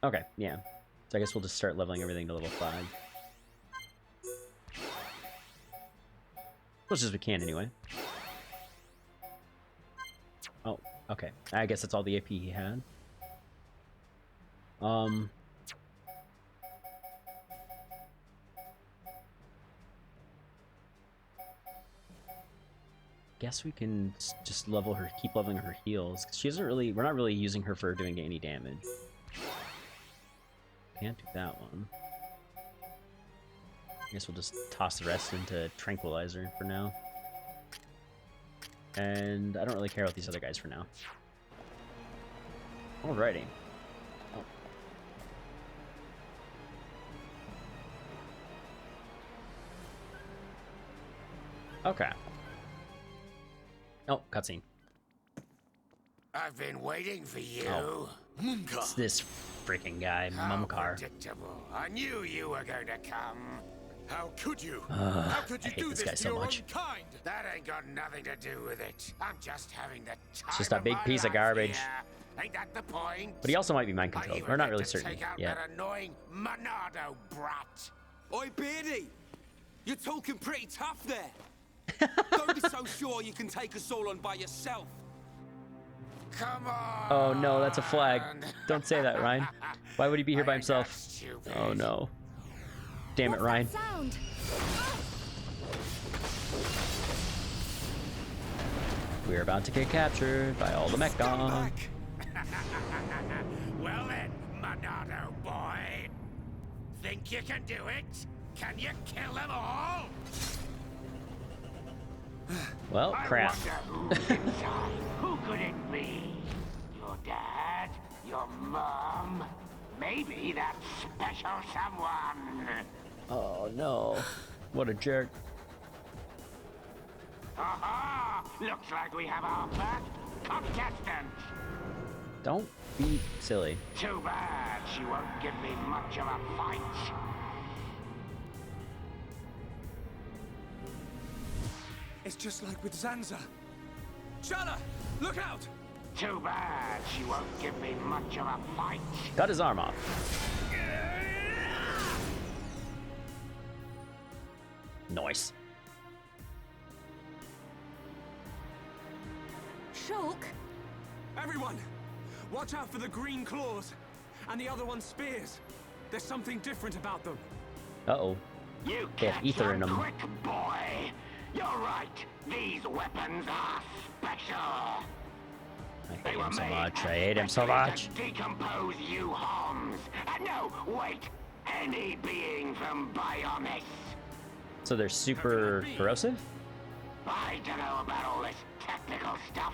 Okay, yeah. So I guess we'll just start leveling everything to level 5. As much as we can, anyway. Oh, okay. I guess that's all the AP he had. Guess we can just level her, keep leveling her heals. She doesn't really, we're not really using her for doing any damage. Can't do that one. I guess we'll just toss the rest into Tranquilizer for now. And I don't really care about these other guys for now. Alrighty. Oh. Okay. Oh, cutscene. I've been waiting for you. Oh. It's this freaking guy, How Mumkar. predictable. I knew you were going to come. How could you? How could you I hate do this guy to so your much. own kind? That ain't got nothing to do with it. I'm just having the time just a of big my piece of life garbage. here. Ain't that the point? But he also might be mind I controlled. even We're not get really to certain take out yet. that annoying Monado brat. Oi, Beardy! You're talking pretty tough there. Don't be so sure you can take us all on by yourself. Come on. Oh no, that's a flag. Don't say that, Ryan. Why would he be here by I ain't that himself? stupid. Oh no. Damn it, What's Ryan. that sound? We're about to get captured by all the mechon. Well then, Monado boy. Think you can do it? Can you kill them all? Well, crap. I wonder who's inside. Who could it be? Your dad? Your mom? Maybe that special someone. Oh no. What a jerk. Aha! Looks like we have our first contestant. Don't be silly. Too bad she won't give me much of a fight. It's just like with Zanza. Shala, look out! Too bad she won't give me much of a fight. Cut his arm off. Nice. Shulk? Everyone, watch out for the green claws. And the other one's spears. There's something different about them. Uh-oh. You They have catch ether on in 'em. quick, boy. You're right. These weapons are special. I hate him so much. I hate him so much. To decompose you homs. No, wait. Any being from Bionis. So they're super corrosive? I don't know about all this technical stuff,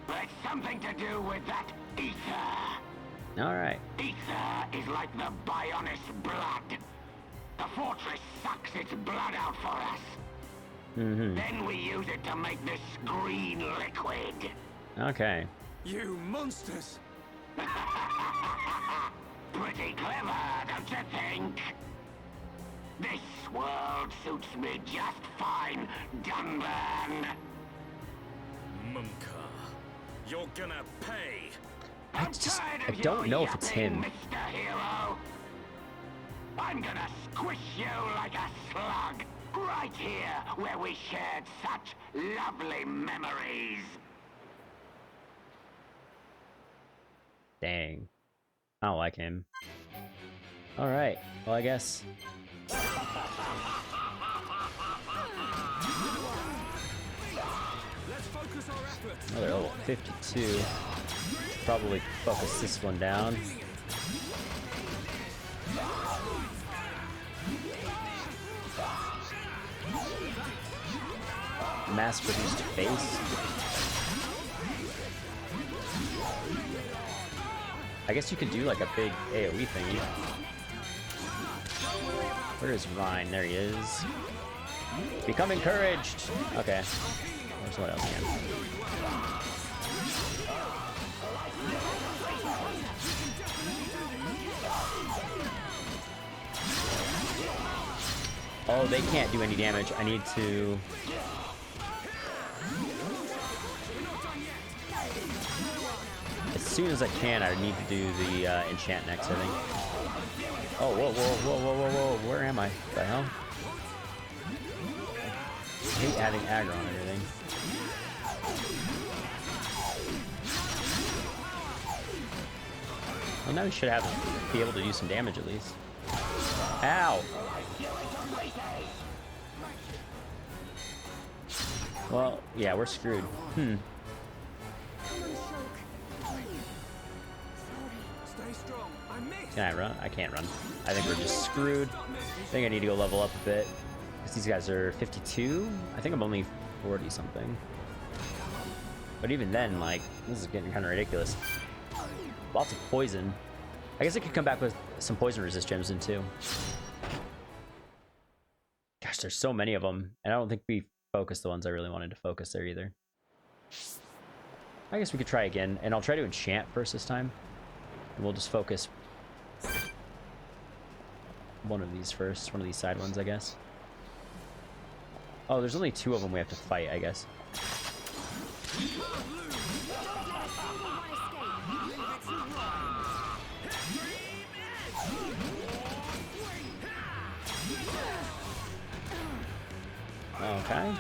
but it's something to do with that ether. Alright. Ether is like the Bionis blood. The fortress sucks its blood out for us. Then we use it to make this green liquid. Okay. You monsters! Pretty clever, don't you think? This world suits me just fine, Dunban. Mumka, you're gonna pay. I don't know if it's him. Mr. Hero. I'm gonna squish you like a slug, right here where we shared such lovely memories. Dang. I don't like him. Alright. Well, I guess. Let's focus our efforts. Another level 52. Probably focus this one down. Mass-produced face. I guess you could do like a big AoE thingy. Where is Rhine? There he is. Become encouraged! Okay. There's what else here. Oh, they can't do any damage. I need to... As soon as I can, I need to do the enchant next, I think. Oh, whoa, whoa, whoa, whoa, whoa, whoa. Where am I? What the hell? I hate adding aggro on everything. Well, now we should be able to do some damage at least. Ow! Well, yeah, we're screwed. Stay strong. I missed. Can I run? I can't run. I think we're just screwed. I think I need to go level up a bit. Because these guys are 52? I think I'm only 40 something. But even then, like, this is getting kind of ridiculous. Lots of poison. I guess I could come back with some poison resist gems in too. Gosh, there's so many of them. And I don't think we focused the ones I really wanted to focus there either. I guess we could try again. And I'll try to enchant first this time. And we'll just focus one of these first. One of these side ones, I guess. Oh, there's only 2 of them we have to fight, I guess. Okay.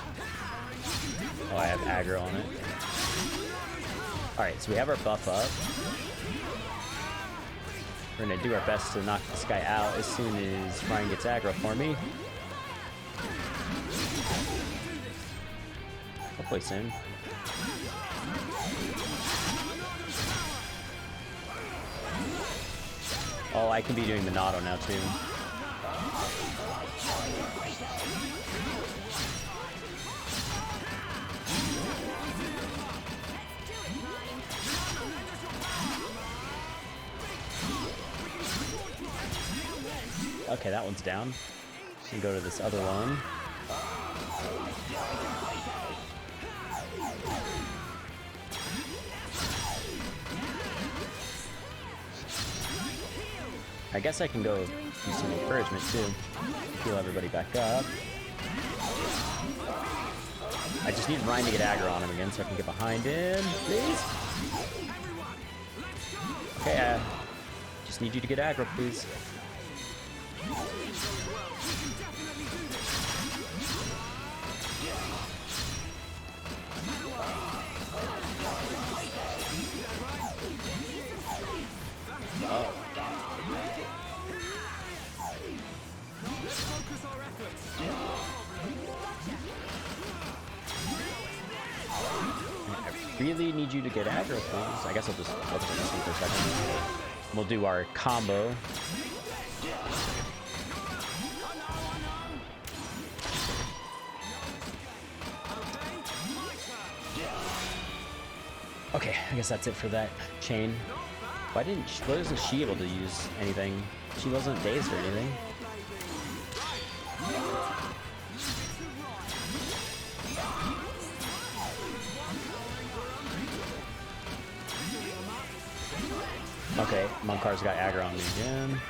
Oh, I have aggro on it. Alright, so we have our buff up. We're gonna do our best to knock this guy out as soon as Ryan gets aggro for me. Hopefully soon. Oh, I can be doing Monado now too. Okay, that one's down. We can go to this other one. I guess I can go do some encouragement too. Heal everybody back up. I just need Ryan to get aggro on him again so I can get behind him, please. Okay, just need you to get aggro, please. Oh. I really need you to get aggro, please. I guess I'll just focus on this one for a second. We'll do our combo. Okay, I guess that's it for that chain. Why wasn't she able to use anything? She wasn't dazed or anything. Okay, Monkar's got aggro on me again.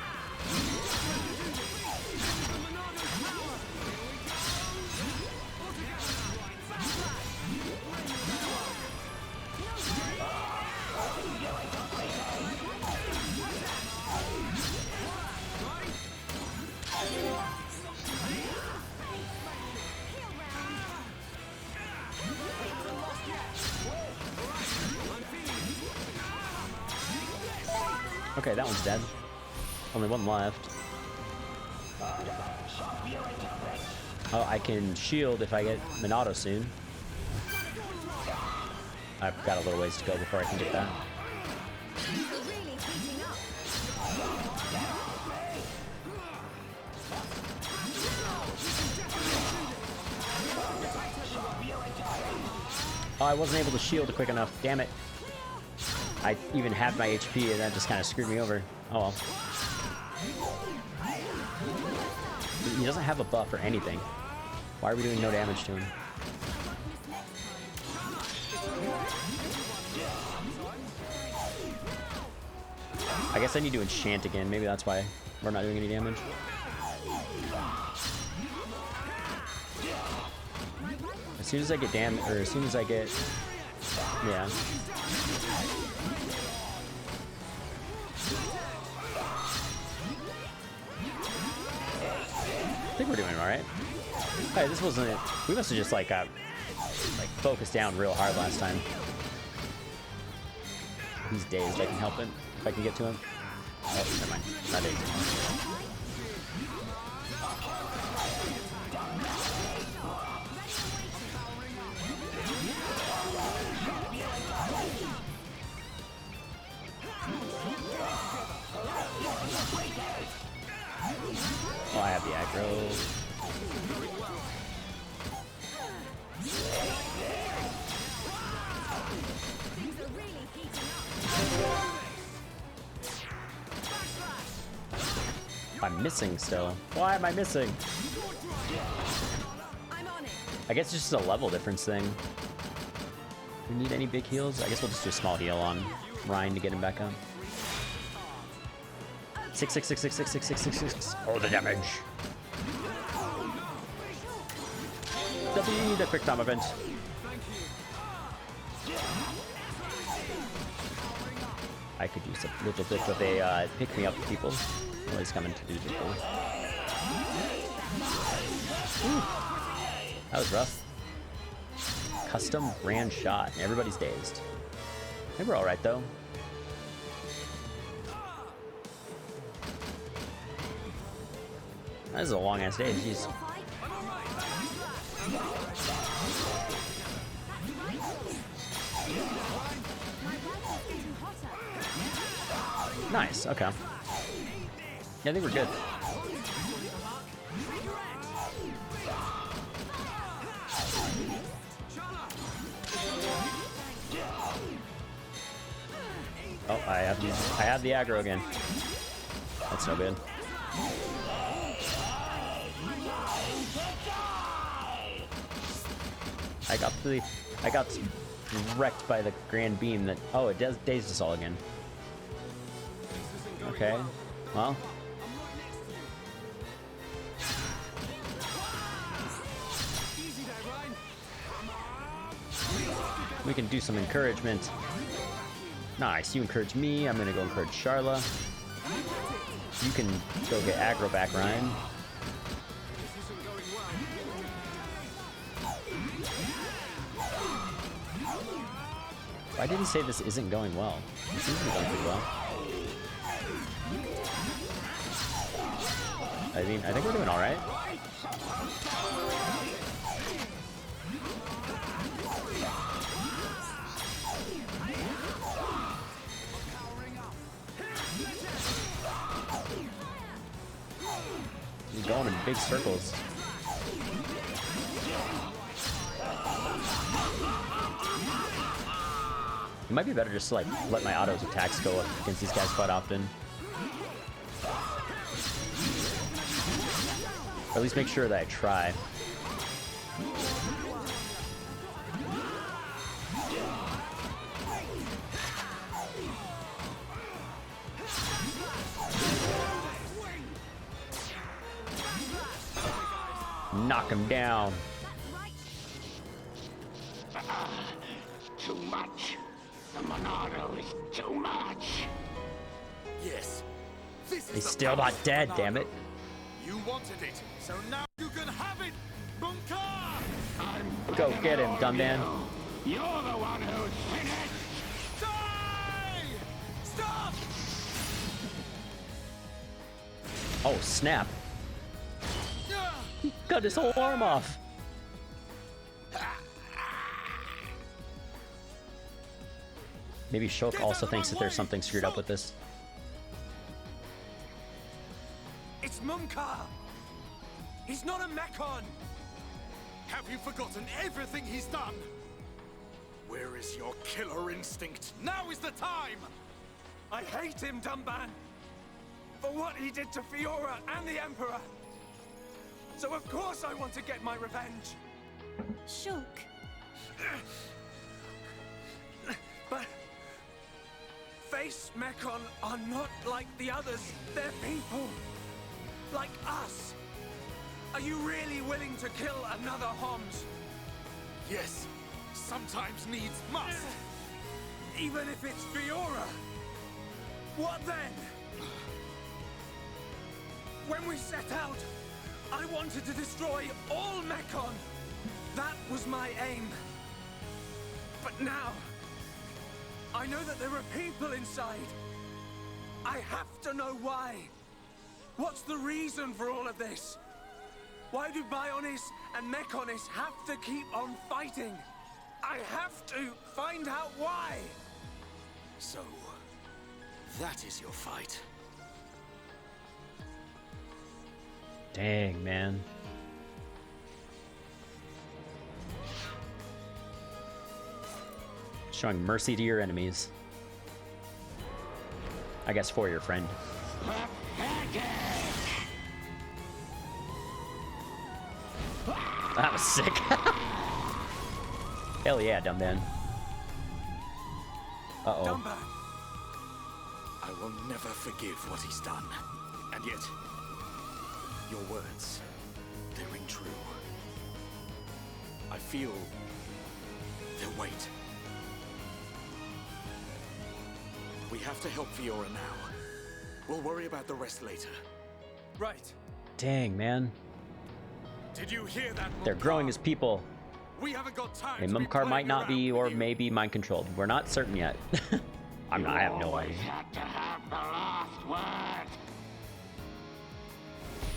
Okay, that one's dead. Only one left. Oh, I can shield if I get Monado soon. I've got a little ways to go before I can get that. Oh, I wasn't able to shield quick enough. Damn it. I even have my HP and that just kind of screwed me over. Oh well. He doesn't have a buff or anything. Why are we doing no damage to him? I guess I need to enchant again. Maybe that's why we're not doing any damage. As soon as I get as soon as I get... Yeah. I think we're doing all right. Hey, this wasn't. We must have just like focused down real hard last time. He's dazed. I can help him if I can get to him. Oh, never mind. Not dazed anymore. Oh, I have the aggro. I'm missing still. Why am I missing? I guess it's just a level difference thing. We need any big heals? I guess we'll just do a small heal on Ryan to get him back up. 6. Oh, the damage. The quick time event. I could use a little bit of a pick me up, people. Always coming to do the thing. That was rough. Custom grand shot. Everybody's dazed. I think we're all right though. That is a long ass day. Jeez. Nice. Okay. Yeah, I think we're good. Oh, I have the aggro again. That's no good. I got wrecked by the grand beam that. Oh, it does dazed us all again. Okay. Well. We can do some encouragement. Nice, you encourage me. I'm gonna go encourage Charla. You can go get aggro back, Ryan. Why did he say this isn't going well? It seems to be going pretty well. I mean, I think we're doing all right. He's going in big circles. It might be better just to like let my autos attacks go up against these guys quite often. Or at least make sure that I try. Knock him down. Too much. The Monado is too much. Yes. This is He's still not dead, damn it. You wanted it, so now you can have it, Bunker! Go get him, dumb man. You're the one who's finished. Die! Stop! Oh, snap. He cut his whole arm off. Maybe Shulk also thinks that there's something screwed up with this. It's Mumka! He's not a mechon! Have you forgotten everything he's done? Where is your killer instinct? Now is the time! I hate him, Dumban! For what he did to Fiora and the Emperor! So of course I want to get my revenge! Shulk. But... Face Mechon are not like the others. They're people. Like us. Are you really willing to kill another Homs? Yes, sometimes needs must. Even if it's Fiora? What then? When we set out, I wanted to destroy all Mechon. That was my aim. But now, I know that there are people inside. I have to know why. What's the reason for all of this? Why do Bionis and Mechonis have to keep on fighting? I have to find out why. So, that is your fight. Dang, man. Showing mercy to your enemies. I guess for your friend. That was sick. Hell yeah, dumb man. Uh-oh. Dumba. I will never forgive what he's done. And yet, your words, they ring true. I feel their weight. We have to help Fiora now. We'll worry about the rest later. Right. Dang, man. Did you hear that? They're growing as people. We haven't got time. A to be Mumkar might playing not be, around or with you. maybe mind controlled. We're not certain yet. I have no Always idea. had to have the last word.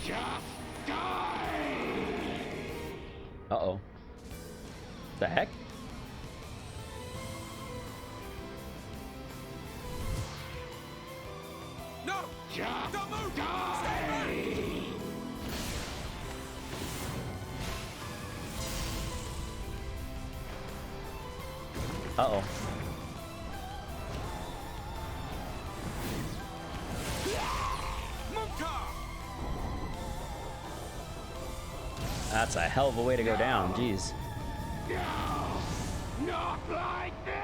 Just die. Uh-oh. The heck? No! Just Don't move! die. Stay back! Uh-oh. Mumkar! That's a hell of a way to go down. Jeez. No, not like this.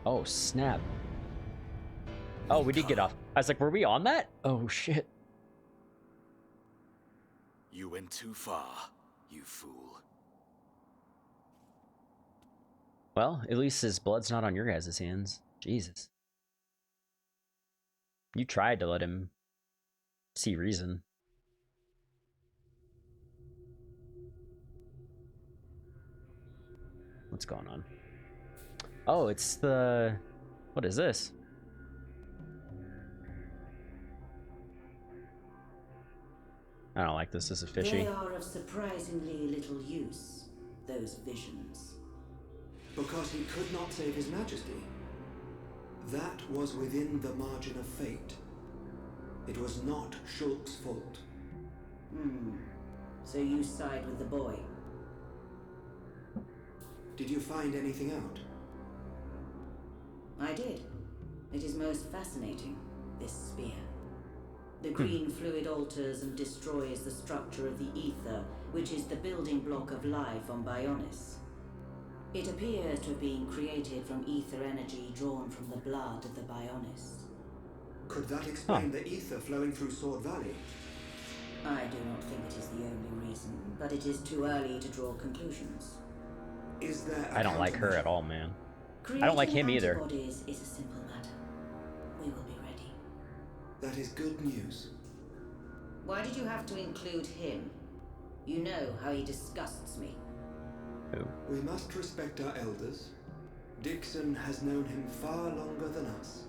Oh, snap. Oh, we did get off. I was like, were we on that? Oh, shit. You went too far, you fool. Well, at least his blood's not on your guys' hands. Jesus. You tried to let him see reason. What's going on? Oh, it's the... What is this? I don't like this. This is fishy. They are of surprisingly little use, those visions. Because he could not save his majesty. That was within the margin of fate. It was not Shulk's fault. So you side with the boy. Did you find anything out? I did. It is most fascinating, this spear. The green fluid alters and destroys the structure of the ether, which is the building block of life on Bionis. It appears to have been created from ether energy drawn from the blood of the Bionis. Could that explain the ether flowing through Sword Valley? I do not think it is the only reason, but it is too early to draw conclusions. Is there I don't like her countermeasure? at all, man. I don't like him Creating either. antibodies is a simple matter. We will be ready. That is good news. Why did you have to include him? You know how he disgusts me. Who? We must respect our elders. Dixon has known him far longer than us.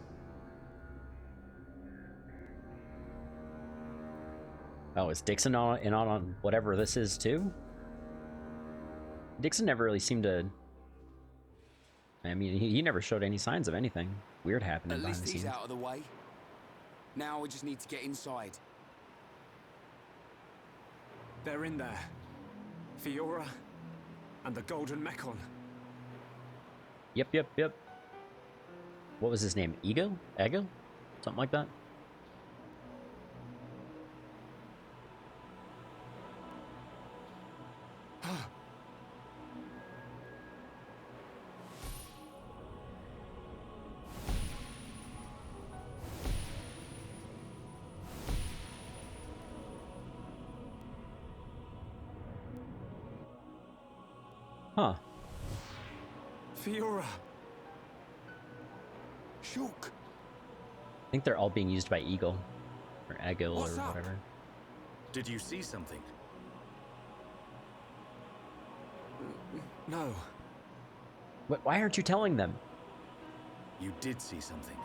Oh, is Dixon in on whatever this is too? Dixon never really seemed to... I mean, he never showed any signs of anything weird happening At behind least the he's scenes. out of the way. Now we just need to get inside. They're in there. Fiora and the Golden Mechon. Yep. What was his name? Ego? Ego? Something like that? Huh. Fiora. Shulk. I think they're all being used by Eagle. Or Egil or whatever. Did you see something? No. Why aren't you telling them? You did see something.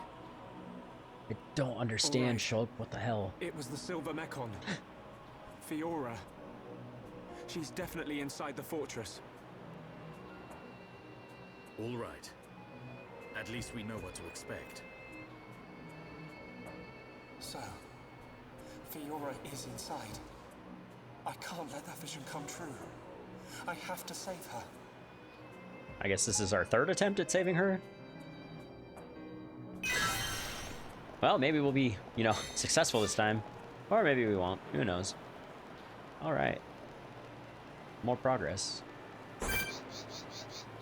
I don't understand, Alright. Shulk. What the hell? It was the silver mechon. Fiora. She's definitely inside the fortress. All right. At least we know what to expect. So, Fiora is inside. I can't let that vision come true. I have to save her. I guess this is our third attempt at saving her. Well, maybe we'll be, you know, successful this time. Or maybe we won't. Who knows? Alright. More progress.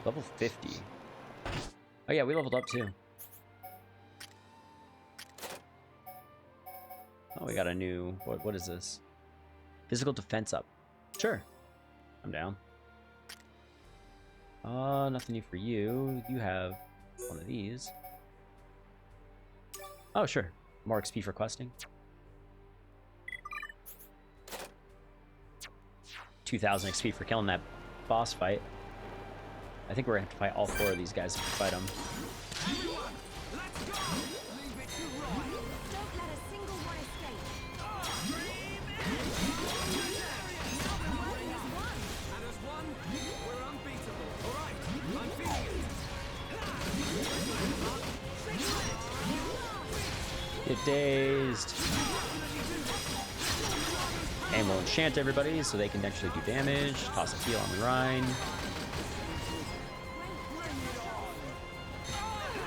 Level 50. Oh yeah, we leveled up too. Oh, we got a new... What is this? Physical defense up. Sure. I'm down. Nothing new for you. You have one of these. Oh, sure. More XP for questing. 2,000 XP for killing that boss fight. I think we're gonna have to fight all 4 of these guys if we fight them. Get dazed. And we'll enchant everybody so they can actually do damage. Toss a heal on the Rhine.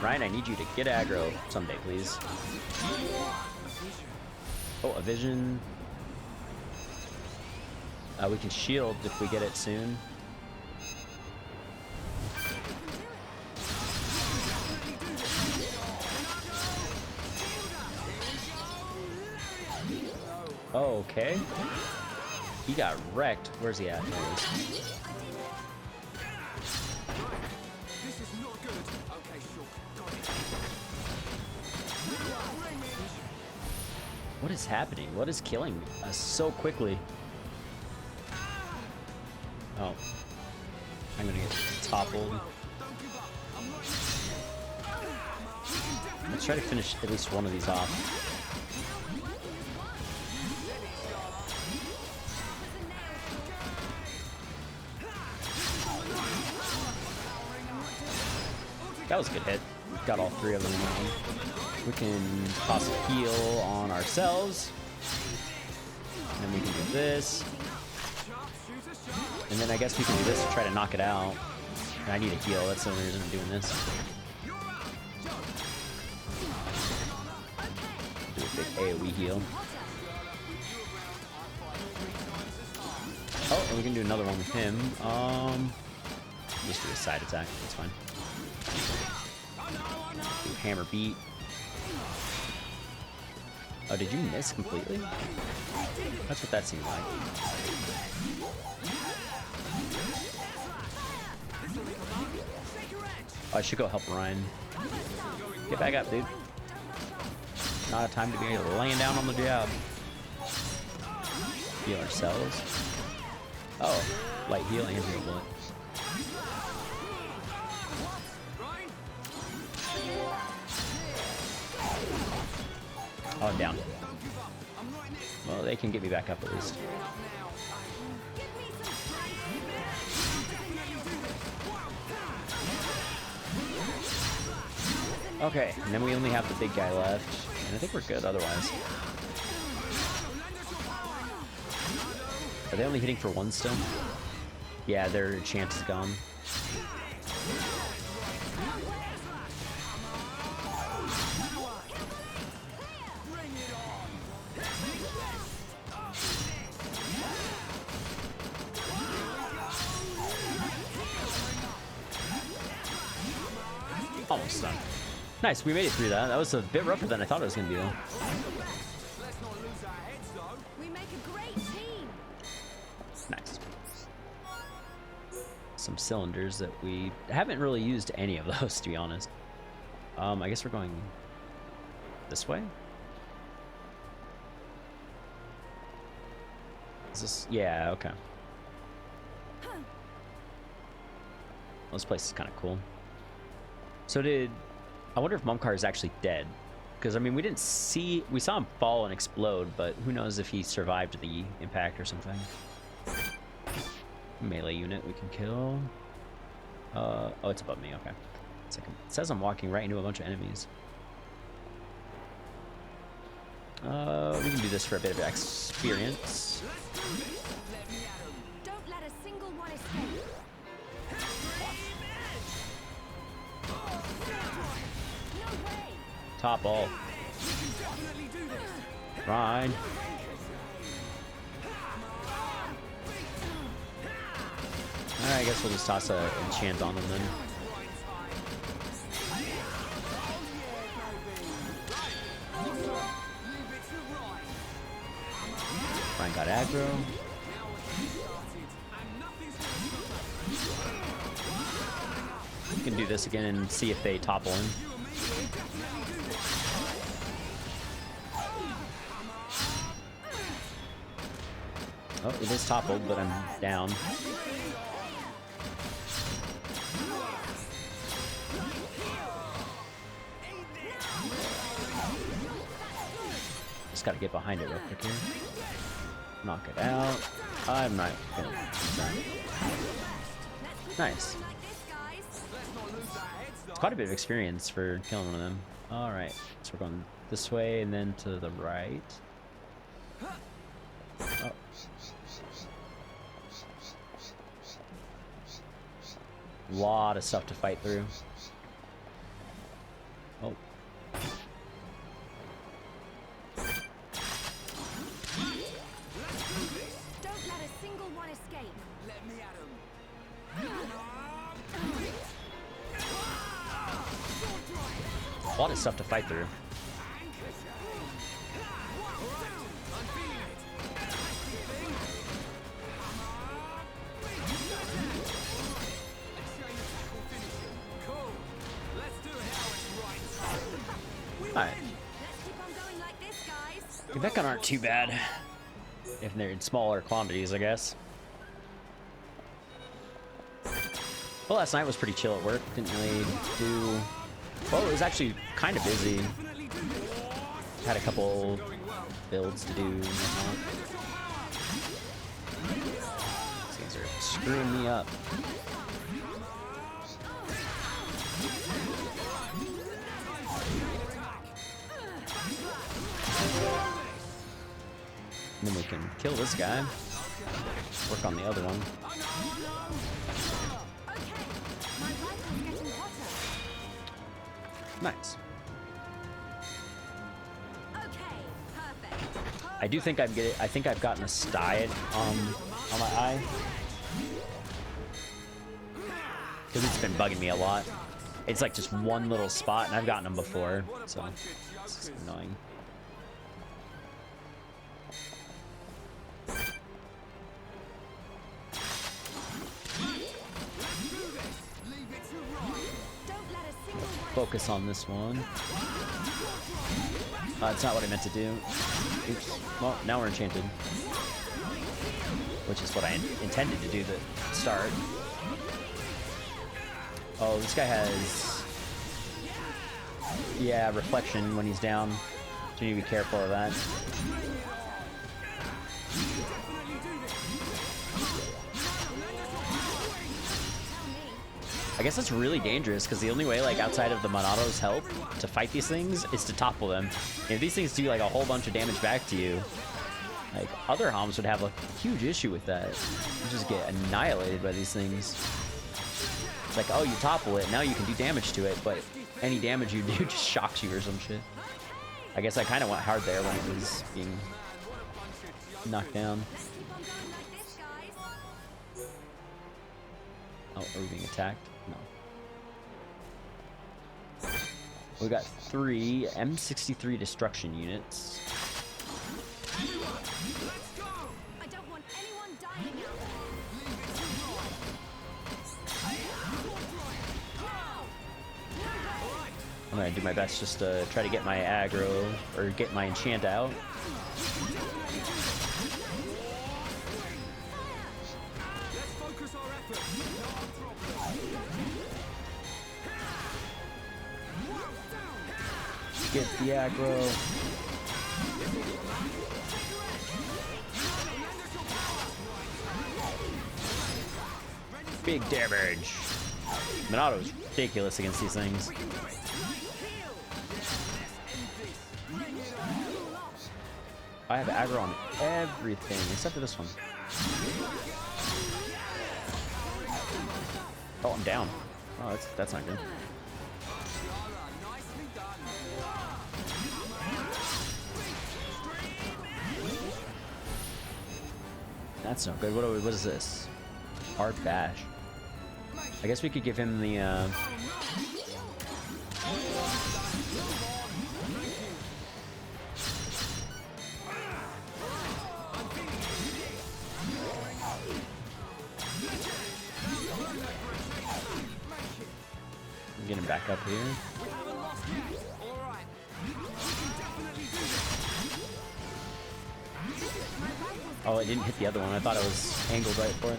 Ryan, I need you to get aggro someday, please. Oh, a vision. We can shield if we get it soon. Oh, okay. He got wrecked. Where's he at? There he is. What is happening? What is killing us so quickly? Oh. I'm gonna get toppled. Let's try to finish at least one of these off. That was a good hit. Got all 3 of them in that one. We can toss a heal on ourselves. And then we can do this. And then I guess we can do this to try to knock it out. And I need a heal, that's the only reason I'm doing this. Do a big AoE heal. Oh, and we can do another one with him. Just do a side attack, that's fine. Do hammer beat. Oh, did you miss completely? That's what that seemed like. Oh, I should go help Ryan. Get back up, dude. Not a time to be laying down on the job. Heal ourselves. Oh, light heal and heal bullet. Oh, I'm down. Well, they can get me back up at least. Okay, and then we only have the big guy left. And I think we're good otherwise. Are they only hitting for 1 still? Yeah, their chance is gone. Almost done. Nice, we made it through that. That was a bit rougher than I thought it was going to be, though. We make a great team. Nice. Some cylinders that we haven't really used any of those, to be honest. I guess we're going this way. Is this? Yeah, okay. Well, this place is kind of cool. So I wonder if Mumkar is actually dead. Because, I mean, we saw him fall and explode, but who knows if he survived the impact or something. Melee unit we can kill. Oh, it's above me, okay. It says I'm walking right into a bunch of enemies. We can do this for a bit of experience. Don't let a single one escape. No way. Top all. Ride. Alright, I guess we'll just toss a enchant on them then. Ryan got aggro. We can do this again and see if they topple in. Oh, it is toppled, but I'm down. Just gotta get behind it real quick here. Knock it out. I'm not gonna do that. Nice. It's quite a bit of experience for killing one of them. Alright, so we're going this way and then to the right. Oh. Lot of stuff to fight through. Oh. Don't let a single one escape. Let me at him. A lot of stuff to fight through. Alright. Let's keep on going like this, guys. The mechon aren't too bad. If they're in smaller quantities, I guess. Well, last night was pretty chill at work. Didn't really do... Well, it was actually kind of busy. Had a couple builds to do and whatnot. These guys are screwing me up. And then we can kill this guy. Work on the other one. Okay, my rifle's getting hotter. Nice. Okay, perfect. I do think I think I've gotten a sty on my eye. Because it's been bugging me a lot. It's like just one little spot, and I've gotten them before, so it's annoying. Focus on this one. It's not what I meant to do. Oops. Well, now we're enchanted. Which is what I intended to do at the start. Oh, this guy has... Yeah, reflection when he's down. So you need to be careful of that. I guess that's really dangerous because the only way, like, outside of the Monado's help to fight these things is to topple them. And if these things do, like, a whole bunch of damage back to you, like, other Homs would have a huge issue with that. You just get annihilated by these things. It's like, oh, you topple it, now you can do damage to it, but any damage you do just shocks you or some shit. I guess I kind of went hard there when it was being knocked down. Let's keep on going like this, guys. Oh, are we being attacked? No. We got 3 M63 destruction units. I don't want anyone dying out there. I'm gonna do my best just to try to get my aggro or get my enchant out. Get the aggro. Big damage. Minato is ridiculous against these things. I have aggro on everything except for this one. Oh, I'm down. Oh, that's not good. That's no good. What is this? Hard bash. I guess we could give him the get him back up here. Oh, it didn't hit the other one. I thought it was angled right for it.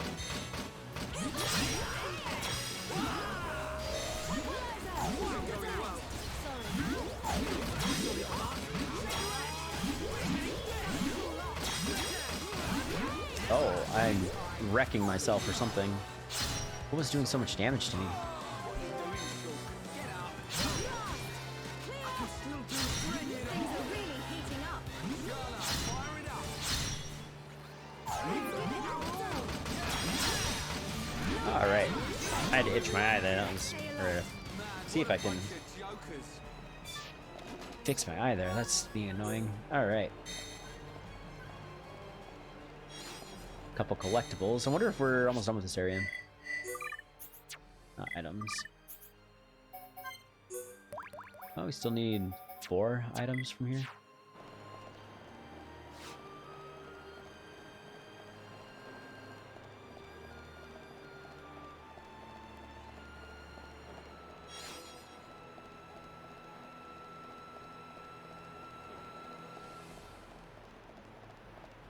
Oh, I'm wrecking myself or something. What was doing so much damage to me? Alright. I had to itch my eye there. That was, or see if I can fix my eye there. That's being annoying. Alright. Couple collectibles. I wonder if we're almost done with this area. Items. Oh, we still need 4 items from here.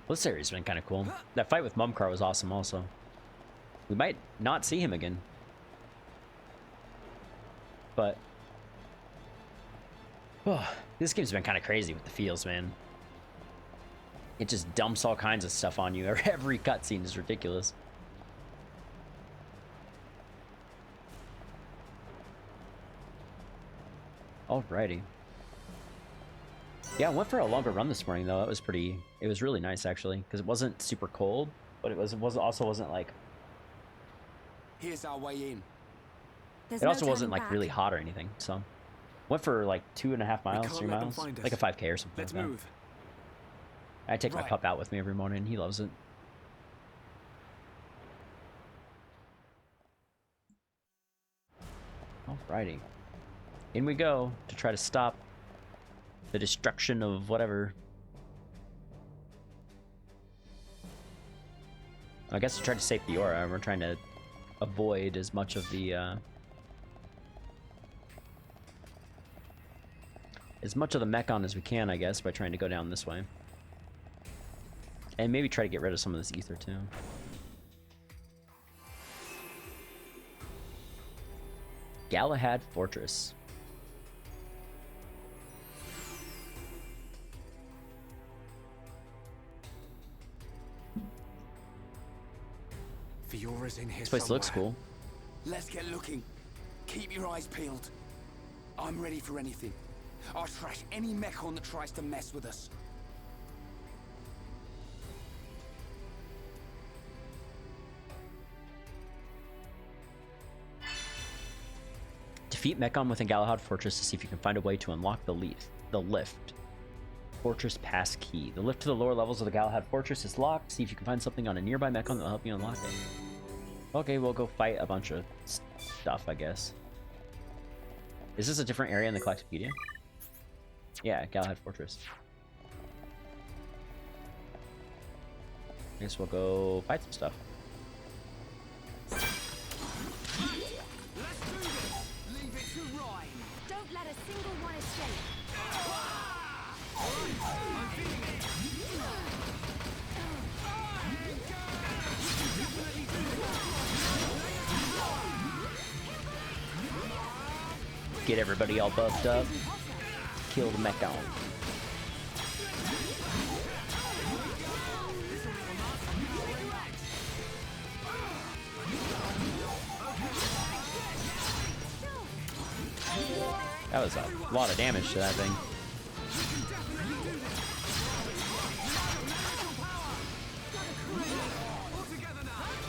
Well, this area's been kind of cool. That fight with Mumkar was awesome also. We might not see him again. But... oh, this game's been kind of crazy with the feels, man. It just dumps all kinds of stuff on you. Every cutscene is ridiculous. Alrighty. Yeah, I went for a longer run this morning though. That was pretty. It was really nice actually, because it wasn't super cold, but it also wasn't like. Here's our way in. There's It no also wasn't turning like back. really hot or anything. So, went for like 2.5 miles, 3 miles, like a 5K or something Let's like that. move. I take my Right. pup out with me every morning. He loves it. Alrighty, in we go to try to stop the destruction of whatever. I guess we tried to save the aura. We're trying to avoid as much of the mechon as we can, I guess, by trying to go down this way. And maybe try to get rid of some of this ether too. Galahad Fortress. Fiora's in here This place looks somewhere. cool. Let's get looking. Keep your eyes peeled. I'm ready for anything. I'll trash any mechon that tries to mess with us. Defeat Mechon within Galahad Fortress to see if you can find a way to unlock the lift. Fortress Pass Key. The lift to the lower levels of the Galahad Fortress is locked. See if you can find something on a nearby Mechon that will help you unlock it. Okay, we'll go fight a bunch of stuff, I guess. Is this a different area in the Collectopedia? Yeah, Galahad Fortress. I guess we'll go fight some stuff. Don't let a single Get everybody all buffed up. Kill the mechon. That was a lot of damage to that thing.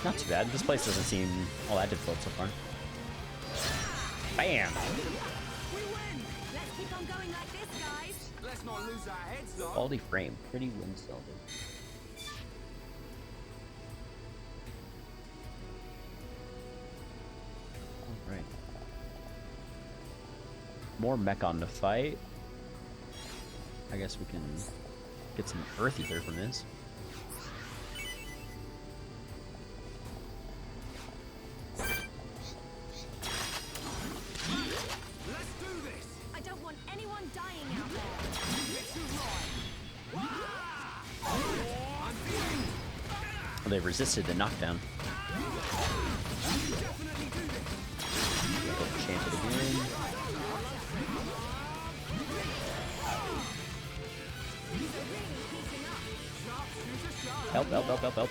Not too bad. This place doesn't seem all that difficult so far. Bam! We win! Let's keep on going like this, guys! Let's not lose our heads, though. Quality frame. Pretty wind salted. Alright. More mechon to fight. I guess we can get some earth ether from this. I don't want anyone dying out there! Oh, they resisted the knockdown. Chant it again. Help, help, help, help, help.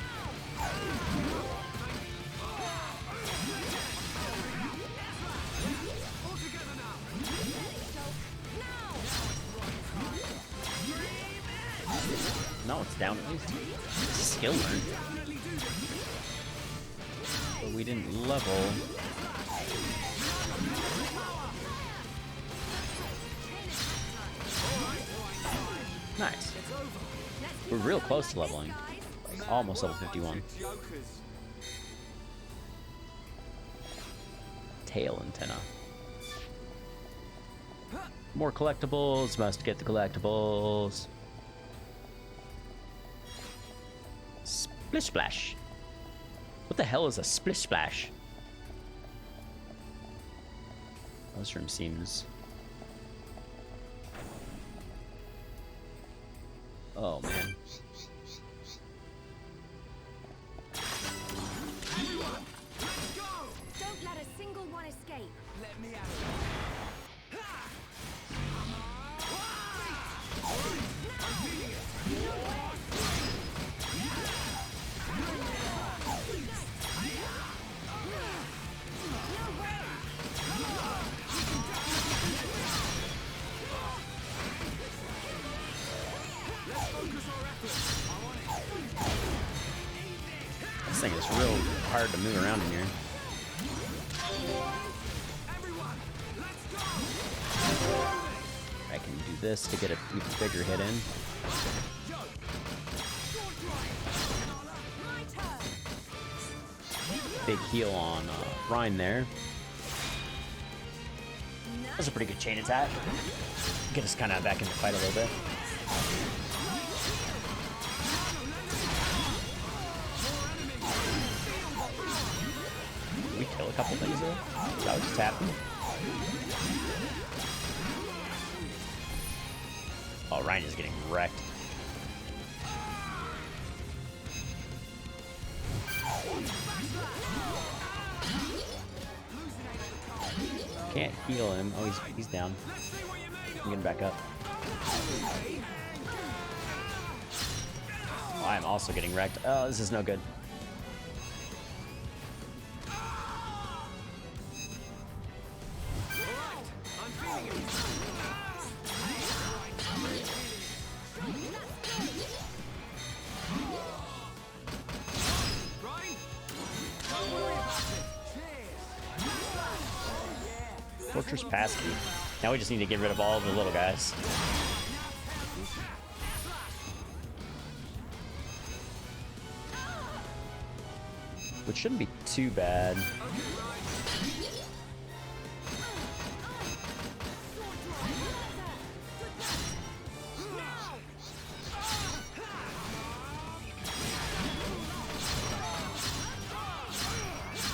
No, it's down at least. Skill learn. But we didn't level. Nice. We're real close to leveling. Like almost level 51. Tail antenna. More collectibles. Must get the collectibles. Splish splash. What the hell is a splish splash? This room seems... Oh man. Don't let a single one escape! Let me out. This thing is real hard to move around in here. I can do this to get a even bigger hit in. Big heal on Rhine there. That was a pretty good chain attack. Get us kind of back in the fight a little bit. Did we kill a couple things there? Is that what just happened? Oh, Ryan is getting wrecked. Can't heal him. Oh, he's down. I'm getting back up. Oh, I'm also getting wrecked. Oh, this is no good. Fortress Passkey. Now we just need to get rid of all the little guys. Which shouldn't be too bad.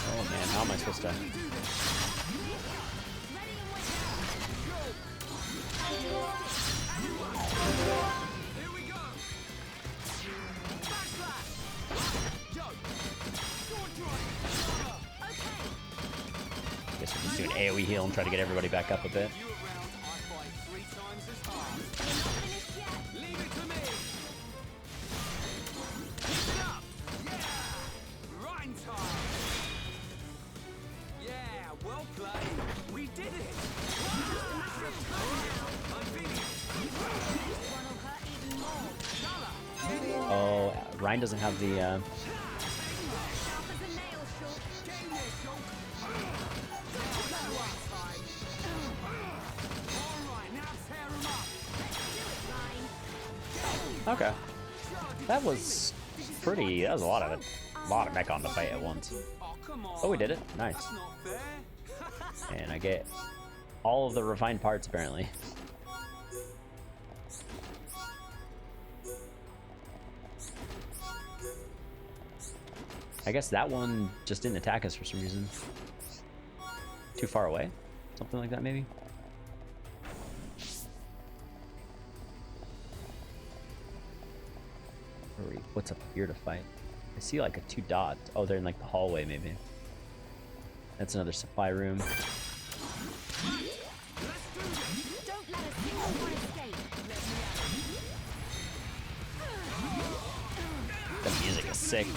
Oh man, how am I supposed to... AoE heal and try to get everybody back up a bit. You around, I fight 3 times as hard. Finished yet. Leave it to me. Keep it up. Yeah. Rhyme time. Yeah, well played. We did it. I'm feeling it. This one will hurt even more. Oh, Ryan doesn't have the. Sharp as a nail, Shulk. Alright, now tear him up. Do it, Ryan. Okay, that was pretty. That was a lot of it. A lot of mechon to fight at once. Oh, come on. Oh, we did it. Nice. That's not fair. And I get all of the refined parts apparently. I guess that one just didn't attack us for some reason. Too far away? Something like that, maybe? What's up here to fight? I see like a 2 dot. Oh, they're in like the hallway, maybe. That's another supply room. Don't let a single one escape. The music is sick.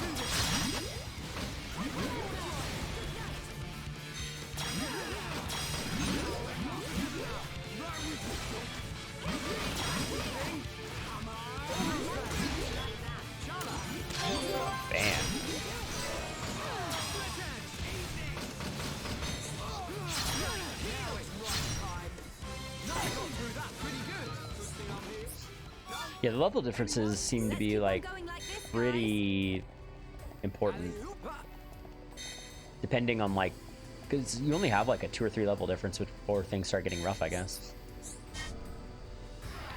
Bam. Yeah, the level differences seem to be like Going like this, pretty important, depending on like, because you only have like a 2 or 3 level difference before things start getting rough, I guess.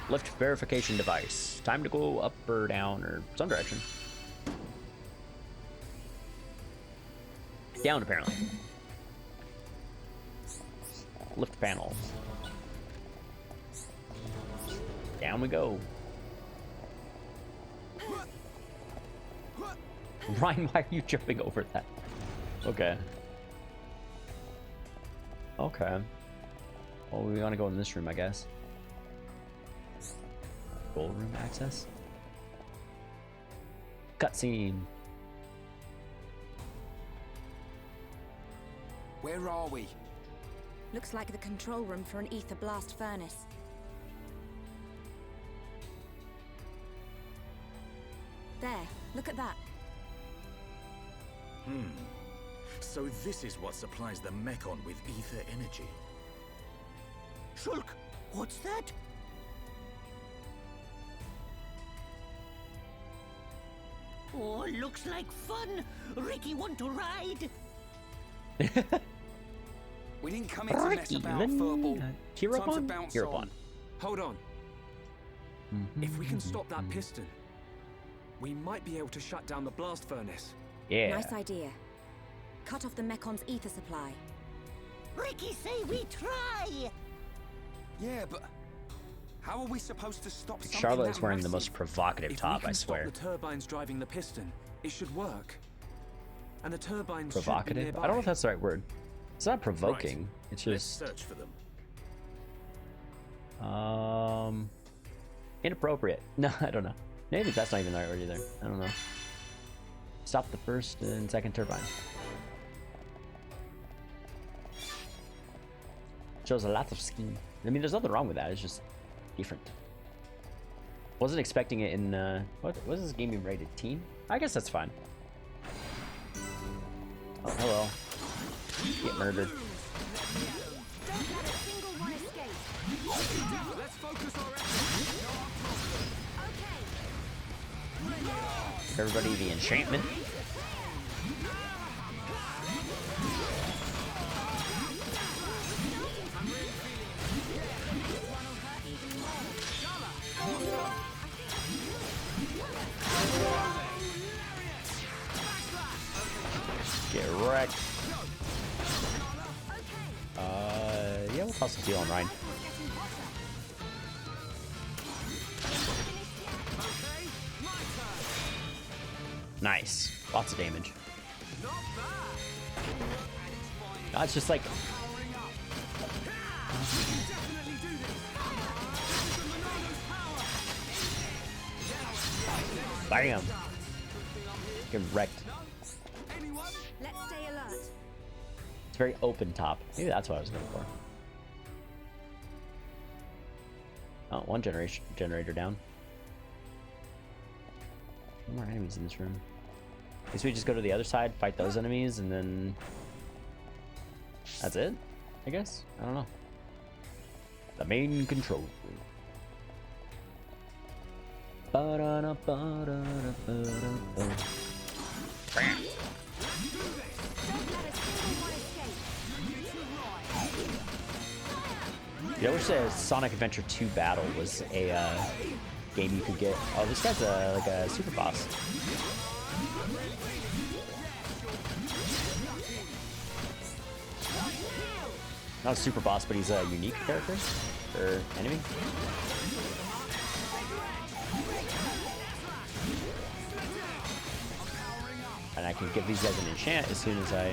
Lift verification device. Time to go up or down or some direction. Down, apparently. Lift panel. Down we go. Ryan, why are you jumping over that? Okay. Okay. Well, we want to go in this room, I guess. Gold room access? Cutscene. Where are we? Looks like the control room for an ether blast furnace. There, look at that. So this is what supplies the mechon with ether energy. Shulk, what's that? Oh, looks like fun. Ricky, want to ride? We didn't come here to mess about, furball. Cheer up Time to on? bounce Cheer up on. on. Hold on. If we can stop that piston, we might be able to shut down the blast furnace. Yeah. Nice idea. Cut off the mecon's ether supply. Ricky, say we try. Yeah, but how are we supposed to stop something Charlotte that is wearing the massive? most provocative If we top, can I swear. Stop the turbines driving the piston, it should work. And the turbines should be Provocative? nearby. I don't know if that's the right word. It's not provoking. Right. It's Let's just search for them. inappropriate. No, I don't know. Maybe that's not even the right word either. I don't know. Stop the first and second turbine. Shows a lot of scheme. I mean, there's nothing wrong with that. It's just different. Wasn't expecting it in what was this game even rated? Teen? I guess that's fine. Oh, hello. Get murdered. Don't let a single one escape. Let's focus our efforts. Okay. Everybody, the enchantment. Get wrecked. Yeah, we'll toss a deal on Ryan. Nice. Lots of damage. It's just like Definitely do this. This is the Monano's power. Bam! Get wrecked. Let's stay alert. It's very open top. Maybe that's what I was going for. Oh, one generator down. No more enemies in this room. I guess we just go to the other side, fight those enemies, and then that's it, I guess? I don't know. The main control room. You know, I wish Sonic Adventure 2 Battle was a game you could get. Oh, this guy's like a super boss. Not a super boss, but he's a unique character or enemy. And I can give these guys an enchant as soon as I...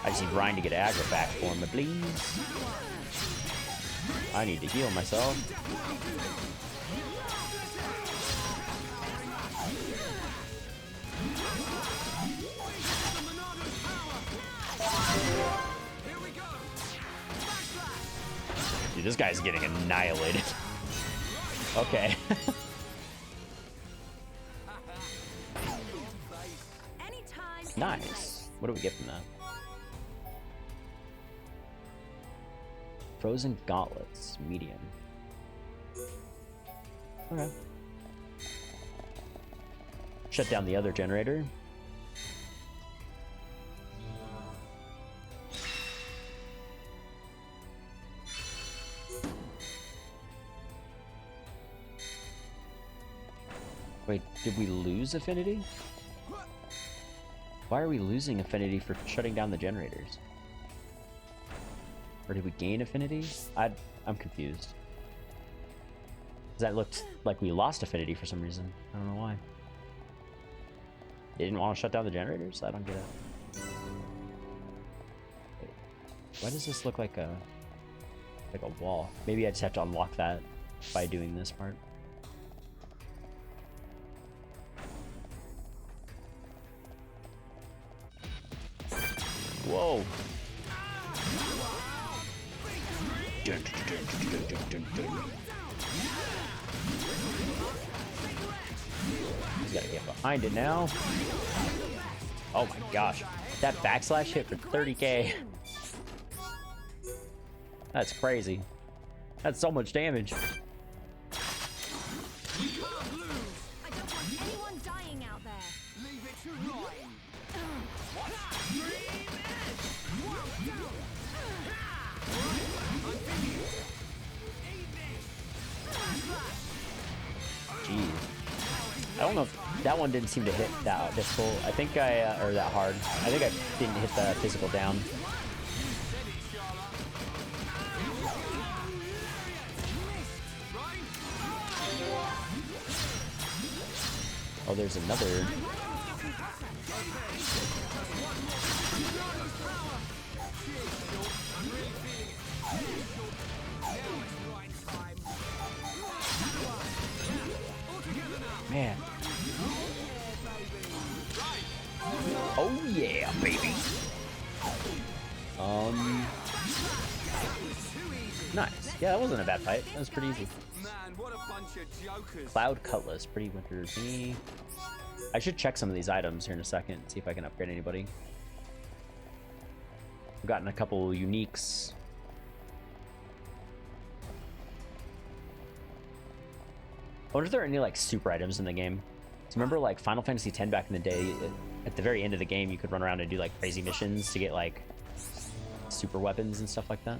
I just need Ryan to get aggro back for me, please. I need to heal myself. Dude, this guy's getting annihilated. Okay. Nice. What do we get from that? Frozen gauntlets, medium. Okay. Shut down the other generator. Wait, did we lose affinity? Why are we losing affinity for shutting down the generators? Or did we gain affinity? I'm confused. That looked like we lost affinity for some reason. I don't know why. They didn't want to shut down the generators? I don't get it. Wait, why does this look like a wall? Maybe I just have to unlock that by doing this part. Whoa. Dun, dun, dun, dun, dun, dun. He's gotta get behind it now. Oh my gosh. That backslash hit for 30k. That's crazy. That's so much damage. I don't want anyone dying out there. Leave it to Ryan. Jeez. I don't know if that one didn't seem to hit that difficult. I think or that hard. I think I didn't hit the physical down. Oh, there's another. Man. Oh yeah, baby. Nice. Yeah, that wasn't a bad fight. That was pretty easy. Man, what a bunch of jokers. Cloud Cutlass, pretty winter thingy. I should check some of these items here in a second, see if I can upgrade anybody. I've gotten a couple uniques. I wonder if there are any like super items in the game. So remember like Final Fantasy X back in the day, at the very end of the game you could run around and do like crazy missions to get like super weapons and stuff like that.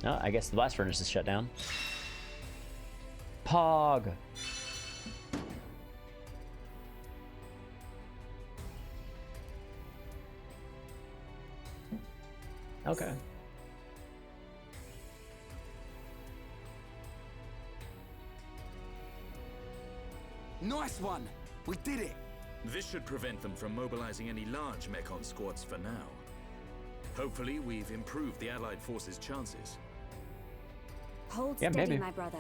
Oh, I guess the blast furnace is shut down. Pog! Okay. Nice one! We did it! This should prevent them from mobilizing any large mechon squads for now. Hopefully, we've improved the Allied forces' chances. Hold Yeah, steady, maybe. my brother.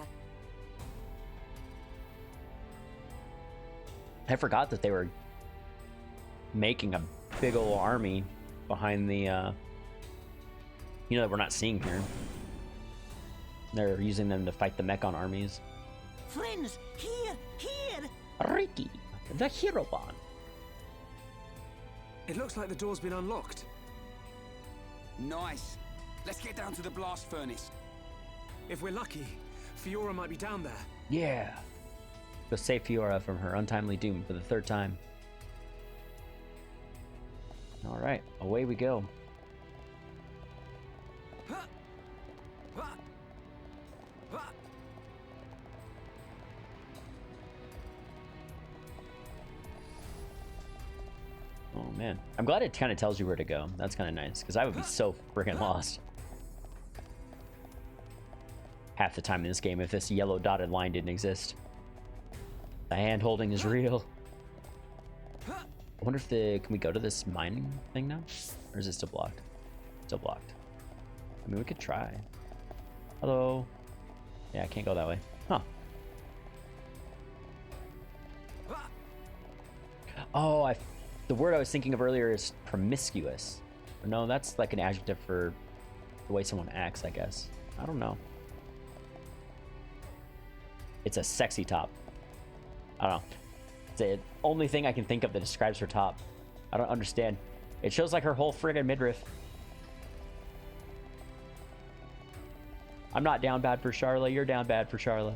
I forgot that they were making a big old army behind the, you know, that we're not seeing here. They're using them to fight the mechon armies. Friends, here! Ricky, the hero bond. It looks like the door's been unlocked. Nice. Let's get down to the blast furnace. If we're lucky, Fiora might be down there. Yeah. Go save Fiora from her untimely doom for the 3rd time. All right, away we go. Oh man, I'm glad it kind of tells you where to go. That's kind of nice, because I would be so freaking lost half the time in this game if this yellow dotted line didn't exist. The hand holding is real. I wonder if can we go to this mining thing now? Or is it still blocked? Still blocked. I mean, we could try. Hello? Yeah, I can't go that way. Huh. Oh, the word I was thinking of earlier is promiscuous. Or no, that's like an adjective for the way someone acts, I guess. I don't know. It's a sexy top. I don't know. It's the only thing I can think of that describes her top. I don't understand. It shows like her whole friggin' midriff. I'm not down bad for Charla. You're down bad for Charla.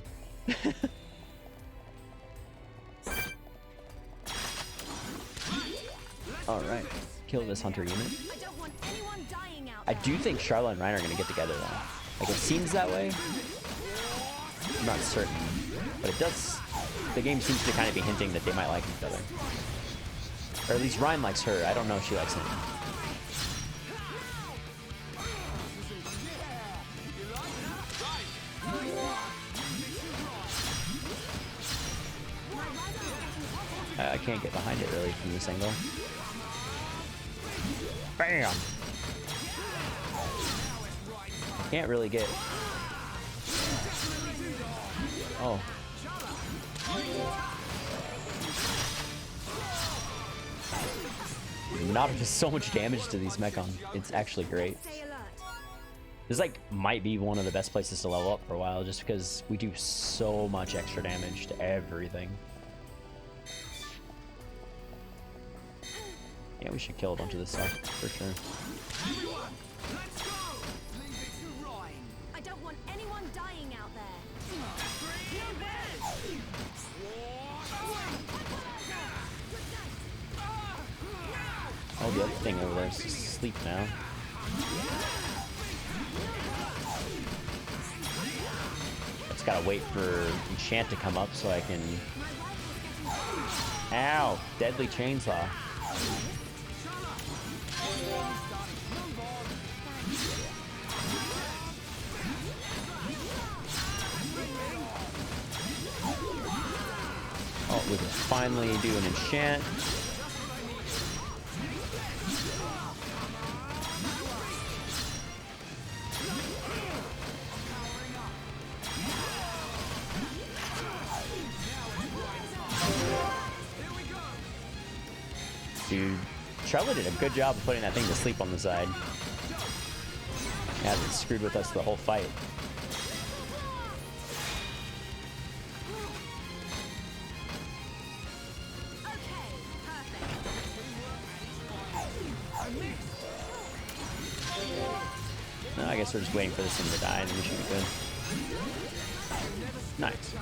All right, kill this hunter unit. I don't want anyone dying out I there. do think Charla and Ryan are gonna get together though. Like it seems that way. I'm not certain, but it does. The game seems to kind of be hinting that they might like each other, or at least Ryan likes her. I don't know if she likes him. I can't get behind it really from this angle. Bam! Can't really get. Oh. Not just so much damage to these mechon. It's actually great. Stay alert. This like might be one of the best places to level up for a while, just because we do so much extra damage to everything. Yeah, we should kill a bunch of this stuff for sure. I don't want anyone dying out there. Oh, the other thing over there is asleep now. Just gotta wait for enchant to come up so I can. Ow! Deadly chainsaw. Oh, we can finally do an enchant. Dude, Charlotte did a good job of putting that thing to sleep on the side. Hasn't screwed with us the whole fight. No, I guess we're just waiting for this thing to die and then we should be good. Nice.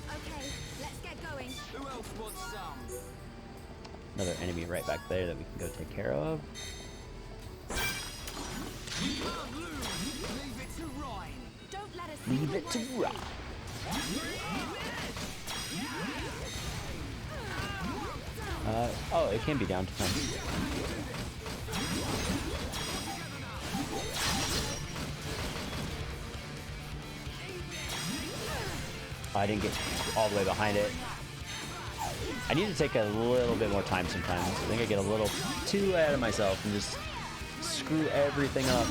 Okay, let's get going. Who else wants some? Another enemy right back there that we can go take care of. Leave it to Ryan. Don't let us Leave it to Rock. Oh, it can be down to 10. I didn't get all the way behind it. I need to take a little bit more time sometimes. I think I get a little too ahead of myself and just screw everything up.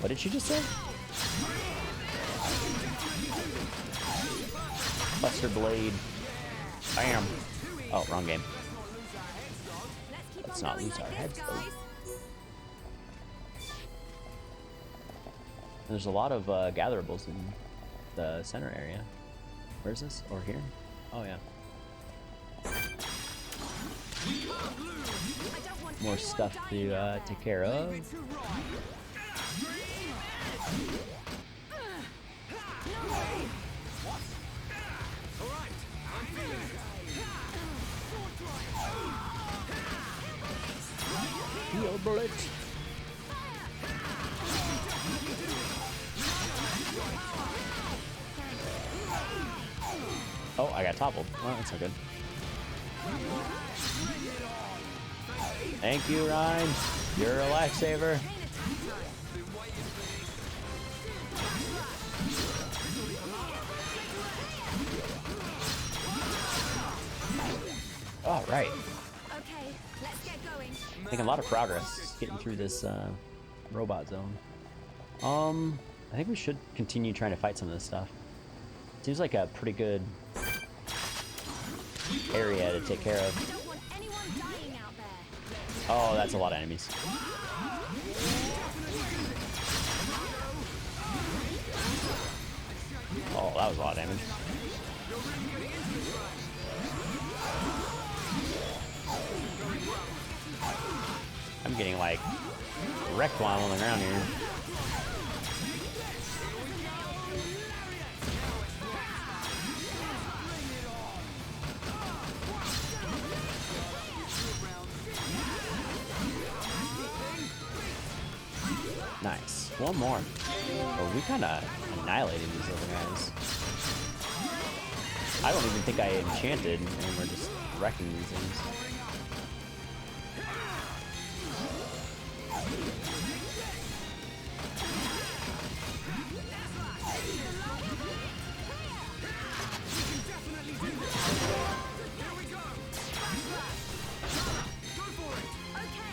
What did she just say? Buster Blade. Bam. Oh, wrong game. Let's not lose our heads, though. There's a lot of gatherables in the center area. Where is this? Over here? Oh, yeah. More stuff to take care of. Heal bullet. Oh, I got toppled. Well, that's not good. Thank you, Ryan. You're a lifesaver. All right. Okay, let's get going. Making a lot of progress getting through this robot zone. I think we should continue trying to fight some of this stuff. Seems like a pretty good area to take care of. I don't want anyone dying out there. Oh, that's a lot of enemies. Oh, that was a lot of damage. I'm getting like wrecked while I'm on the ground here. Nice. One more. Oh, we kind of annihilated these other guys. I don't even think I enchanted, and we're just wrecking these things.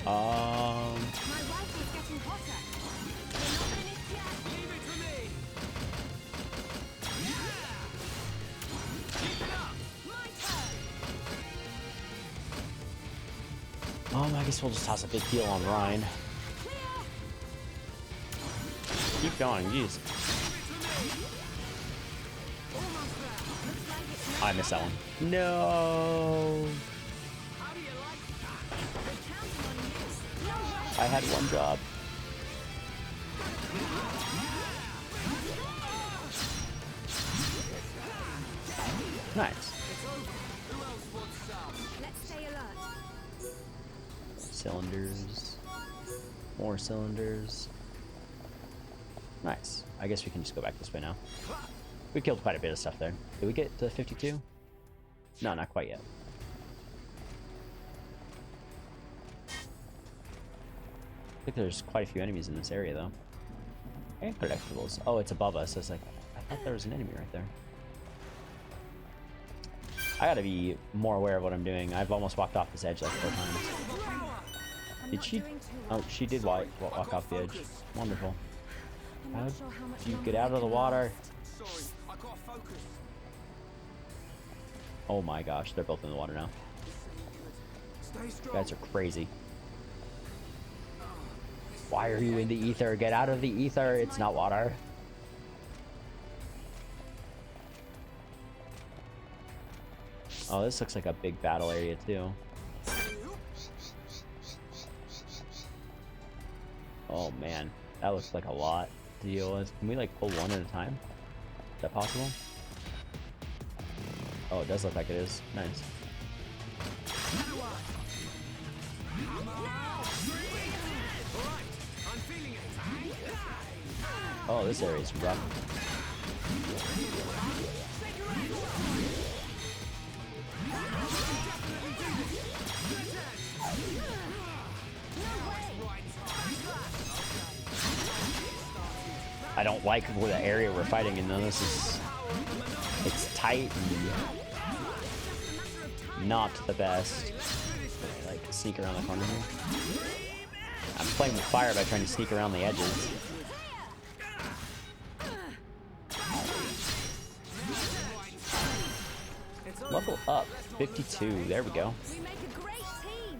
My rifle's getting hotter. We're not finished yet. Leave it to me. Keep it up. My turn. I guess we'll just toss a big heal on Ryan. Keep going, jeez. Oh, I missed that one. No. I had one job. Nice. Let's stay alert. Cylinders. More cylinders. Nice. I guess we can just go back this way now. We killed quite a bit of stuff there. Did we get to 52? No, not quite yet. I think there's quite a few enemies in this area, though. And collectibles. Oh, it's above us. It's like, I thought there was an enemy right there. I gotta be more aware of what I'm doing. I've almost walked off this edge like 4 times. Did she? Oh, she did walk off the edge. Wonderful. How do you get out of the water? Oh my gosh, they're both in the water now. You guys are crazy. Why are you in the ether? Get out of the ether. It's not water. Oh, this looks like a big battle area too. Oh man, that looks like a lot to deal with. Can we like pull one at a time? Is that possible? Oh, it does look like it is. Nice. Oh, this area is rough. I don't like the area we're fighting in, though. It's tight and not the best. Like, sneak around the corner here. I'm playing with fire by trying to sneak around the edges. Level up, 52. There we go. We make a great team.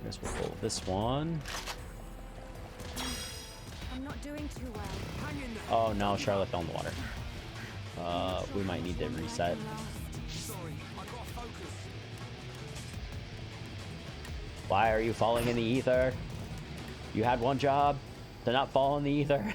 I guess we'll pull this one. I'm not doing too well. Oh no, Charlotte fell in the water. We might need to reset. Why are you falling in the ether? You had one job to not fall in the ether.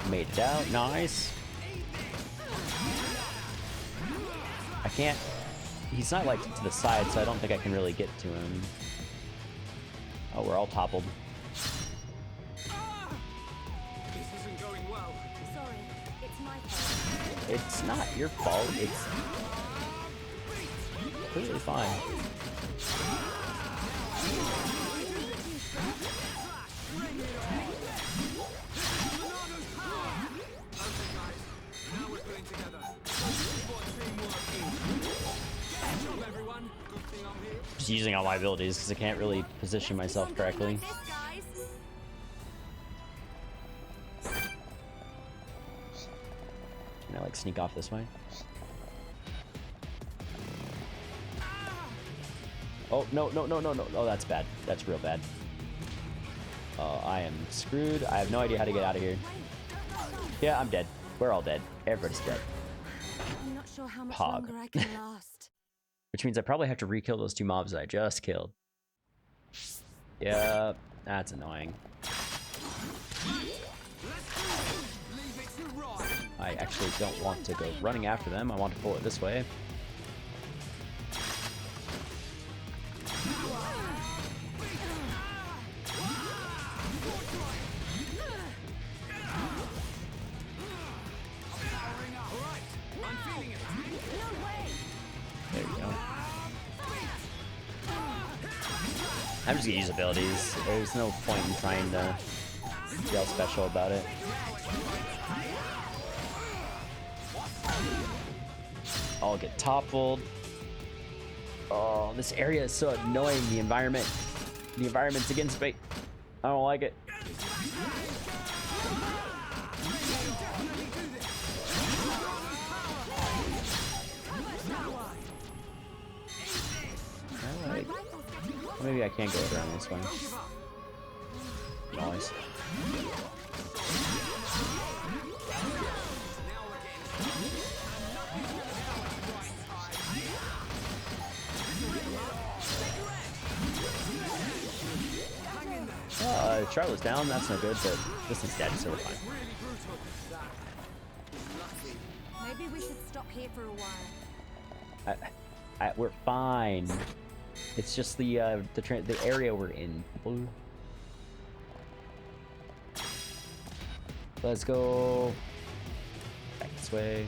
Made it out, nice. I can't, he's not like to the side, so I don't think I can really get to him. Oh, we're all toppled. This isn't going well. Sorry, it's my fault. It's not your fault, it's completely fine. Just using all my abilities because I can't really position myself correctly. Can I like sneak off this way? Oh, no, no, no, no, no. Oh, that's bad. That's real bad. I am screwed. I have no idea how to get out of here. Yeah, I'm dead. We're all dead. Everybody's dead. I'm not sure how much Pog. longer I can last. Which means I probably have to re-kill those two mobs I just killed. Yeah, that's annoying. I actually don't want to go running after them. I want to pull it this way. There we go. I'm just gonna use abilities. There's no point in trying to be all special about it. I'll get toppled. Oh, this area is so annoying. The environment's against me. I don't like it. Maybe I can't go around this one. Nice. Charlotte's down, that's no good, but this thing's dead, so we're fine. Maybe we should stop here for a while. We're fine. It's just the area we're in. Let's go back this way.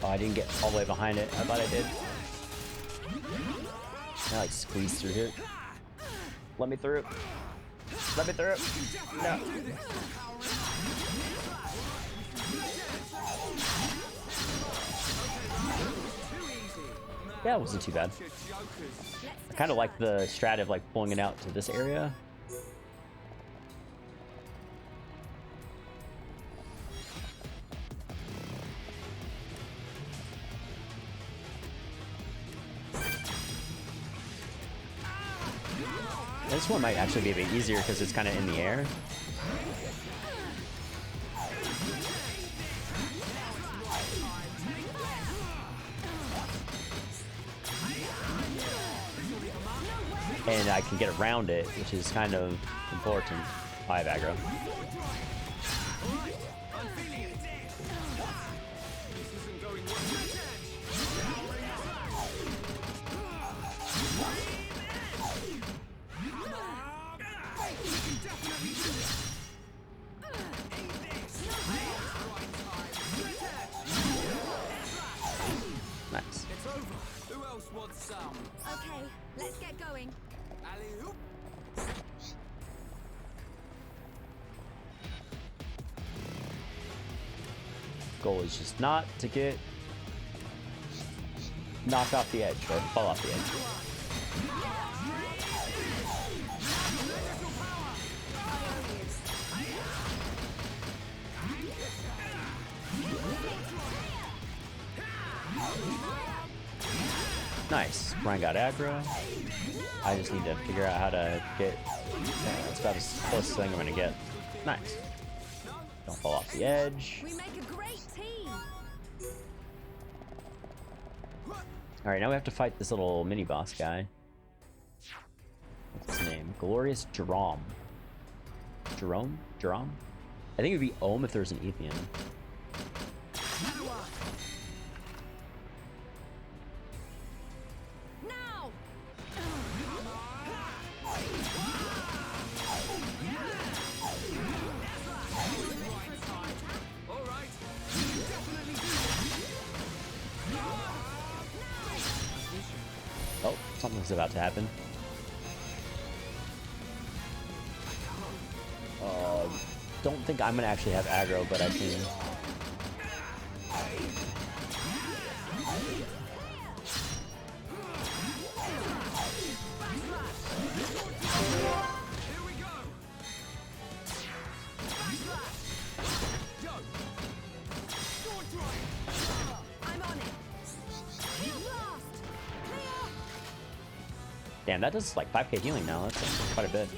Oh, I didn't get all the way behind it. I thought I did. Can I like squeeze through here? Let me through. Let me through. No. Yeah, it wasn't too bad. I kind of like the strat of like pulling it out to this area. This one might actually be a bit easier because it's kind of in the air. And I can get around it, which is kind of important. Oh, I have aggro. Nice. It's over. Who else wants some? Okay, let's get going. Alley-oop. Goal is just not to get knocked off the edge or fall off the edge. Nice. Brian got aggro. I just need to figure out how to get... That's about as close thing I'm gonna get. Nice. Don't fall off the edge. We make a great team. Alright, now we have to fight this little mini-boss guy. What's his name? Glorious Jerome. Jerome? Jerome? I think it would be Ohm if there's an Ethian. Now. All right. Oh, something's about to happen. Don't think I'm gonna actually have aggro, but I can... Here we go. Go. Sword drive. I'm on it. Blast. Clear. Damn, that does like 5k healing now. That's quite a bit.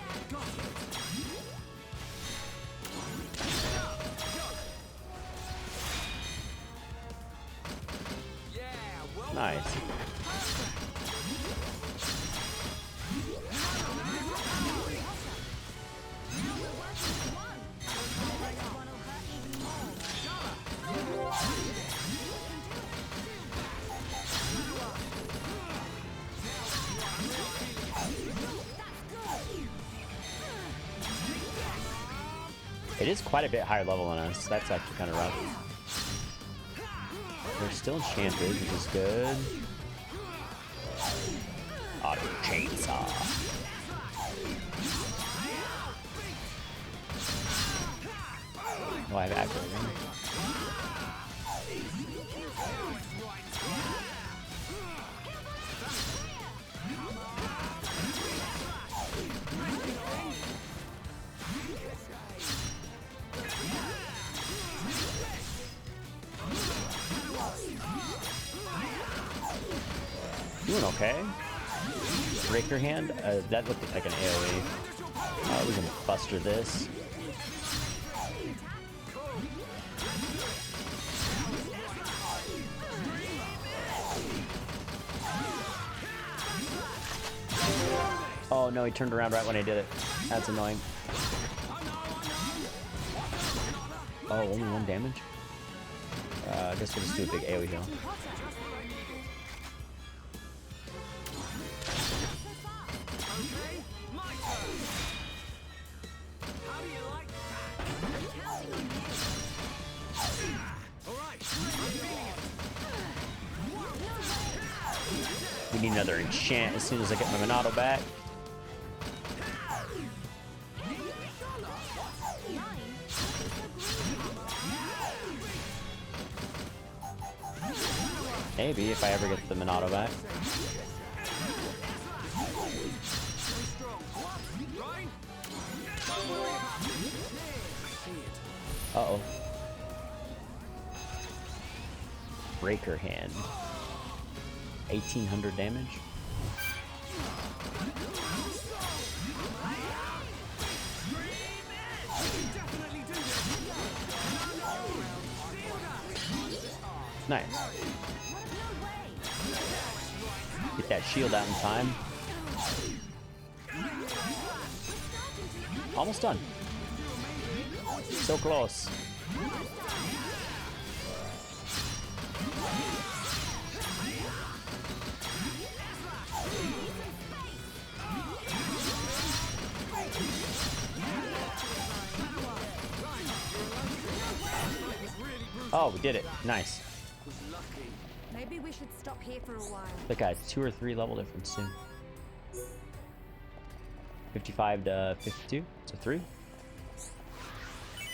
Yeah, well Nice. It is quite a bit higher level than us. That's actually kind of rough. They're still enchanted, which is good. Auto chainsaw. Oh, I have aggro again. Doing okay. Breaker hand? That looked like an AoE. We can buster this. Oh no, he turned around right when I did it. That's annoying. Oh, only 1 damage? I guess we'll just do a big AoE heal. We need another enchant as soon as I get my Monado back. Maybe if I ever get the Monado back. Uh-oh. Breaker hand. 1800 damage. Nice. Get that shield out in time. Almost done. So close. Oh, we did it. Nice. Maybe we should stop here for a while. Like a 2 or 3 level difference soon. 55 to 52, so 3. I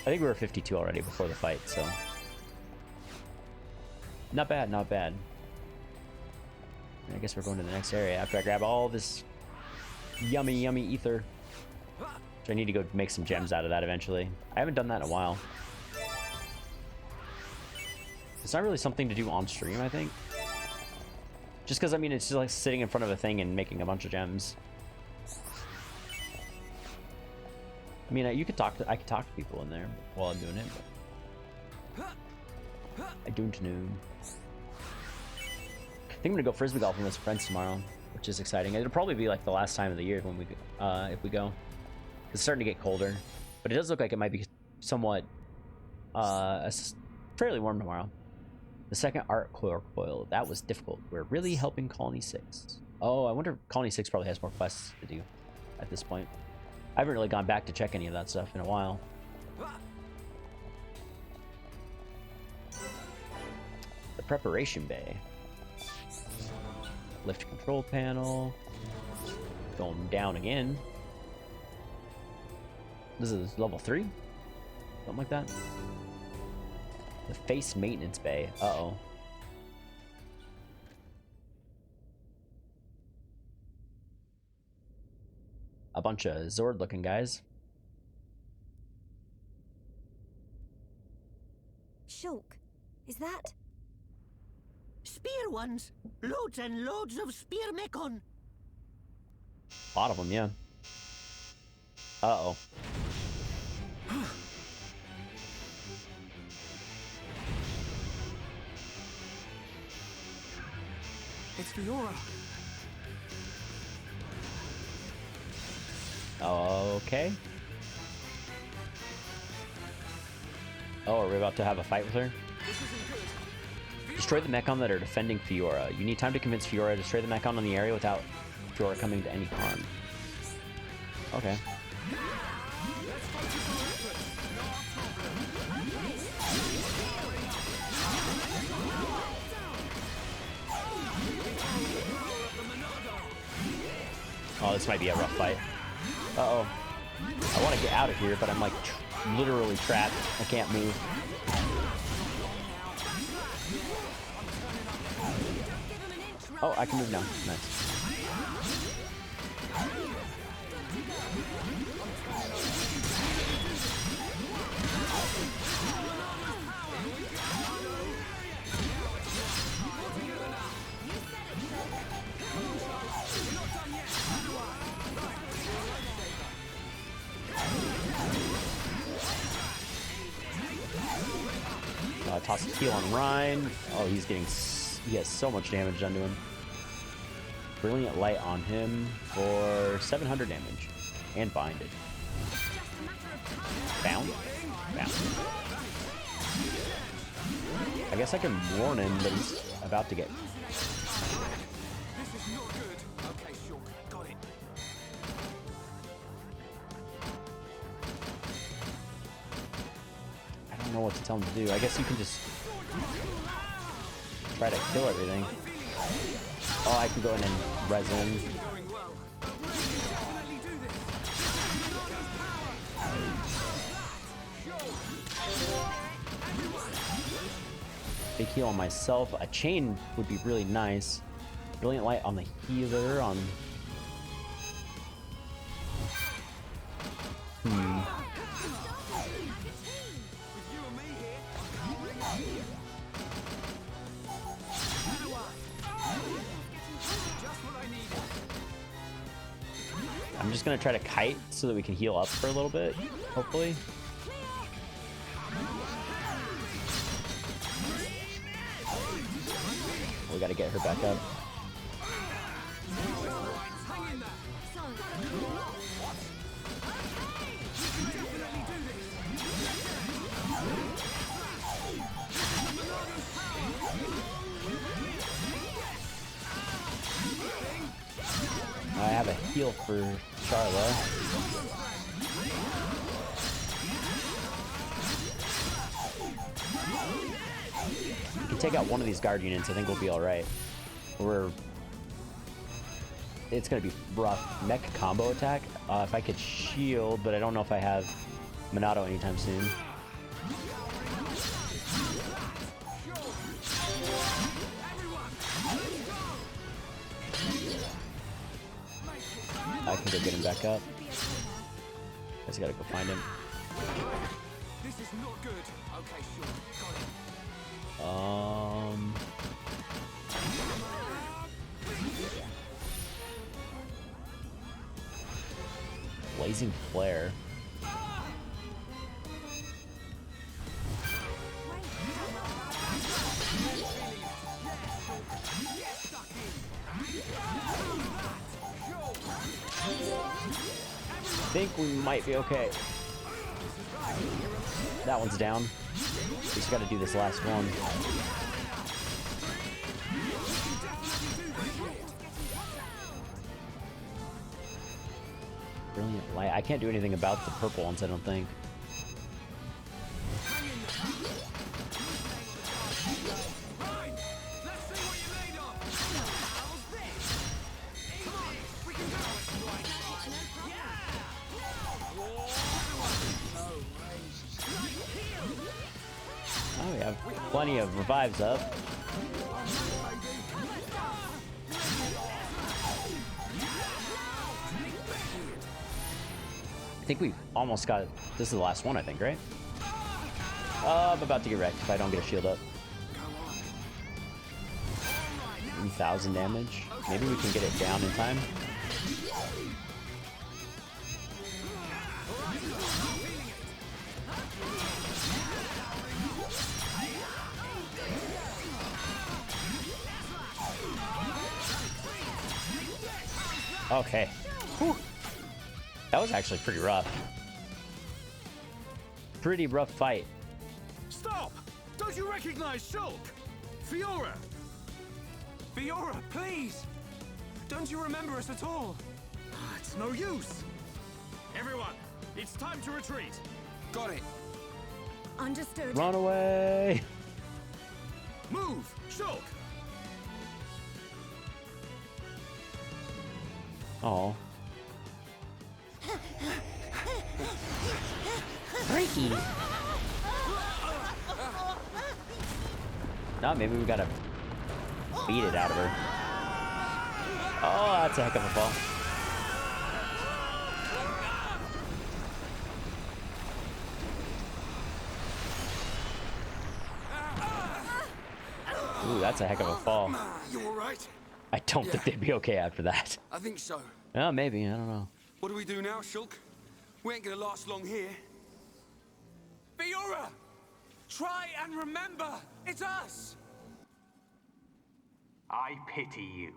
think we were 52 already before the fight, so not bad, not bad. I guess we're going to the next area after I grab all this yummy, yummy ether. So I need to go make some gems out of that eventually. I haven't done that in a while. It's not really something to do on stream, I think. Just because, I mean, it's just like sitting in front of a thing and making a bunch of gems. I mean, I could talk to people in there while I'm doing it, but I don't know. I think I'm gonna go frisbee golfing with some friends tomorrow, which is exciting. It'll probably be like the last time of the year when we, if we go. It's starting to get colder, but it does look like it might be somewhat, fairly warm tomorrow. The second art coil, that was difficult. We're really helping Colony 6. Oh, I wonder if Colony 6 probably has more quests to do at this point. I haven't really gone back to check any of that stuff in a while. The preparation bay. Lift control panel. Going down again. This is level 3? Something like that. The face maintenance bay. Uh-oh. A bunch of Zord looking guys. Shulk, is that? Spear ones! Loads and loads of spear mechon! A lot of them, yeah. Uh-oh. It's Fiora. Okay. Oh, are we about to have a fight with her? Destroy the mechon that are defending Fiora. You need time to convince Fiora to destroy the mechon on the area without Fiora coming to any harm. Okay. Oh, this might be a rough fight. Uh-oh. I want to get out of here, but I'm like literally trapped. I can't move. Oh, I can move now. Nice. Toss a heal on Rhine. Oh, he's getting... He has so much damage done to him. Brilliant light on him for 700 damage. And binded. Bound? Bound. I guess I can warn him that he's about to get... I don't know what to tell him to do. I guess you can just try to kill everything. Oh, I can go in and resin. Big heal on myself. A chain would be really nice. Brilliant light on the healer. On. I'm just gonna try to kite so that we can heal up for a little bit, hopefully. We gotta get her back up. I have a heal for Charla. We can take out one of these guard units. I think we'll be all right. It's gonna be rough. Mech combo attack. If I could shield, but I don't know if I have Monado anytime soon. I can go get him back up. I just gotta go find him. This is not good. Okay, sure. Got it. Blazing flare. I think we might be okay. That one's down. We just gotta do this last one. Brilliant light. I can't do anything about the purple ones, I don't think. Oh, we have plenty of revives up. I think we've almost got... This is the last one, I think, right? I'm about to get wrecked if I don't get a shield up. 3,000 damage. Maybe we can get it down in time. Okay. Whew. That was actually pretty rough. Pretty rough fight. Stop! Don't you recognize Shulk? Fiora! Fiora, please! Don't you remember us at all? It's no use! Everyone, it's time to retreat! Got it. Understood. Run away! Move! Shulk! Oh. Freaky! No, maybe we gotta beat it out of her. Oh, that's a heck of a fall. Ooh, that's a heck of a fall. You all right? I don't think they'd be okay after that. I think so. Oh, maybe. I don't know. What do we do now, Shulk? We ain't gonna last long here. Fiora! Try and remember! It's us! I pity you.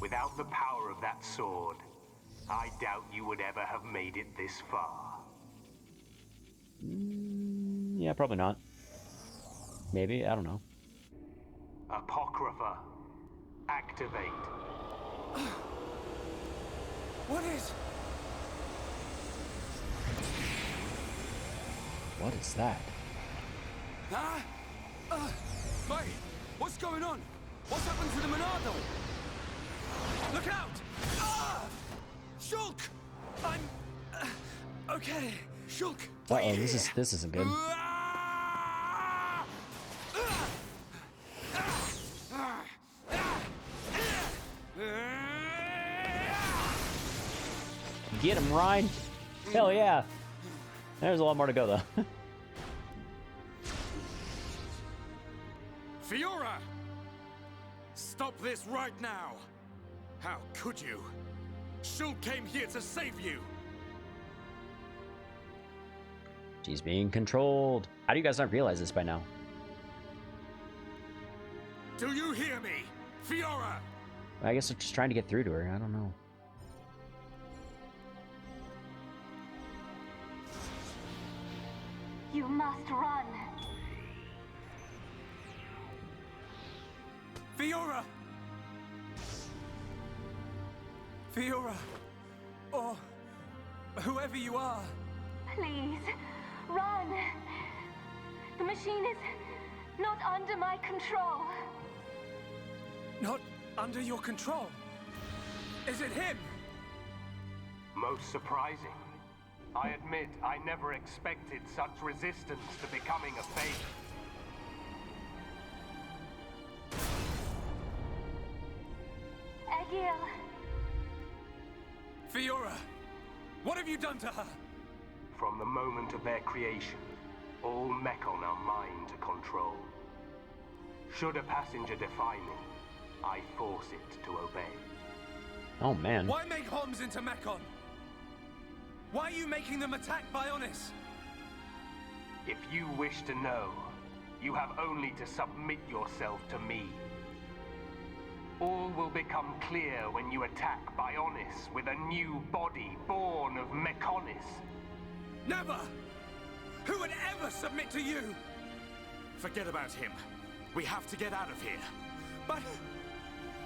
Without the power of that sword, I doubt you would ever have made it this far. Yeah, probably not. Maybe. I don't know. Apocrypha. Activate. What is... What is that? Huh? Mate, what's going on? What's happened to the Monado? Look out! Ah! Shulk! I'm... okay. Shulk! Uh-oh, this isn't good. Get him, Ryan! Hell yeah! There's a lot more to go, though. Fiora! Stop this right now! How could you? Shulk came here to save you! She's being controlled. How do you guys not realize this by now? Do you hear me? Fiora! I guess I'm just trying to get through to her. I don't know. You must run. Fiora! Fiora! Or whoever you are. Please, run. The machine is not under my control. Not under your control. Is it him? Most surprising. I admit I never expected such resistance to becoming a faith. Egil. Fiora, what have you done to her? From the moment of their creation, all mechon are mine to control. Should a passenger defy me, I force it to obey. Oh man. Why make Homs into mechon? Why are you making them attack Bionis? If you wish to know, you have only to submit yourself to me. All will become clear when you attack Bionis with a new body born of Mechonis. Never! Who would ever submit to you? Forget about him. We have to get out of here. But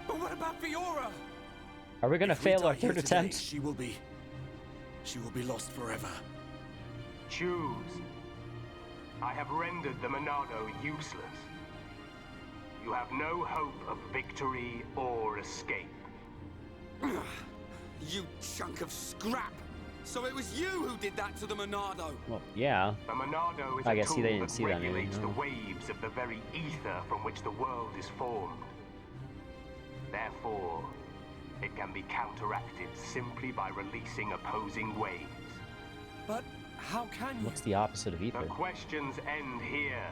what about Fiora? Are we gonna If we fail die our here third today, attempt? She will be lost forever. Choose. I have rendered the Monado useless. You have no hope of victory or escape. You chunk of scrap! So it was you who did that to the Monado! Well, yeah. The Monado is I a guess tool they didn't that see that maybe, regulates the no. waves of the very ether from which the world is formed. Therefore, it can be counteracted simply by releasing opposing waves. But how can you? What's the opposite of The ether? questions end here.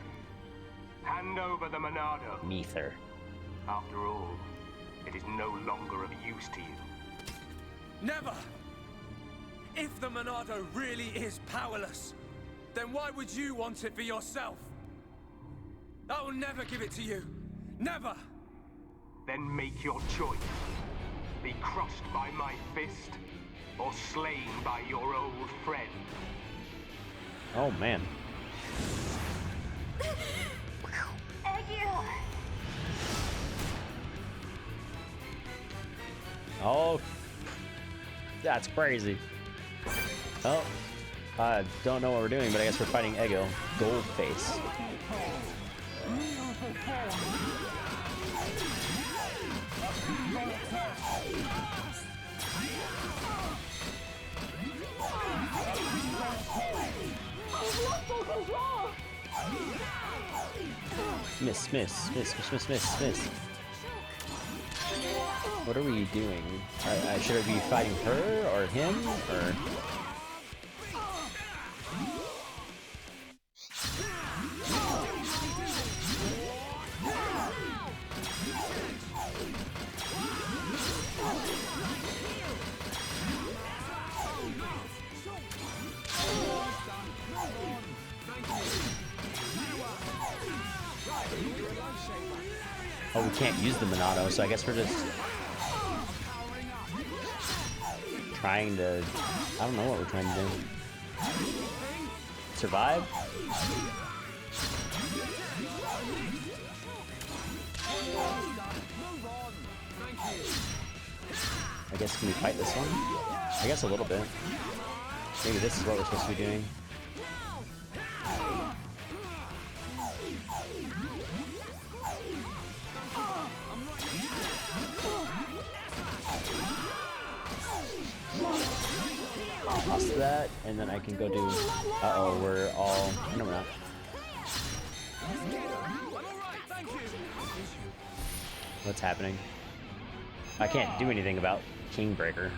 Hand over the Monado. Mether. After all, it is no longer of use to you. Never! If the Monado really is powerless, then why would you want it for yourself? I will never give it to you. Never! Then make your choice. Be crushed by my fist, or slain by your old friend. Oh man. Egil. Oh, that's crazy. Oh, I don't know what we're doing, but I guess we're fighting Egil. Goldface. Miss. What are we doing? Should I be fighting her or him or? Oh, we can't use the Monado, so I guess we're just trying to... I don't know what we're trying to do. Survive? I guess, can we fight this one? I guess a little bit. Maybe this is what we're supposed to be doing. Toss that, and then I can go do... Uh-oh, we're all... No, we're not. What's happening? I can't do anything about Kingbreaker.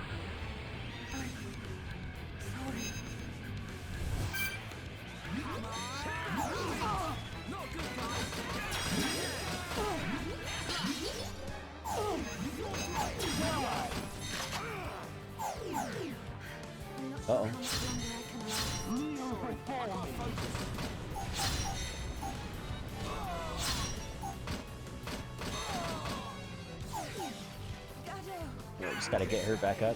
Uh-oh. Just gotta get her back up.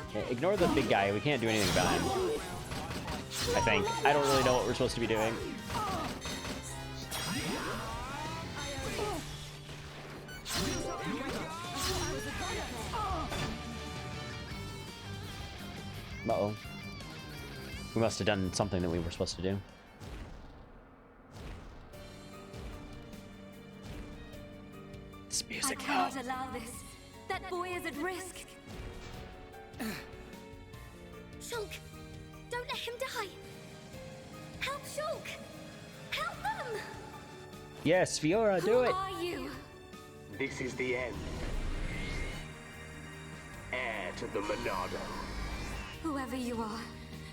Okay, ignore the big guy. We can't do anything about him. I think. I don't really know what we're supposed to be doing. Uh-oh. We must have done something that we were supposed to do. This music. I cannot allow this. That boy is at risk. Shulk, don't let him die. Help Shulk. Help them. Yes, Fiora, do it. Who are you? This is the end. Heir to the Monado. Whoever you are,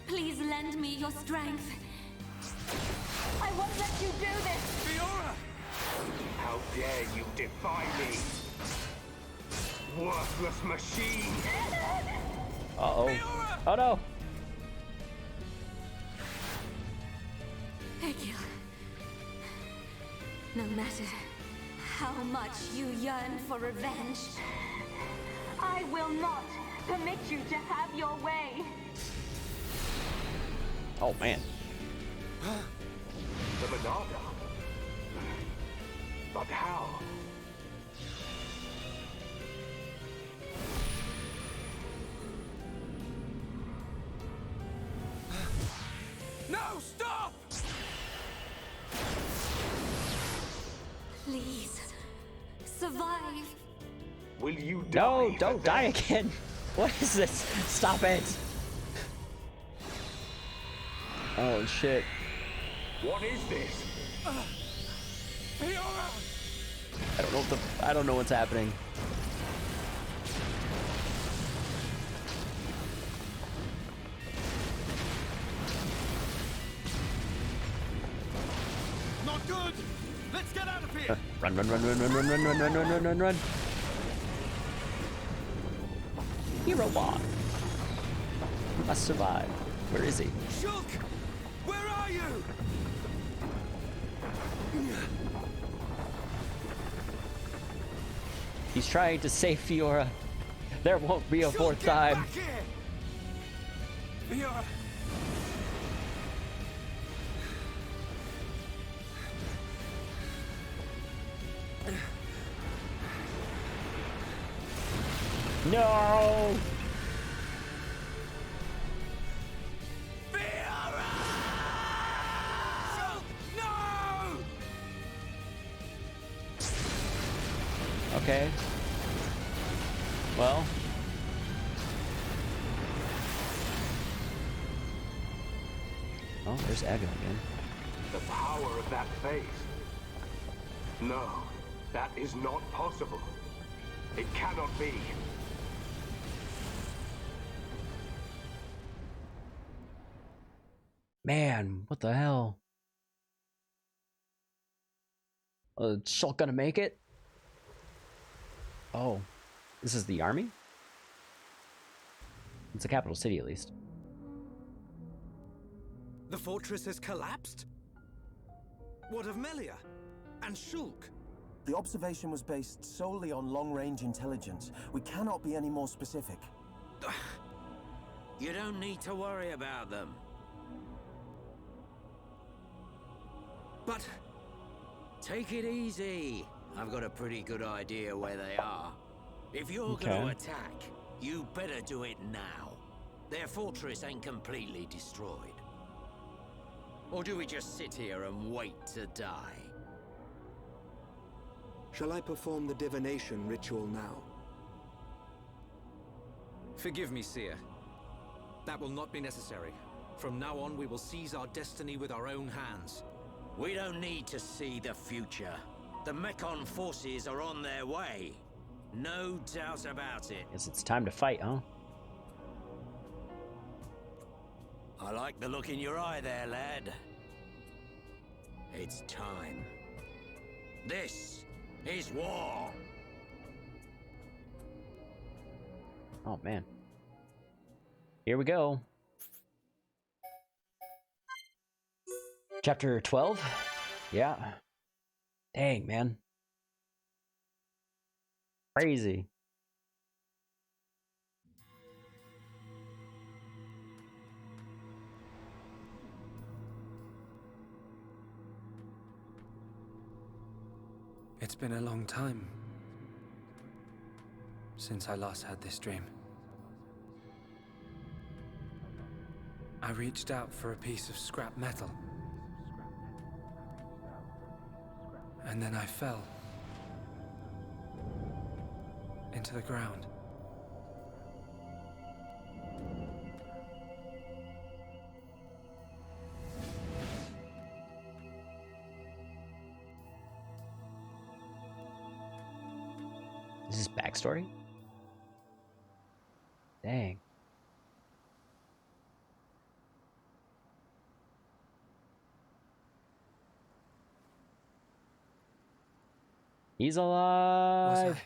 please lend me your strength. I won't let you do this. Fiora! How dare you defy me? Worthless machine! Uh-oh. Oh no! Egil, no matter how much you yearn for revenge, I will not permit you to have your way. Oh man. The Monado? But how? No, stop! Please, survive. Will you die? No, for don't die this? again. What is this? Stop it. Oh shit. What is this? Fiora! I don't know what's happening. Not good! Let's get out of here! Run, run, run, run, run, run, run, run, run, run, run, run, run. Hero walk. We must survive. Where is he? Shulk! Where are you? He's trying to save Fiora. There won't be a Shulk, fourth get time. back here! Fiora! No! Fiora! Shulk, no! Okay. Well. Oh, there's Aga again. The power of that face. No, that is not possible. It cannot be. Man, what the hell? Shulk gonna make it? Oh, this is the army? It's the capital city, at least. The fortress has collapsed? What of Melia? And Shulk? The observation was based solely on long-range intelligence. We cannot be any more specific. You don't need to worry about them. But... Take it easy. I've got a pretty good idea where they are. If you're Okay. going to attack, you better do it now. Their fortress ain't completely destroyed. Or do we just sit here and wait to die? Shall I perform the divination ritual now? Forgive me, Seer. That will not be necessary. From now on, we will seize our destiny with our own hands. We don't need to see the future. The mechon forces are on their way. No doubt about it. Guess it's time to fight, huh? I like the look in your eye there, lad. It's time. This is war. Oh man. Here we go. Chapter 12? Yeah. Dang, man. Crazy. It's been a long time since I last had this dream. I reached out for a piece of scrap metal. And then I fell into the ground. Is this backstory? Dang. He's alive.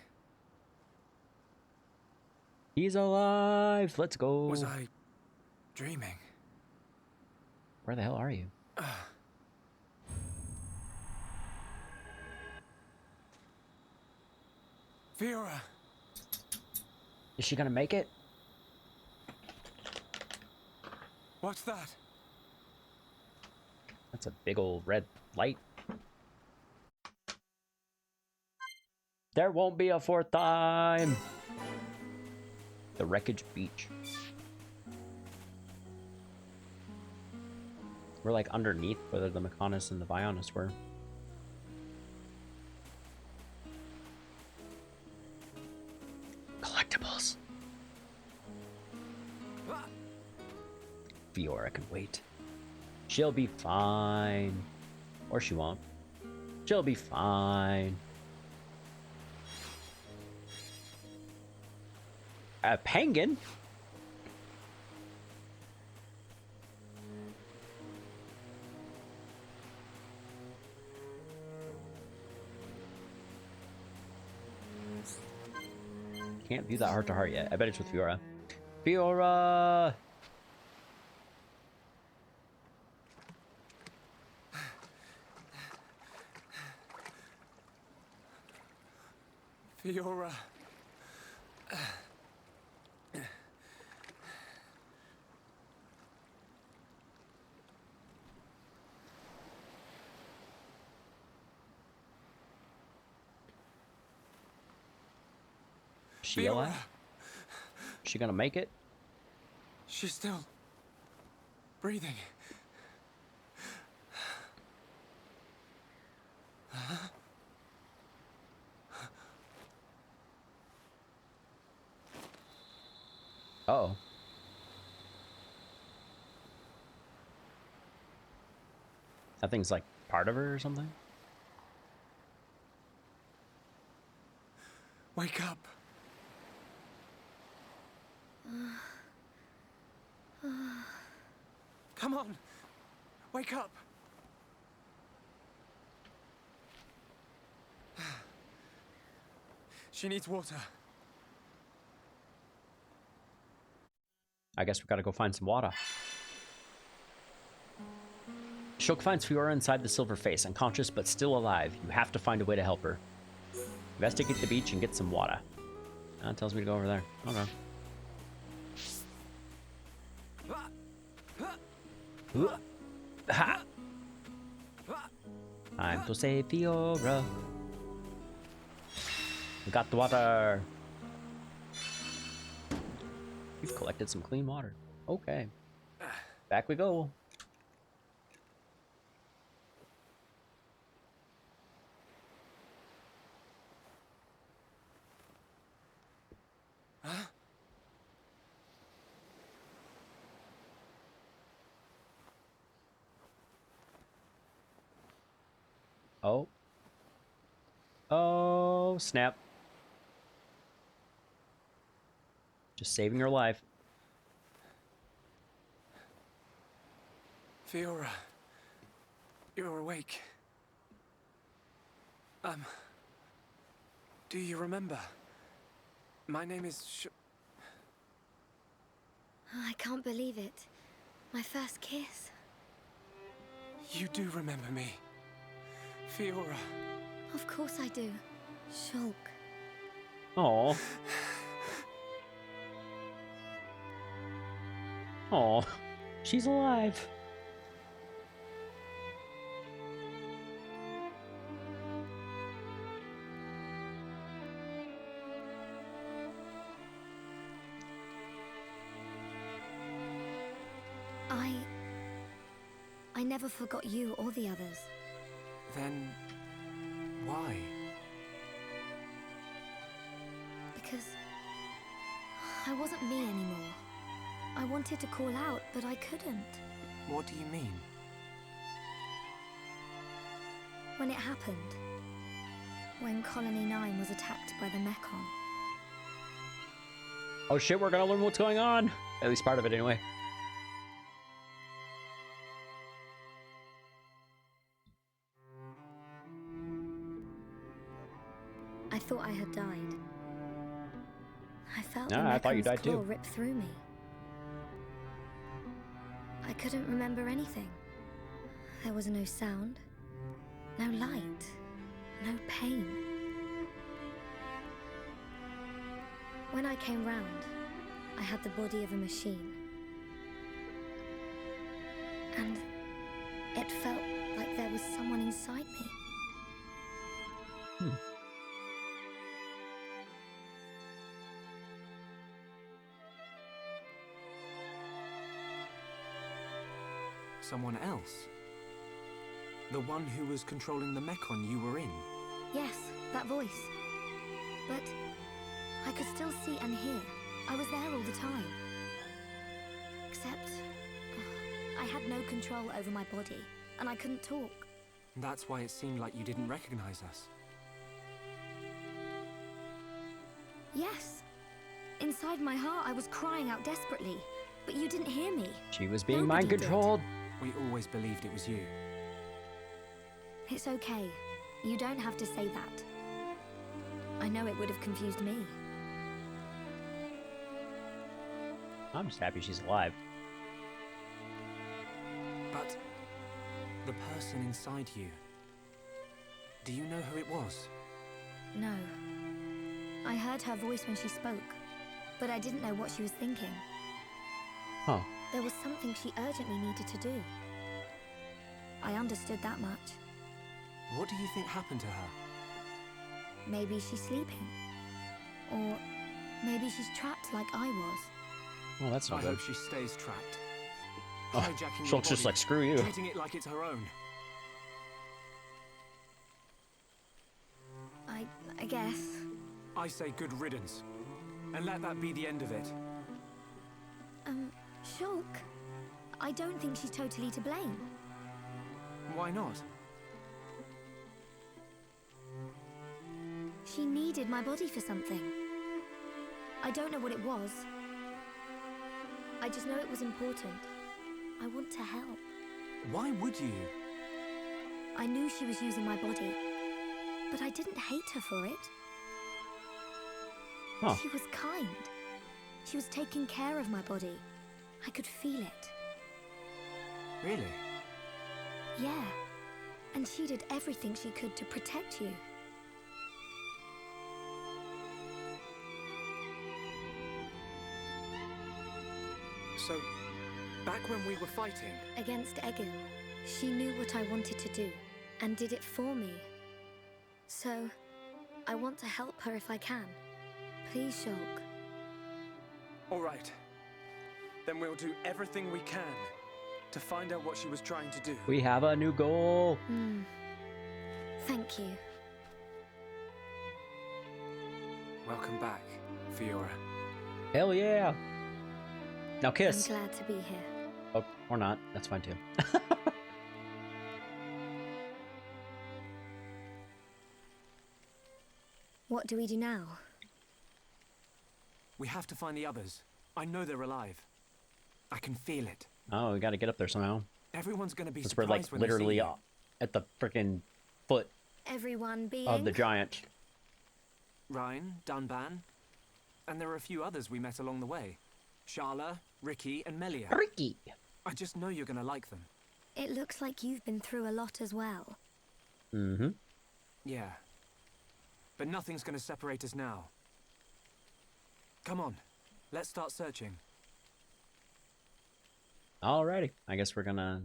He's alive. Let's go. Was I dreaming? Where the hell are you? Fiora! Is she gonna make it? What's that? That's a big old red light. There won't be a fourth time. The wreckage beach. We're like underneath whether the Mechonis and the Bionis were. Collectibles. Fiora can wait. She'll be fine. Or she won't. She'll be fine. A penguin? Can't view that heart to heart yet. I bet it's with Fiora. Fiora! Fiora. She alive? She gonna make it? She's still breathing. Uh-oh. That thing's like part of her or something? Wake up. Come on. Wake up. She needs water. I guess we gotta go find some water. Shulk finds Fiora inside the silver face, unconscious but still alive. You have to find a way to help her. Investigate the beach and get some water. It tells me to go over there. Okay. Ha! Time to save Fiora. We got the water. We've collected some clean water. Okay. Back we go. Huh? Oh. Oh, snap. Just saving your life. Fiora, you're awake. Do you remember? My name is I can't believe it. My first kiss. You do remember me. Fiora. Of course I do. Shulk. Aw. Aw. She's alive. I never forgot you or the others. Then... why? Because... I wasn't me anymore. I wanted to call out, but I couldn't. What do you mean? When it happened. When Colony 9 was attacked by the mechon. Oh shit, we're gonna learn what's going on. At least part of it, anyway. I thought I had died. I felt Nah, the I thought you mechon's died claw too. rip through me. I couldn't remember anything. There was no sound, no light, no pain. When I came round, I had the body of a machine. And it felt like there was someone inside me. Someone else? The one who was controlling the mechon you were in? Yes, that voice. But I could still see and hear. I was there all the time. Except I had no control over my body, and I couldn't talk. That's why it seemed like you didn't recognize us. Yes. Inside my heart, I was crying out desperately, but you didn't hear me. She was being Nobody mind controlled. We always believed it was you. It's okay. You don't have to say that. I know it would have confused me. I'm just happy she's alive. But the person inside you, do you know who it was? No. I heard her voice when she spoke, but I didn't know what she was thinking. Huh. There was something she urgently needed to do. I understood that much. What do you think happened to her? Maybe she's sleeping. Or maybe she's trapped like I was. Well, that's not I good. hope she stays trapped. Oh, Hijacking your Shulk's just body, like, screw you. treating it like it's her own. I guess. I say good riddance. And let that be the end of it. Shulk, I don't think she's totally to blame. Why not? She needed my body for something. I don't know what it was. I just know it was important. I want to help. Why would you? I knew she was using my body, but I didn't hate her for it. Huh. She was kind. She was taking care of my body. I could feel it. Really? Yeah. And she did everything she could to protect you. So, back when we were fighting... Against Egil, she knew what I wanted to do, and did it for me. So, I want to help her if I can. Please, Shulk. All right. Then we'll do everything we can to find out what she was trying to do. We have a new goal. Thank you. Welcome back, Fiora. Hell yeah. Now kiss. I'm glad to be here. Oh, or not. That's fine too. What do we do now? We have to find the others. I know they're alive. I can feel it. Oh, we gotta get up there somehow. Everyone's gonna be Since we're surprised like when they see literally you. at the freaking foot Everyone being... Of the giant. Ryan, Dunban, and there are a few others we met along the way. Sharla, Ricky, and Melia. Ricky! I just know you're gonna like them. It looks like you've been through a lot as well. Mm-hmm. Yeah. But nothing's gonna separate us now. Come on, let's start searching. Alrighty. I guess we're gonna...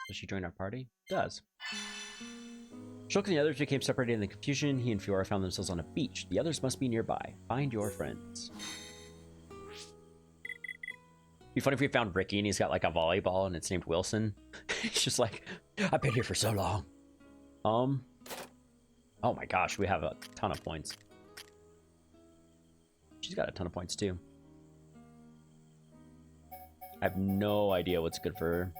Does she join our party? Does. Shulk and the others became separated in the confusion. He and Fiora found themselves on a beach. The others must be nearby. Find your friends. Be funny if we found Ricky and he's got like a volleyball and it's named Wilson. He's just like, I've been here for so long. Oh my gosh, we have a ton of points. She's got a ton of points too. I have no idea what's good for her.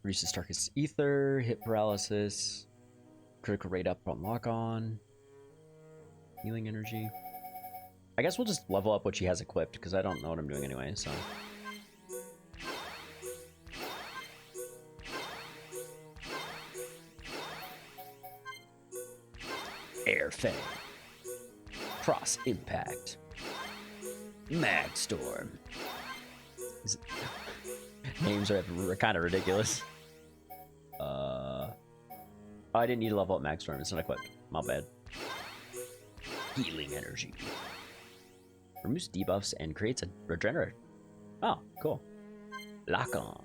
Reduces Starkest Ether, hit paralysis, critical rate up on lock on, healing energy. I guess we'll just level up what she has equipped because I don't know what I'm doing anyway, so. Air Fang, Cross Impact, Mag Storm. Names are kind of ridiculous. Oh, I didn't need to level up Mag Storm. It's not equipped. My bad. Healing Energy. Removes debuffs and creates a regenerator. Oh, cool. Lock on.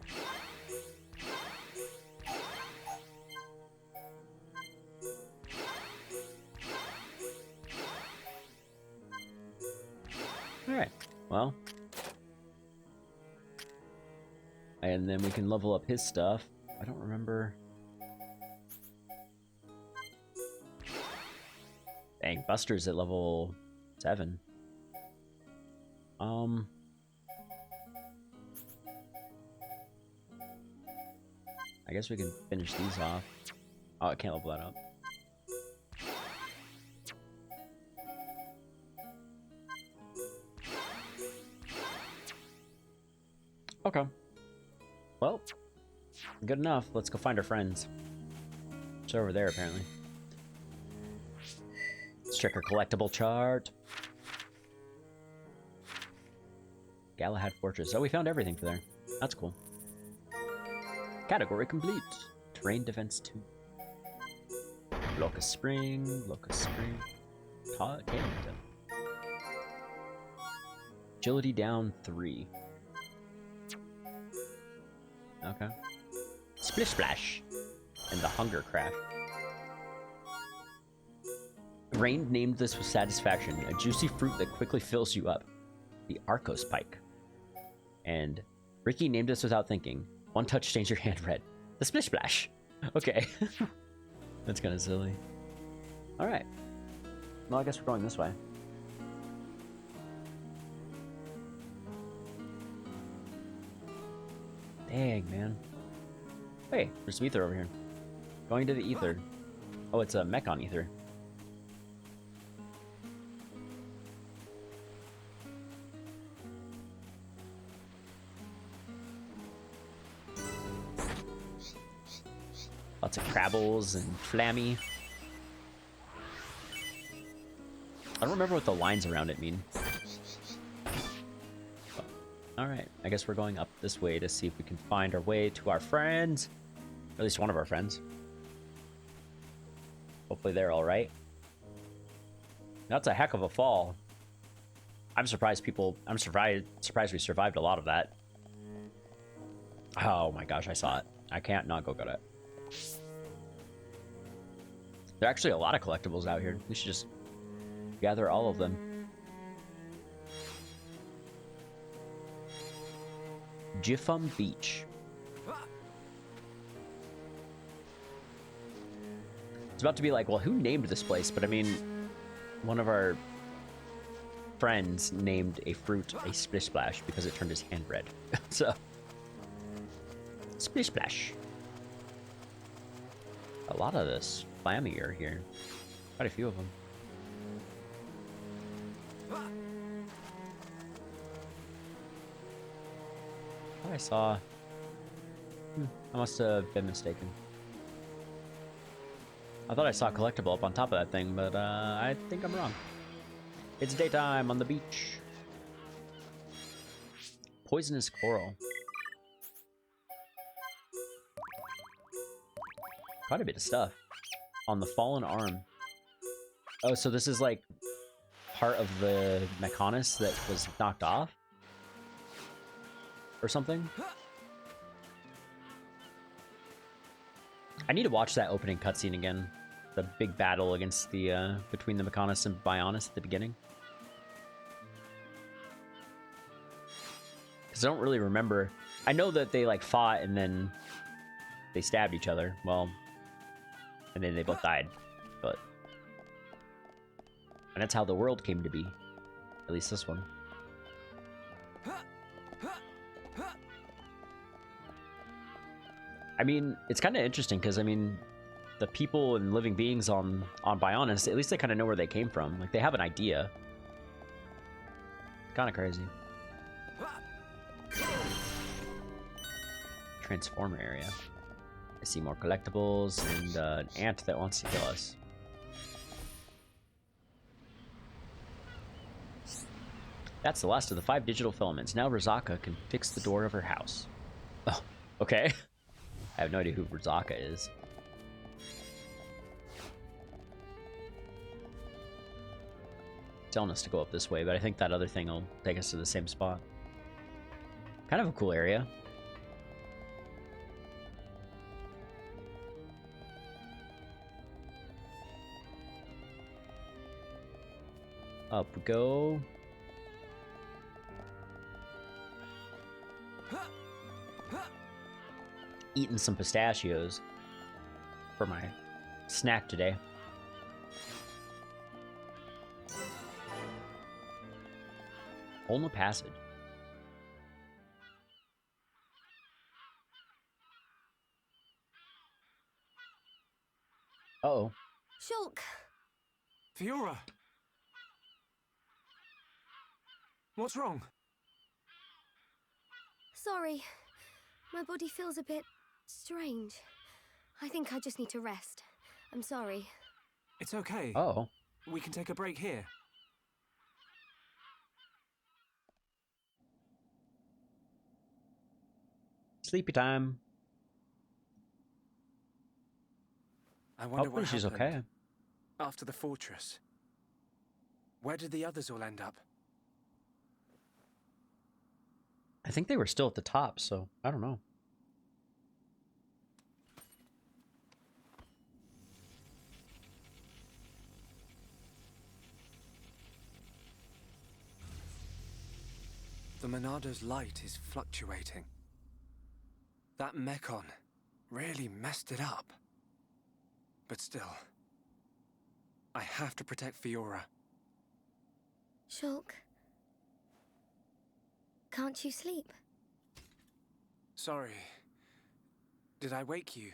Alright, well. And then we can level up his stuff. I don't remember. Dang, Buster's at level 7. I guess we can finish these off. Oh, I can't level that up. Okay. Well, good enough. Let's go find our friends. It's over there, apparently. Let's check our collectible chart. Galahad Fortress. Oh, we found everything for there. That's cool. Category complete. Terrain Defense 2. Locust Spring. Locust Spring. Kingdom. Agility down 3. Okay. Splish Splash. And the Hunger Crash. Rain named this with satisfaction. A juicy fruit that quickly fills you up. The Arcos Pike. And Ricky named this without thinking. One touch stains your hand red. The Splish Splash. Okay. That's kind of silly. Alright. Well, I guess we're going this way. Dang, man. Hey, there's some ether over here. Going to the ether. Oh, it's a mechon ether. Lots of crabbles and flammy. I don't remember what the lines around it mean. Alright, I guess we're going up this way to see if we can find our way to our friends. Or at least one of our friends. Hopefully they're alright. That's a heck of a fall. I'm surprised we survived a lot of that. Oh my gosh, I saw it. I can't not go get it. There are actually a lot of collectibles out here. We should just gather all of them. Jiffum Beach. It's about to be like, well, who named this place? But I mean, one of our friends named a fruit a Splish Splash because it turned his hand red. So, Splish Splash. A lot of this flammy are here. Quite a few of them. I saw... I must have been mistaken. I thought I saw a collectible up on top of that thing, but I think I'm wrong. It's daytime on the beach. Poisonous coral. Quite a bit of stuff. On the fallen arm. Oh, so this is like part of the Mechonis that was knocked off? Or something? I need to watch that opening cutscene again. The big battle against the, between the Mechonis and Bionis at the beginning. Because I don't really remember. I know that they, like, fought and then they stabbed each other. Well, and then they both died. But... and that's how the world came to be. At least this one. I mean, it's kind of interesting because, I mean, the people and living beings on Bionis, at least they kind of know where they came from. Like, they have an idea. Kind of crazy. Transformer area. I see more collectibles and an ant that wants to kill us. That's the last of the 5 digital filaments. Now Rizaka can fix the door of her house. Oh, okay. I have no idea who Rizaka is. Telling us to go up this way, but I think that other thing will take us to the same spot. Kind of a cool area. Up we go. Eating some pistachios for my snack today. Olma Passage. Uh-oh. Shulk! Fiora! What's wrong? Sorry. My body feels a bit strange. I think I just need to rest. I'm sorry. It's okay. Oh. We can take a break here. Sleepy time. I wonder what she's happened okay. after the fortress. Where did the others all end up? I think they were still at the top, so I don't know. The Monado's light is fluctuating. That mechon really messed it up. But still, I have to protect Fiora. Shulk. Can't you sleep? Sorry. Did I wake you?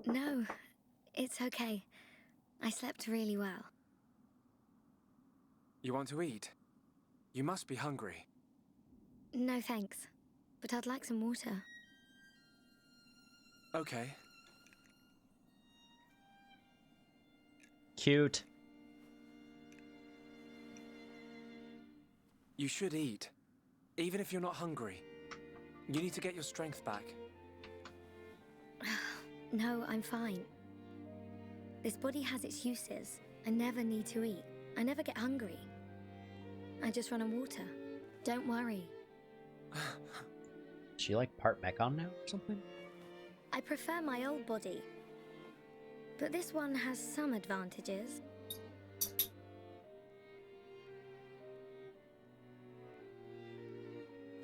No, it's okay. I slept really well. You want to eat? You must be hungry. No thanks, but I'd like some water. Okay. Cute. You should eat, even if you're not hungry. You need to get your strength back. No, I'm fine. This body has its uses. I never need to eat. I never get hungry. I just run on water. Don't worry. Is she like part mechon now or something? I prefer my old body. But this one has some advantages.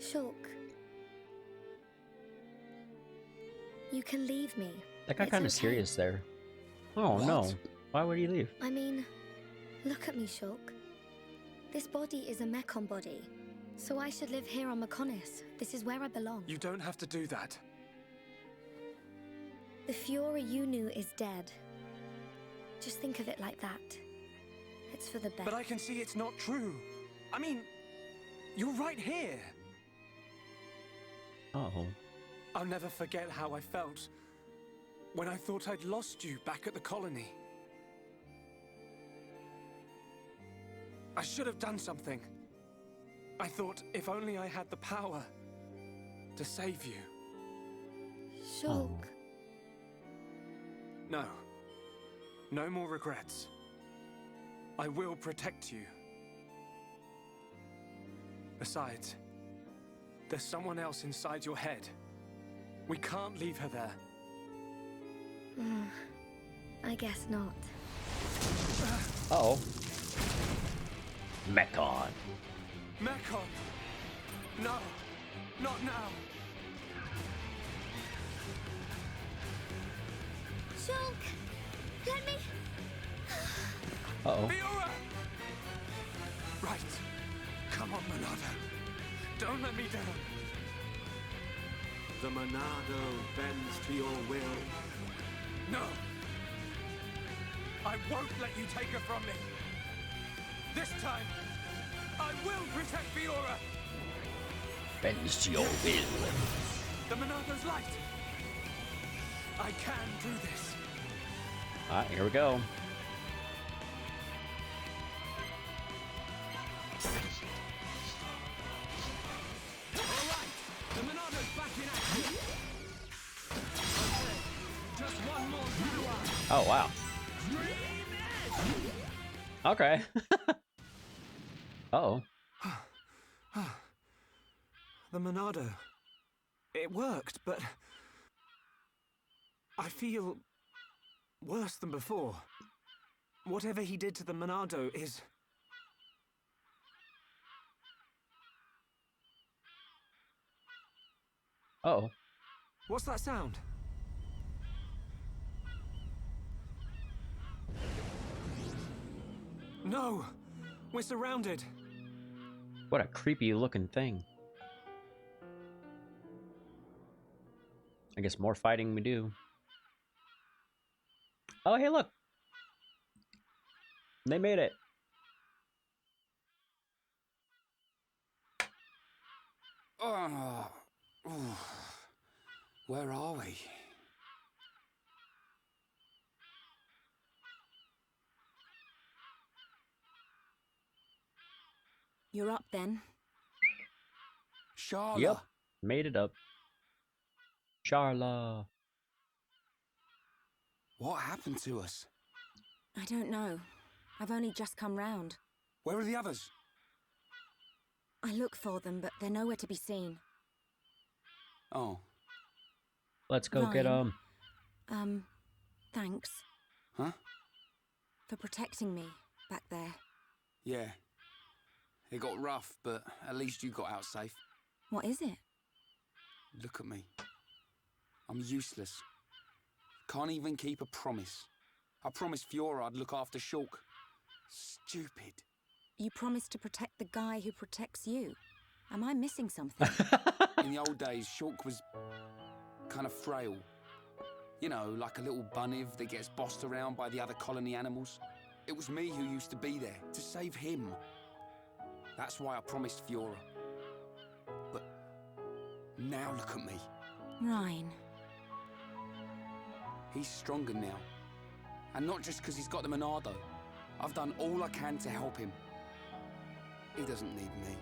Shulk. You can leave me. That got It's kind of okay. serious there. Oh no. Why would he leave? I mean, look at me, Shulk. This body is a mechon body. So I should live here on Mechonis. This is where I belong. You don't have to do that. The Fiora you knew is dead. Just think of it like that. It's for the best. But I can see it's not true. I mean, you're right here. Oh. I'll never forget how I felt when I thought I'd lost you back at the colony. I should have done something. I thought if only I had the power to save you. Shulk. No. No more regrets. I will protect you. Besides, there's someone else inside your head. We can't leave her there. I guess not. Uh-oh. Mechon. Mechon! No! Not now! Shulk! Let me... Uh-oh. Fiora! Right. Come on, Monado. Don't let me down. The Monado bends to your will. No! I won't let you take her from me! This time, I will protect Fiora! Bends to your will. The Monado's light! I can do this! Alright, here we go. Alright, the Monado's back in action. Okay, just one more power. Oh, wow. Okay. Uh-oh. The Monado. It worked, but... I feel... worse than before. Whatever he did to the Monado is... Uh-oh. What's that sound? No! We're surrounded! What a creepy looking thing. I guess more fighting we do. Oh, hey, look! They made it. Oh, ooh. Where are we? You're up then. Sharla. Yep. Made it up. Sharla. What happened to us? I don't know. I've only just come round. Where are the others? I look for them, but they're nowhere to be seen. Oh. Let's go get Ryan, thanks. Huh? For protecting me back there. Yeah. It got rough, but at least you got out safe. What is it? Look at me. I'm useless. Can't even keep a promise. I promised Fiora I'd look after Shulk. Stupid. You promised to protect the guy who protects you. Am I missing something? In the old days, Shulk was kind of frail. You know, like a little bunniv that gets bossed around by the other colony animals. It was me who used to be there, to save him. That's why I promised Fiora. But now look at me. Ryan. He's stronger now. And not just because he's got the Monado. I've done all I can to help him. He doesn't need me.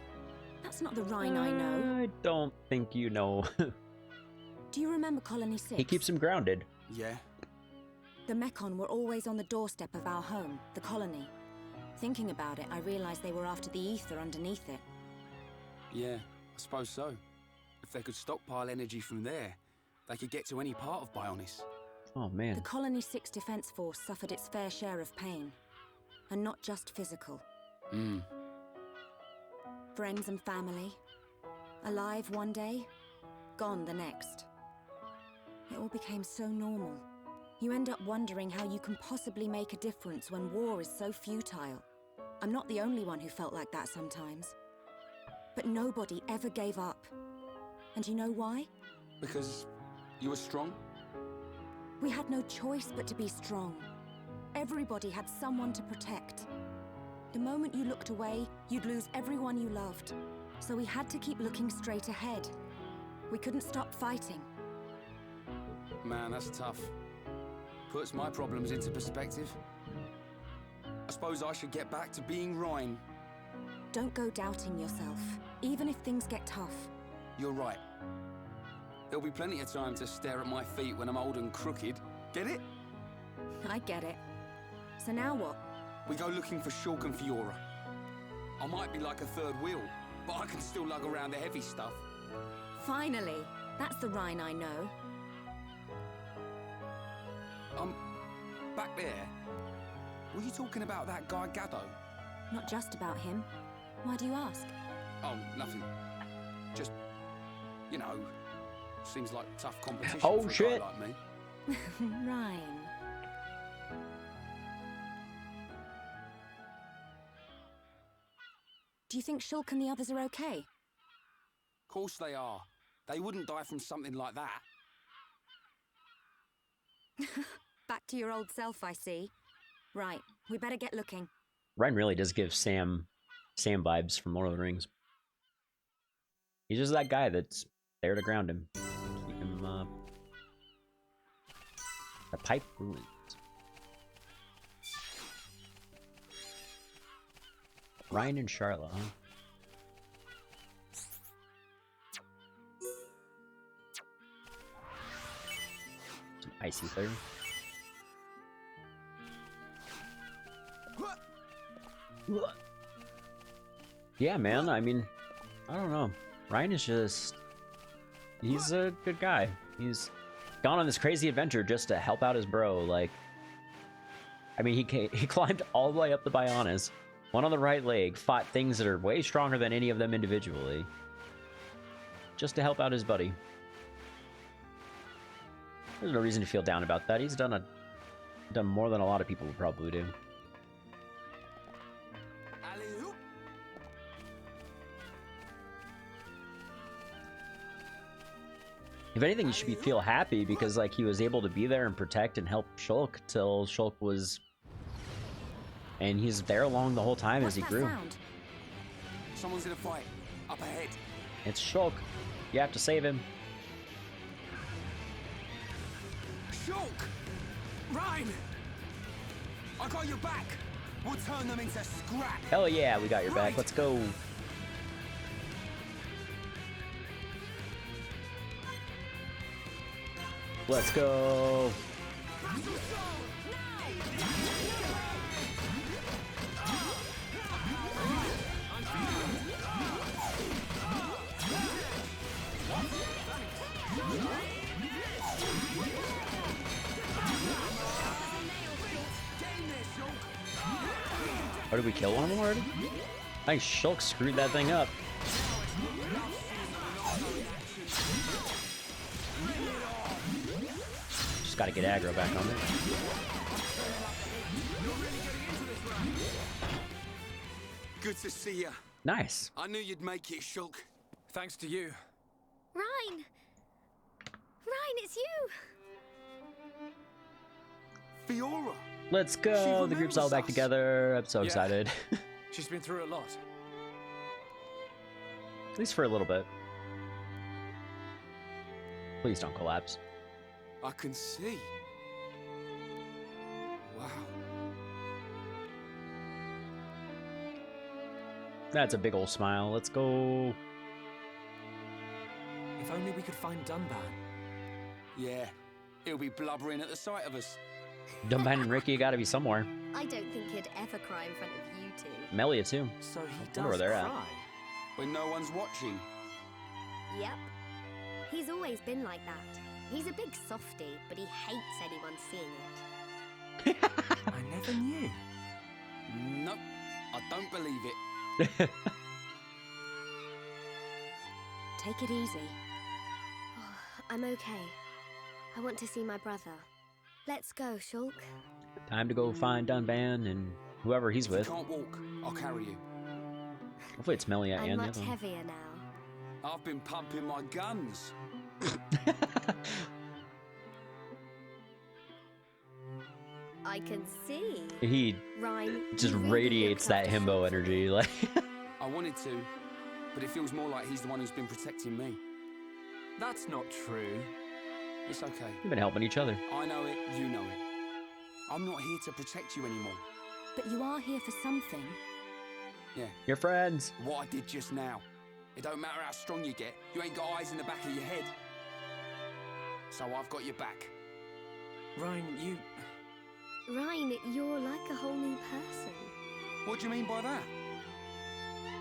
That's not the Ryan I know. I don't think you know. Do you remember Colony 6? He keeps him grounded. Yeah? The mechon were always on the doorstep of our home, the colony. Thinking about it, I realized they were after the ether underneath it. Yeah, I suppose so. If they could stockpile energy from there, they could get to any part of Bionis. Oh, man. The Colony 6 Defense Force suffered its fair share of pain. And not just physical. Friends and family. Alive one day, gone the next. It all became so normal. You end up wondering how you can possibly make a difference when war is so futile. I'm not the only one who felt like that sometimes. But nobody ever gave up. And you know why? Because you were strong? We had no choice but to be strong. Everybody had someone to protect. The moment you looked away, you'd lose everyone you loved. So we had to keep looking straight ahead. We couldn't stop fighting. Man, that's tough. Puts my problems into perspective. I suppose I should get back to being Rhine. Don't go doubting yourself, even if things get tough. You're right. There'll be plenty of time to stare at my feet when I'm old and crooked. Get it? I get it. So now what? We go looking for Shulk and Fiora. I might be like a third wheel, but I can still lug around the heavy stuff. Finally! That's the Rhine I know. Back there. Were you talking about that guy Gaddo? Not just about him. Why do you ask? Oh, nothing. Just, you know, seems like tough competition Oh, for a shit. guy like me. Rhine. Do you think Shulk and the others are okay? Of course they are. They wouldn't die from something like that. Back to your old self, I see. Right, we better get looking. Ryan really does give Sam vibes from Lord of the Rings. He's just that guy that's there to ground him. Keep him the pipe ruins. Ryan and Charlotte, huh? Some icy ether. Yeah, man, I mean, I don't know. Ryan is just... he's a good guy. He's gone on this crazy adventure just to help out his bro, like... I mean, he climbed all the way up the Bionis, one on the right leg, fought things that are way stronger than any of them individually, just to help out his buddy. There's no reason to feel down about that. He's done more than a lot of people would probably do. If anything, you should feel happy because, like, he was able to be there and protect and help Shulk till Shulk was... and he's there along the whole time as he grew. Sound? Someone's in a fight. Up ahead. It's Shulk. You have to save him. Shulk! Rhine! I got your back! We'll turn them into scrap! Hell yeah, we got your back. Let's go. Let's go. Oh, did we kill one of them already? I think Shulk screwed that thing up. Just gotta get aggro back on it. Good to see you. Nice. I knew you'd make it, Shulk. Thanks to you. Rhine! Rhine, it's you! Fiora! Let's go. The group's all back together. I'm so Yeah. excited. She's been through a lot. At least for a little bit. Please don't collapse. I can see. Wow. That's a big old smile. Let's go. If only we could find Dunban. Yeah. He'll be blubbering at the sight of us. Dunban and Ricky gotta be somewhere. I don't think he'd ever cry in front of you two. Melia too. So he wonder does where they're at. cry. When no one's watching. Yep. He's always been like that. He's a big softie, but he hates anyone seeing it. I never knew. Nope. I don't believe it. Take it easy. I'm okay. I want to see my brother. Let's go, Shulk. Time to go find Dunban and whoever he's If you with. can't walk, I'll carry you. Hopefully it's Melia I'm and the much other one. heavier now. I've been pumping my guns. I can see. He Rhine, just you really radiates look that after himbo energy. Like, I wanted to, but it feels more like he's the one who's been protecting me. That's not true. It's okay. We've been helping each other. I know it, you know it. I'm not here to protect you anymore. But you are here for something. Yeah. You're friends. What I did just now. It don't matter how strong you get, you ain't got eyes in the back of your head. So I've got your back. Ryan, Ryan, you're like a whole new person. What do you mean by that?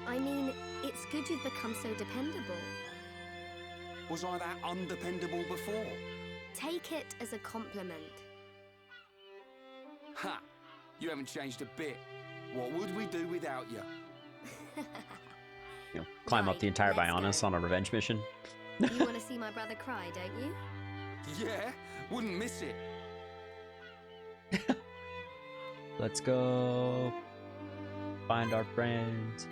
I mean, it's good you've become so dependable. Was I that undependable before? Take it as a compliment. Ha! You haven't changed a bit. What would we do without you? You know, climb up Right, the entire let's Bionis go. on a revenge mission. You want to see my brother cry, don't you? Yeah, wouldn't miss it. Let's go find our friends.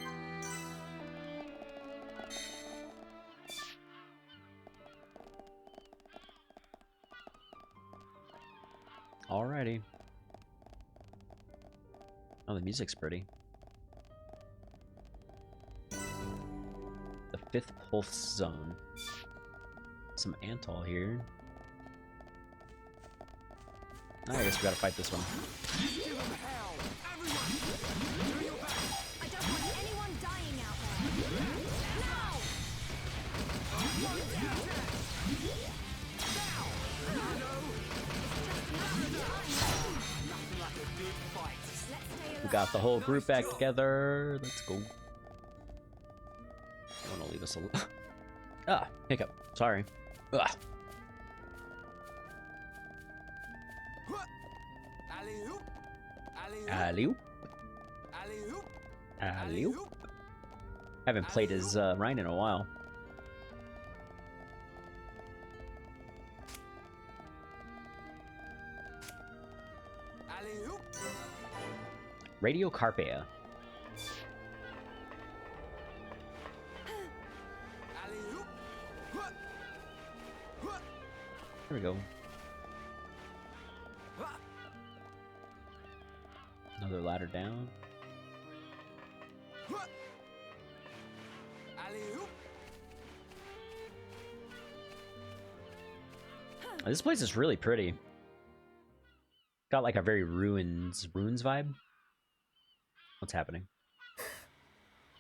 Alrighty. Oh, the music's pretty. The 5th Pulse Zone. Some Antol here. I guess we gotta fight this one. I don't want anyone dying out there. Now! We got the whole group back together. Let's go. I want to leave us alone. Ah, hiccup. Sorry. Ugh. Alley-oop. Alley-oop. Alley-oop. Alley-oop. Haven't played as Ryan in a while. Alley-oop. Radio Carpea. Alley-oop. There we go. Another ladder down. Alley-oop. This place is really pretty. Got like a very ruins vibe. What's happening?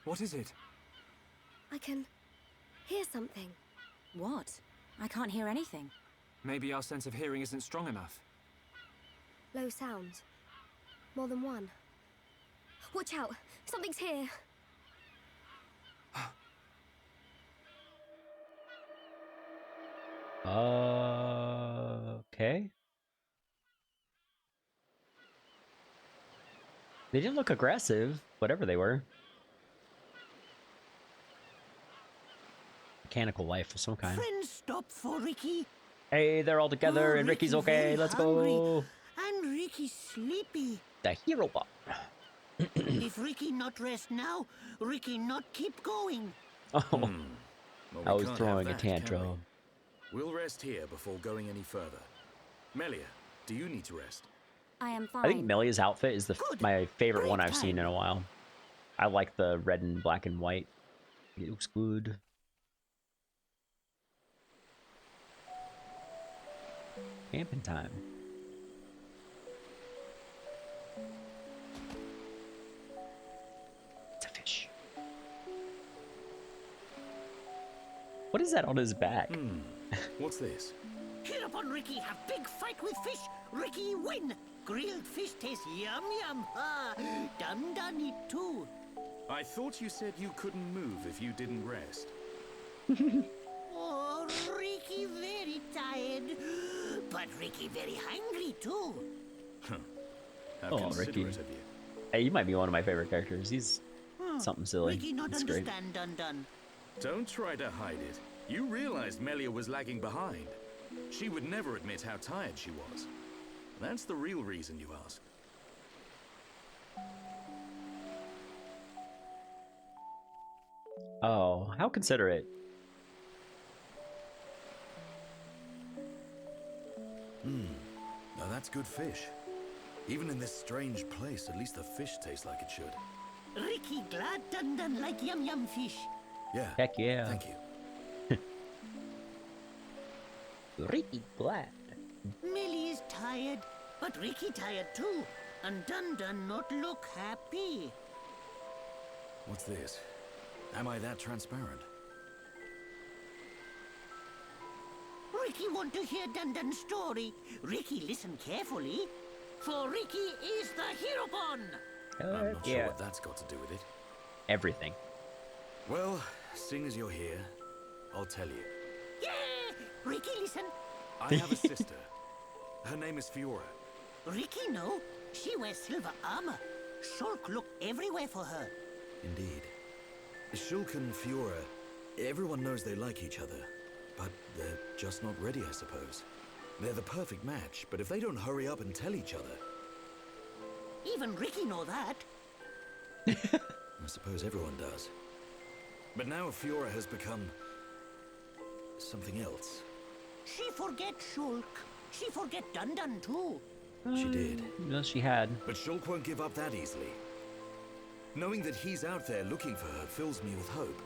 What is it? I can hear something. What? I can't hear anything. Maybe our sense of hearing isn't strong enough. Low sounds. More than one. Watch out! Something's here! Okay. They didn't look aggressive, whatever they were. Mechanical life of some kind. Friends stop for Ricky. Hey, they're all together, Oh, and Ricky's Ricky's okay. very Let's hungry. go. And Ricky's sleepy. The hero bot. If Ricky not rest now, Ricky not keep going. Oh, Well, I we was can't throwing a have that, can tantrum. we? We'll rest here before going any further. Melia, do you need to rest? I am fine. I think Melia's outfit is Good. my favorite Great one I've seen time. in a while. I like the red and black and white. It looks good. Camping time. It's a fish. What is that on his back? What's this? Cheer up on Ricky, have big fight with fish. Ricky win. Grilled fish tastes yum yum. Ah, done it too. I thought you said you couldn't move if you didn't rest. Oh, Ricky very tired. But Ricky very hungry too. How Oh, considerate Ricky. of you. Hey, you might be one of my favorite characters. He's something silly. Ricky not It's great. understand done. Don't try to hide it. You realized Melia was lagging behind. She would never admit how tired she was. That's the real reason you asked. Oh, how considerate. Now that's good fish. Even in this strange place, at least the fish tastes like it should. Ricky glad done like yum yum fish. Yeah. Heck yeah. Thank you. Ricky glad. Millie is tired, but Ricky tired too. And Dun Dun not look happy. What's this? Am I that transparent? Ricky want to hear Dun Dun's story. Ricky listen carefully. For Ricky is the hero pawn. I'm not sure what that's got to do with it. Everything. Well, seeing as you're here, I'll tell you. Yeah! Ricky listen. I have a sister. Her name is Fiora. Ricky know. She wears silver armor. Shulk look everywhere for her. Indeed. Shulk and Fiora, everyone knows they like each other. But they're just not ready, I suppose. They're the perfect match, but if they don't hurry up and tell each other... Even Ricky know that. I suppose everyone does. But now Fiora has become... something else. She forget Shulk. She forget Dun Dun too. She did. No, she had. But Shulk won't give up that easily. Knowing that he's out there looking for her fills me with hope.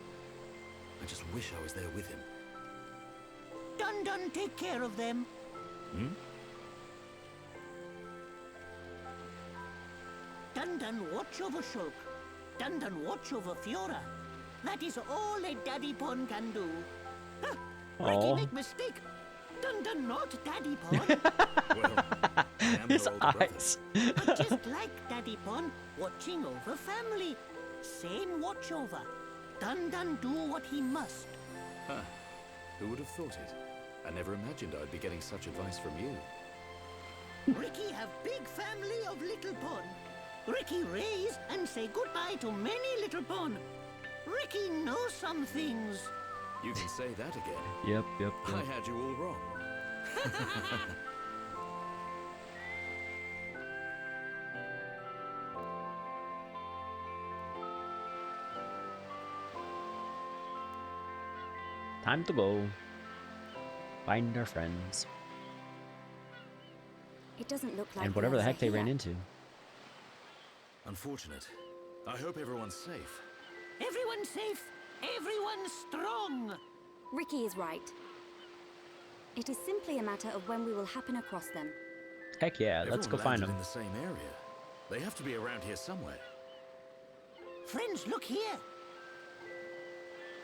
I just wish I was there with him. Dun Dun take care of them. Hmm? Dun Dun watch over Shulk. Dun Dun watch over Fiora. That is all a Daddy Pawn can do. Huh, Ricky make mistake. Dun Dun not Daddy Pawn. Well, I am His her older brother. eyes. But just like Daddy Pawn, watching over family. Same watch over. Dun Dun do what he must. Huh. Who would have thought it? I never imagined I'd be getting such advice from you. Ricky have big family of little pawn. Ricky raise and say goodbye to many little pawn. Ricky knows some things. You can say that again. Yep. I had you all wrong. Time to go. Find our friends. It doesn't look like And whatever the others heck are they ran here. into. Unfortunate. I hope everyone's safe. Everyone safe. Everyone strong. Ricky is right. It is simply a matter of when we will happen across them. Heck yeah, let's go Everyone find landed them. in the same area. They have to be around here somewhere. Friends, look here.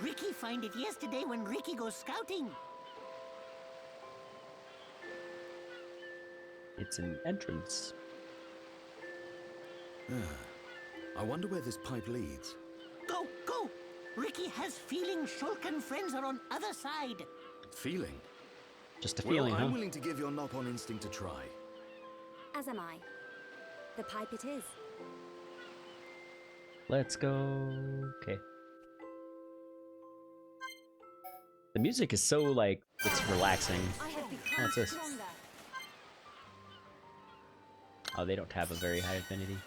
Ricky find it yesterday when Ricky goes scouting. It's an entrance. I wonder where this pipe leads. Go, go. Ricky has feeling Shulk and friends are on other side. Feeling? Just a feeling, well, I'm huh? willing to give your knock-on instinct a try. As am I. The pipe it is. Let's go. Okay. The music is so, like, it's relaxing. I have become What's this? stronger. Oh, they don't have a very high affinity.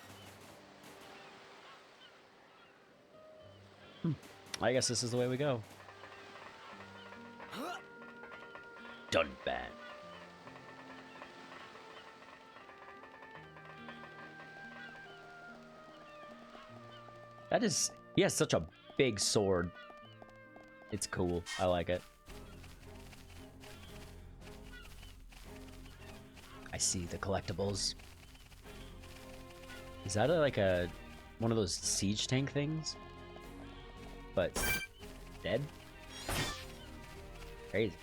I guess this is the way we go. Done bad. That is... He has such a big sword. It's cool. I like it. I see the collectibles. Is that one of those siege tank things? But dead? Crazy.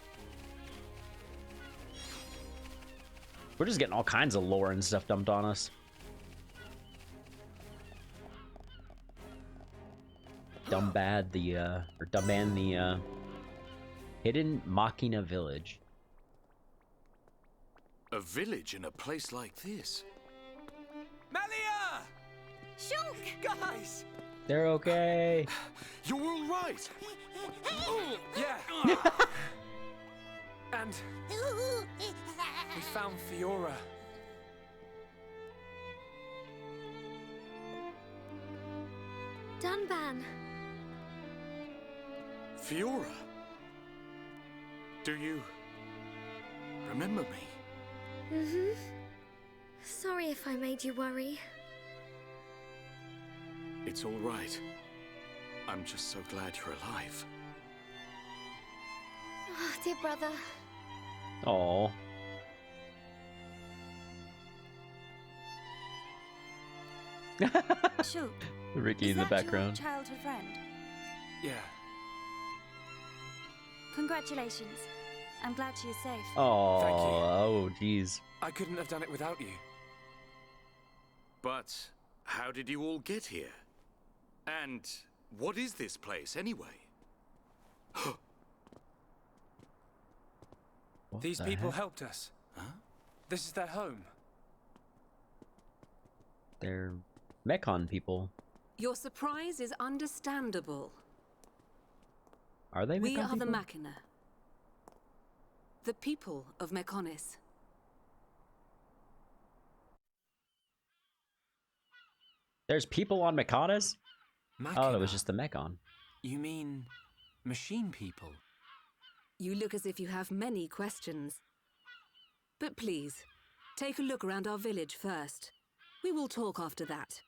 We're just getting all kinds of lore and stuff dumped on us. Dumban the hidden Machina village. A village in a place like this? Melia! Shulk! Guys! They're okay. You're all right! Yeah! And we found Fiora. Dunban. Fiora? Do you remember me? Mm-hmm. Sorry if I made you worry. It's all right. I'm just so glad you're alive. Oh, dear brother. Oh. Shulk, Ricky is in the that background. Your childhood friend? Yeah. Congratulations. I'm glad she is safe. Oh, Thank you. oh, jeez. I couldn't have done it without you. But how did you all get here? And what is this place anyway? These people helped us. Huh? This is their home. They're mechon people. Your surprise is understandable. Are they mechon We are people? the Machina. The people of Mechonis. There's people on Mechonis? Machina. Oh, it was just the mechon. You mean machine people? You look as if you have many questions. But please, take a look around our village first. We will talk after that.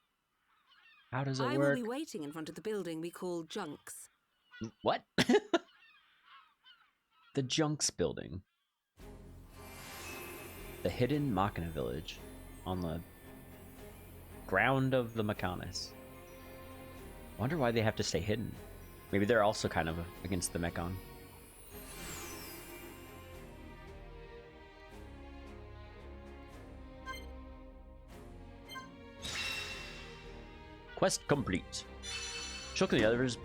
How does it I work? will be waiting in front of the building we call Junks. What? The Junks building. The hidden Machina village on the ground of the Mechonis. Wonder why they have to stay hidden. Maybe they're also kind of against the mechon. Quest complete. Shulk and the others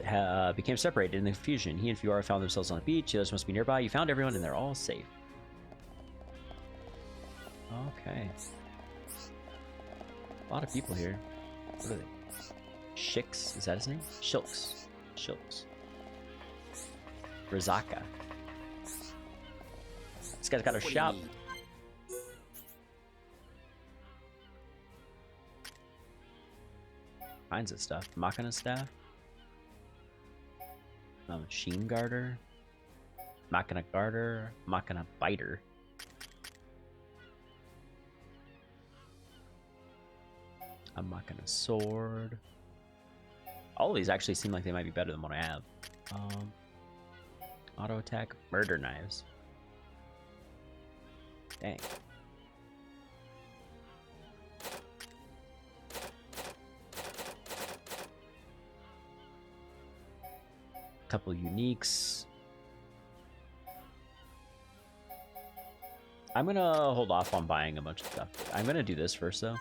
became separated in the fusion. He and Fiora found themselves on the beach. The others must be nearby. You found everyone and they're all safe. Okay. A lot of people here. What are they? Shix? Is that his name? Shulks. Shulks. Rizaka. This guy's got a shop. Kinds of stuff. Machina staff. Machine garter. Machina garter. Machina biter. A Machina sword. All of these actually seem like they might be better than what I have. Auto attack. Murder knives. Dang. Couple uniques. I'm gonna hold off on buying a bunch of stuff. I'm gonna do this first though.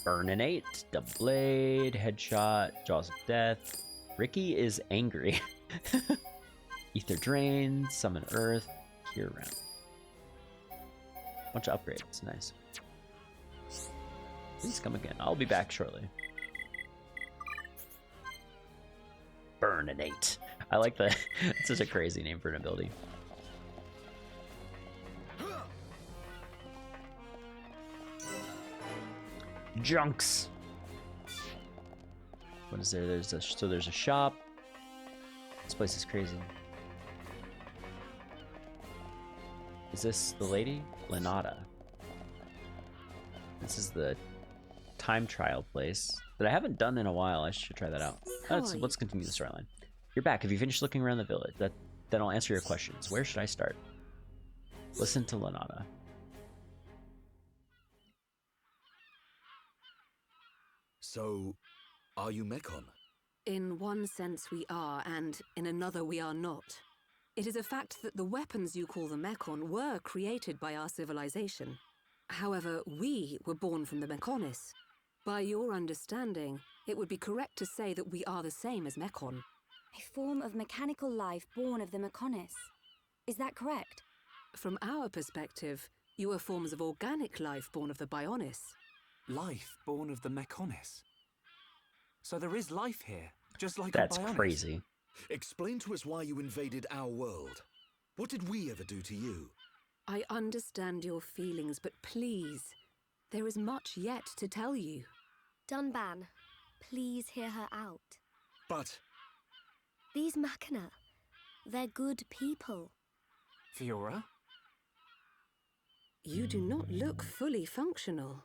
Burninate, double blade, headshot, jaws of death. Ricky is angry. Ether drain, summon earth, cure round. Bunch of upgrades, nice. Please come again. I'll be back shortly. Burninate. I like that. It's such a crazy name for an ability. Junks. What is there? There's a shop. This place is crazy. Is this the lady? Lenata. This is the time trial place that I haven't done in a while. I should try that out. Let's continue the storyline. You're back. Have you finished looking around the village? Then I'll answer your questions. Where should I start? Listen to Lenata. So, are you Mechon? In one sense we are, and in another we are not. It is a fact that the weapons you call the Mechon were created by our civilization. However, we were born from the Mechonis. By your understanding, it would be correct to say that we are the same as Mechon. A form of mechanical life born of the Mechonis. Is that correct? From our perspective, you are forms of organic life born of the Bionis. Life born of the Mechonis. So there is life here, just like That's on Bionis. crazy. Explain to us why you invaded our world. What did we ever do to you? I understand your feelings, but please, there is much yet to tell you. Dunban, please hear her out. But... These Machina, they're good people. Fiora? You do not look fully functional.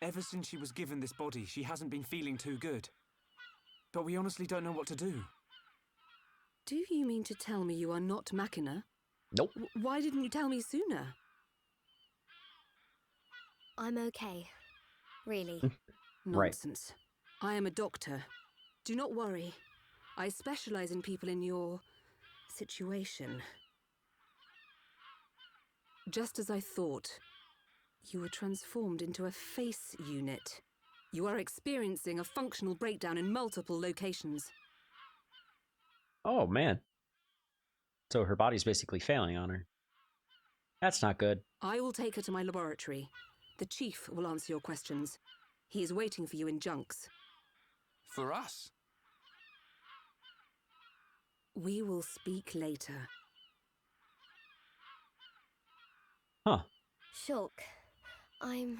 Ever since she was given this body, she hasn't been feeling too good. But we honestly don't know what to do. Do you mean to tell me you are not Machina? Nope. Why didn't you tell me sooner? I'm okay. Really. Right. Nonsense. I am a doctor. Do not worry. I specialize in people in your situation. Just as I thought, you were transformed into a face unit. You are experiencing a functional breakdown in multiple locations. Oh, man. So her body's basically failing on her. That's not good. I will take her to my laboratory. The chief will answer your questions. He is waiting for you in Junks. For us? We will speak later. Huh. Shulk, I'm...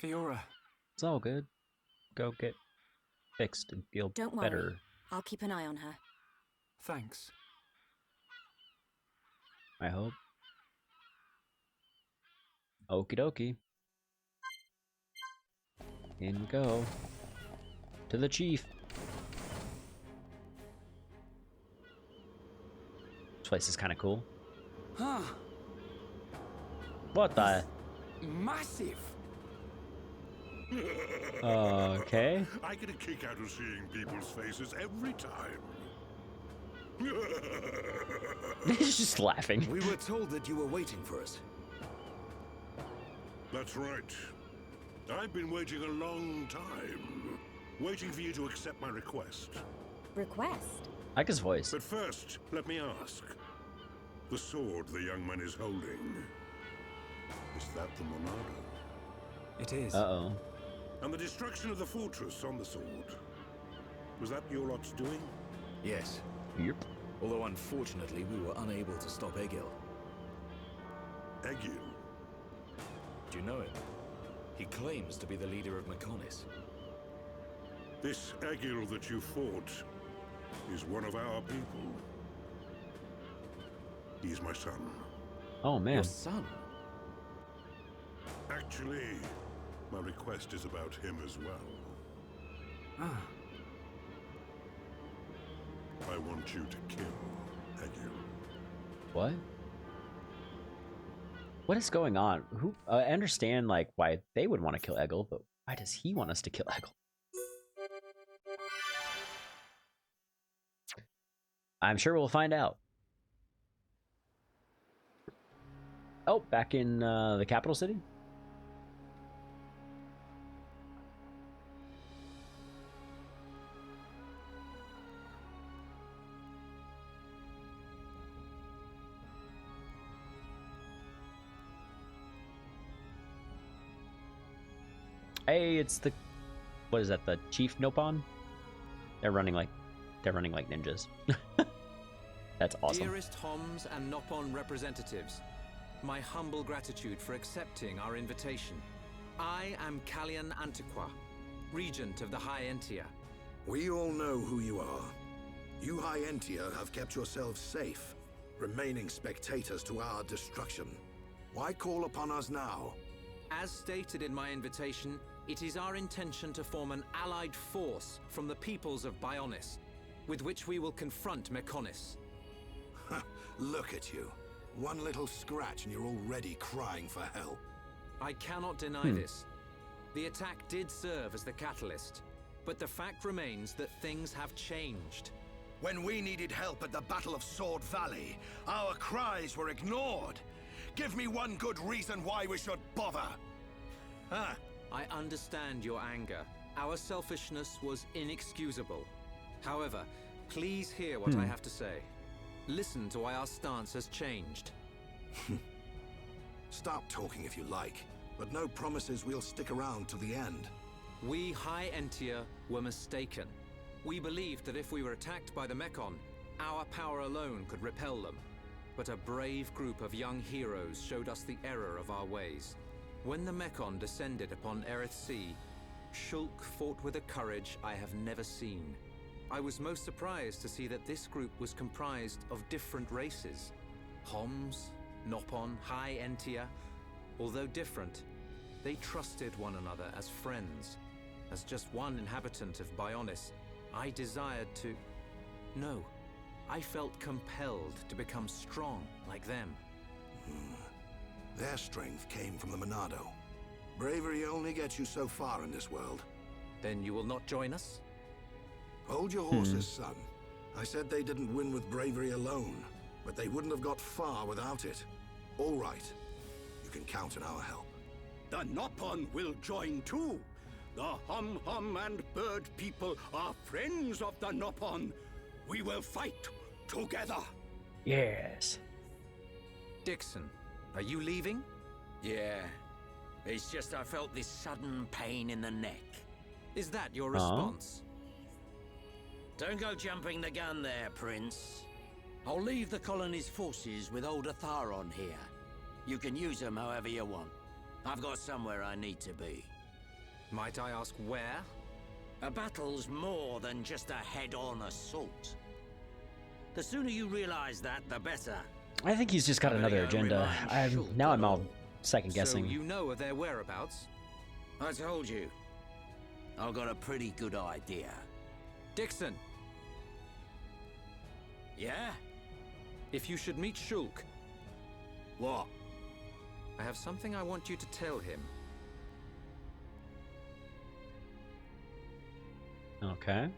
Fiora. It's all good. Go get fixed and feel Don't worry. better. I'll keep an eye on her. Thanks. I hope. Okie dokie. In we go. To the chief. This place is kind of cool. Huh. What the? Massive. Okay. I get a kick out of seeing people's faces every time. He's just laughing. We were told that you were waiting for us. That's right. I've been waiting a long time. Waiting for you to accept my request. Request? I like his voice. But first, let me ask. The sword the young man is holding. Is that the Monado? It is. Uh-oh. And the destruction of the fortress on the sword. Was that your lot's doing? Yes. Yep. Although unfortunately we were unable to stop Egil. Egil? Do you know him? He claims to be the leader of Mechonis. This Egil that you fought is one of our people. He's my son. Oh, man. Your son? Actually, my request is about him as well. Ah. I want you to kill Egil. What? What is going on? Who? I understand, like, why they would want to kill Egil, but why does he want us to kill Egil? I'm sure we'll find out. Oh, back in the capital city? Hey, it's the, what is that? The Chief Nopon? They're running like ninjas. That's awesome. Dearest Homs and Nopon representatives, my humble gratitude for accepting our invitation. I am Kallian Antiqua, Regent of the High Entia. We all know who you are. You High Entia have kept yourselves safe, remaining spectators to our destruction. Why call upon us now? As stated in my invitation, it is our intention to form an allied force from the peoples of Bionis, with which we will confront Mechonis. Look at you. One little scratch and you're already crying for help. I cannot deny this. The attack did serve as the catalyst, but the fact remains that things have changed. When we needed help at the Battle of Sword Valley, our cries were ignored. Give me one good reason why we should bother. Huh? I understand your anger. Our selfishness was inexcusable. However, please hear what I have to say. Listen to why our stance has changed. Stop talking if you like, but no promises we'll stick around to the end. We High Entia were mistaken. We believed that if we were attacked by the Mechon, our power alone could repel them. But a brave group of young heroes showed us the error of our ways. When the Mechon descended upon Erith Sea, Shulk fought with a courage I have never seen. I was most surprised to see that this group was comprised of different races. Homs, Nopon, High Entia. Although different, they trusted one another as friends. As just one inhabitant of Bionis, I desired to... No, I felt compelled to become strong like them. Their strength came from the Monado. Bravery only gets you so far in this world. Then you will not join us? Hold your horses, son. I said they didn't win with bravery alone, but they wouldn't have got far without it. All right. You can count on our help. The Nopon will join too. The Hum-Hum and Bird people are friends of the Nopon. We will fight together. Yes. Dixon, are you leaving? Yeah. It's just I felt this sudden pain in the neck. Is that your response? Don't go jumping the gun there, Prince. I'll leave the colony's forces with old Atharon here. You can use them however you want. I've got somewhere I need to be. Might I ask where? A battle's more than just a head-on assault. The sooner you realize that, the better. I think he's just got another agenda. Now I'm all second guessing. So you know of their whereabouts? I told you. I've got a pretty good idea. Dixon! Yeah? If you should meet Shulk. What? I have something I want you to tell him. Okay.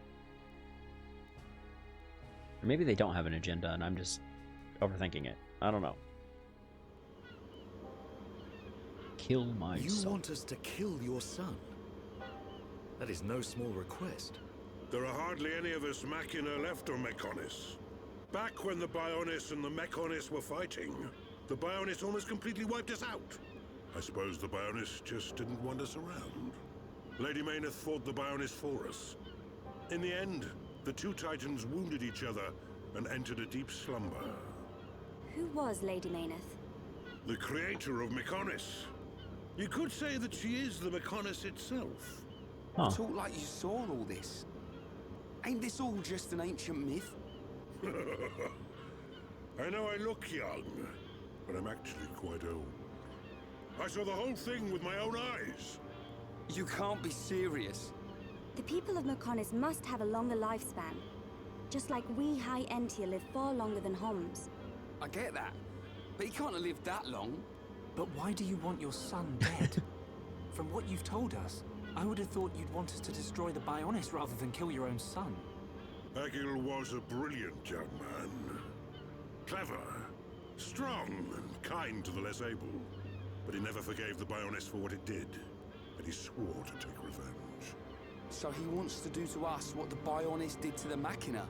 Or maybe they don't have an agenda and I'm just overthinking it. I don't know. Kill my son. You want us to kill your son? That is no small request. There are hardly any of us Machina left on Mechonis. Back when the Bionis and the Mechonis were fighting, the Bionis almost completely wiped us out. I suppose the Bionis just didn't want us around. Lady Mayneth fought the Bionis for us. In the end, the two Titans wounded each other and entered a deep slumber. Who was Lady Mayneth? The creator of Mechonis. You could say that she is the Mechonis itself. You talk like you saw all this. Ain't this all just an ancient myth? I know I look young, but I'm actually quite old. I saw the whole thing with my own eyes. You can't be serious. The people of Mechonis must have a longer lifespan. Just like we High Entia live far longer than Homs. I get that, but he can't have lived that long. But why do you want your son dead? From what you've told us, I would have thought you'd want us to destroy the Bionis rather than kill your own son. Egil was a brilliant young man. Clever, strong, and kind to the less able. But he never forgave the Bionis for what it did, and he swore to take revenge. So he wants to do to us what the Bionis did to the Machina?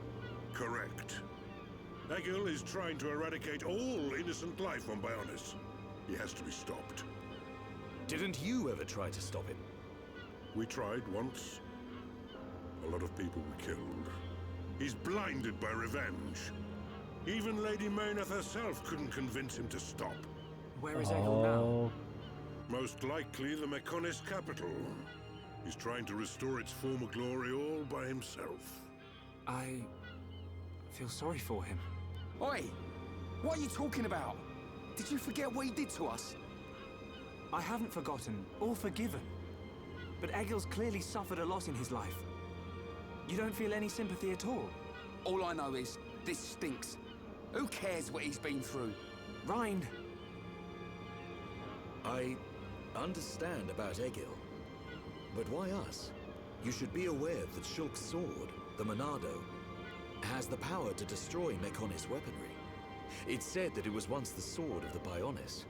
Correct. Egil is trying to eradicate all innocent life on Bionis. He has to be stopped. Didn't you ever try to stop him? We tried once. A lot of people were killed. He's blinded by revenge. Even Lady Mayneth herself couldn't convince him to stop. Where is Egil now? Most likely the Mechonis capital. He's trying to restore its former glory all by himself. I feel sorry for him. Oi! What are you talking about? Did you forget what he did to us? I haven't forgotten or forgiven. But Egil's clearly suffered a lot in his life. You don't feel any sympathy at all? All I know is, this stinks. Who cares what he's been through? Rind! I understand about Egil. But why us? You should be aware that Shulk's sword, the Monado, has the power to destroy Mechonis weaponry. It's said that it was once the sword of the Bionis.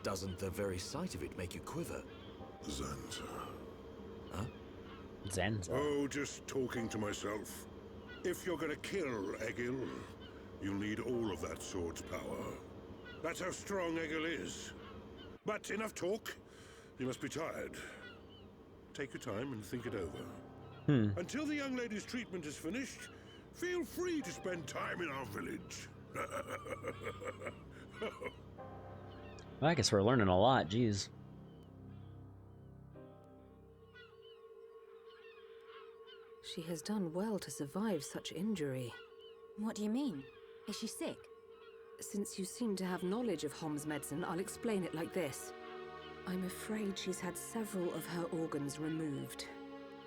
Doesn't the very sight of it make you quiver? Zanza. Huh? Zanza. Oh, just talking to myself. If you're gonna kill Egil, you'll need all of that sword's power. That's how strong Egil is. But enough talk. You must be tired. Take your time and think it over. Until the young lady's treatment is finished, feel free to spend time in our village. Well, I guess we're learning a lot, jeez. She has done well to survive such injury. What do you mean? Is she sick? Since you seem to have knowledge of Hom's medicine, I'll explain it like this. I'm afraid she's had several of her organs removed.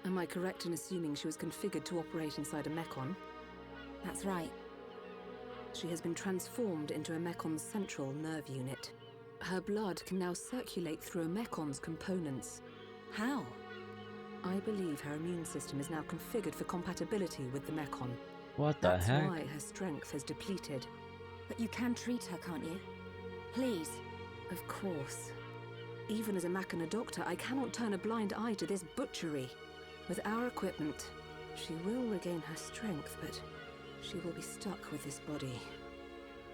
Am I correct in assuming she was configured to operate inside a mechon? That's right. She has been transformed into a mecon's central nerve unit. Her blood can now circulate through a mecon's components. How? I believe her immune system is now configured for compatibility with the mechon. What the That's heck? why her strength has depleted. But you can treat her, can't you? Please. Of course. Even as a Machina doctor, I cannot turn a blind eye to this butchery. With our equipment, she will regain her strength, but she will be stuck with this body.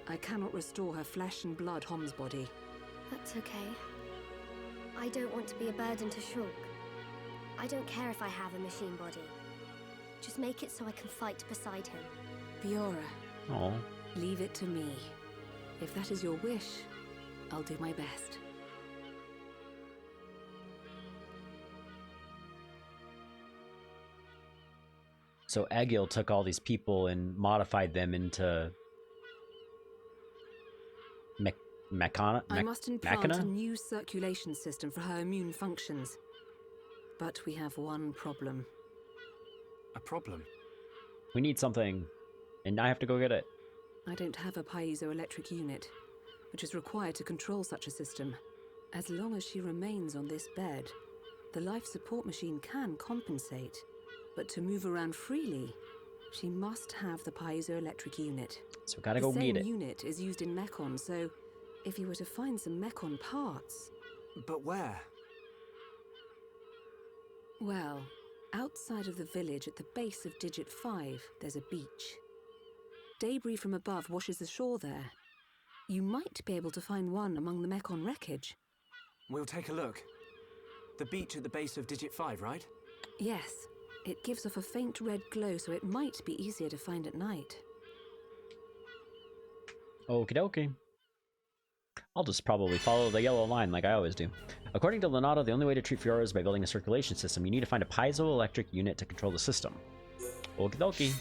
I cannot restore her flesh and blood Hom's body. That's okay. I don't want to be a burden to Shulk. I don't care if I have a machine body. Just make it so I can fight beside him. Fiora. Oh. Leave it to me. If that is your wish, I'll do my best. So Egil took all these people and modified them into I must implant machina? a new circulation system for her immune functions. But we have one problem. A problem? We need something, and I have to go get it. I don't have a piezoelectric unit, which is required to control such a system. As long as she remains on this bed, the life support machine can compensate. But to move around freely, she must have the piezoelectric unit. So gotta go get it. The same unit is used in mechon, so if you were to find some mechon parts... But where? Well, outside of the village at the base of Digit 5, there's a beach. Debris from above washes the shore there. You might be able to find one among the mechon wreckage. We'll take a look. The beach at the base of Digit 5, right? Yes. It gives off a faint red glow, so it might be easier to find at night. Okie dokie. I'll just probably follow the yellow line like I always do. According to Leonardo, the only way to treat Fiora is by building a circulation system. You need to find a piezoelectric unit to control the system. Okie dokie.